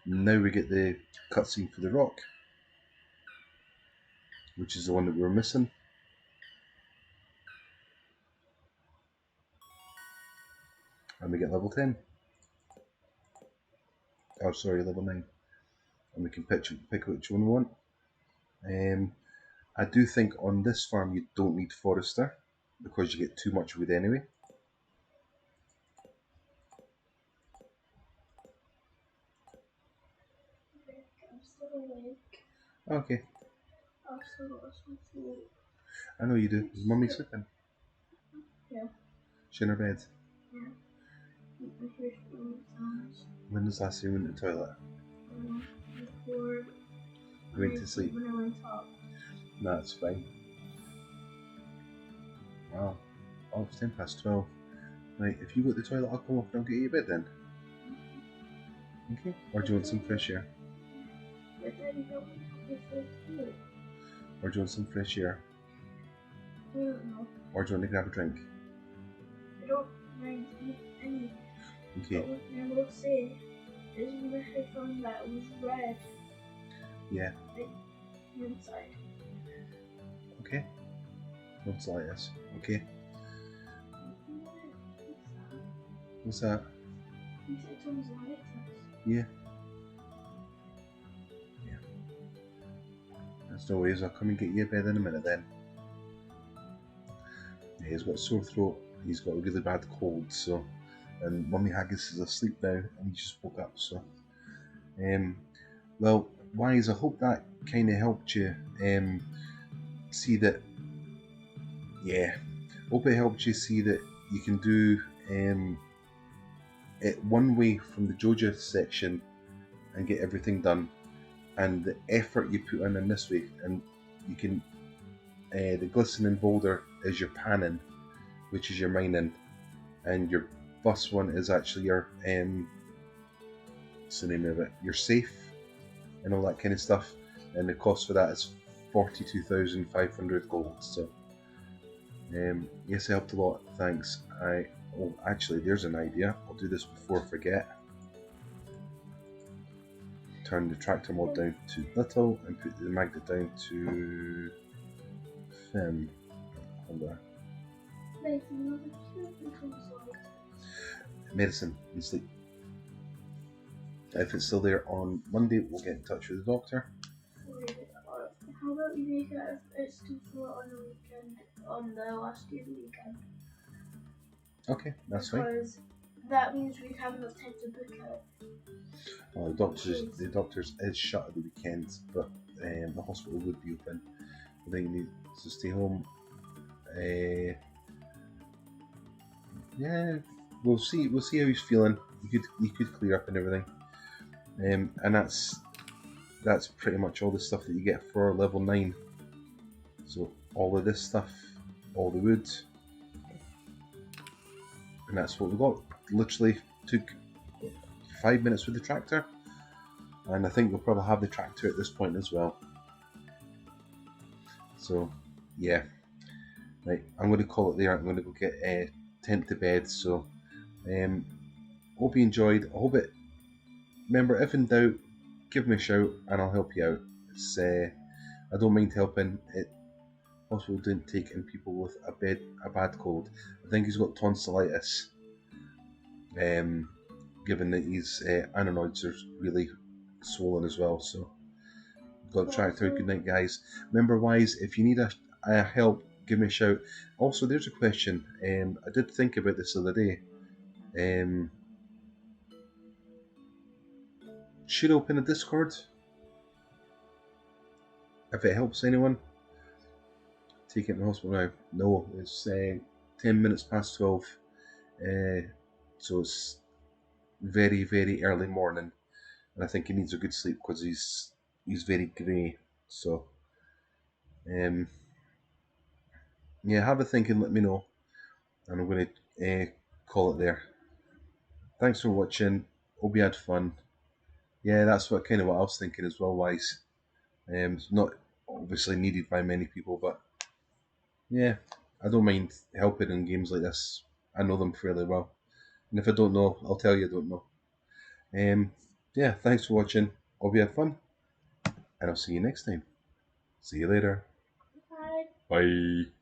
Now we get the cutscene for the rock. which is the one that we were missing. And we get level 10. Oh, sorry, level 9. And we can pick which one we want. I do think on this farm you don't need Forester because you get too much wood anyway. I'm still awake. Okay. I've still got some food. I know you do. Is Mummy sleeping? Yeah. She in her bed? Yeah. I hear some sounds. When was last time you went to the toilet? Before You went to sleep? when I went up. No, that's fine. Wow. Oh, it's 10 past 12. Right, if you go to the toilet, I'll come up and I'll get you a bed then. Okay. Or do you want some fresh air? But Daddy, don't we have food? Or do you want some fresh air? I don't know. Or do you want to grab a drink? I don't mind any. Okay. But what I will say is when I headphone that was red. Yeah. Like, inside. Okay. Looks like this. Okay. What's that? He said tonsillitis. Yeah. Yeah. That's no worries. I'll come and get you a bed in a minute then. Yeah, he's got a sore throat. He's got a really bad cold, so. And MummyHaggis is asleep now, and he just woke up, so. Well, Wise, I hope that kind of helped you see that. Yeah, hope it helped you see that you can do it one way from the Joja section and get everything done, and the effort you put in this way, and you can. The glistening boulder is your panning, which is your mining, and your bus one is actually your what's the name of it? Your safe and all that kind of stuff, and the cost for that is 42,500 gold. So yes, it helped a lot. Thanks. Oh, actually, there's an idea. I'll do this before I forget. Turn the tractor mod down to little and put the magnet down to thin. Hold on. Medicine and sleep. If it's still there on Monday, we'll get in touch with the doctor. How about we make it if it's too full on the weekend, on the last day of the weekend? Okay, that's fine. Because that means we'd have enough time to book it. Well, the doctor's is shut at the weekend, but the hospital would be open. I think he needs to stay home. Yeah, we'll see. We'll see how he's feeling. He could clear up and everything. And that's pretty much all the stuff that you get for level 9. So all of this stuff, all the wood, and that's what we got. Literally took 5 minutes with the tractor, and I think we'll probably have the tractor at this point as well. So yeah, right, I'm going to call it there. I'm going to go get Tent to bed. So hope you enjoyed. I hope it. Remember, if in doubt, give me a shout and I'll help you out. It's I don't mind helping. It also didn't take in people with a bad cold. I think he's got tonsillitis. Given that his anonoids are really swollen as well. So got tractor. Good night, guys. Remember, Wise, if you need a help, give me a shout. Also, there's a question. I did think about this the other day. Should I open a Discord? If it helps anyone? Take it in the hospital now. No, it's 10 minutes past 12. So it's very, very early morning. And I think he needs a good sleep because he's very grey. So, yeah, have a think and let me know. And I'm going to call it there. Thanks for watching. Hope you had fun. Yeah, that's what I was thinking as well, Wise. It's not obviously needed by many people, but yeah, I don't mind helping in games like this. I know them fairly well. And if I don't know, I'll tell you I don't know. Yeah, thanks for watching. Hope you had fun. And I'll see you next time. See you later. Bye.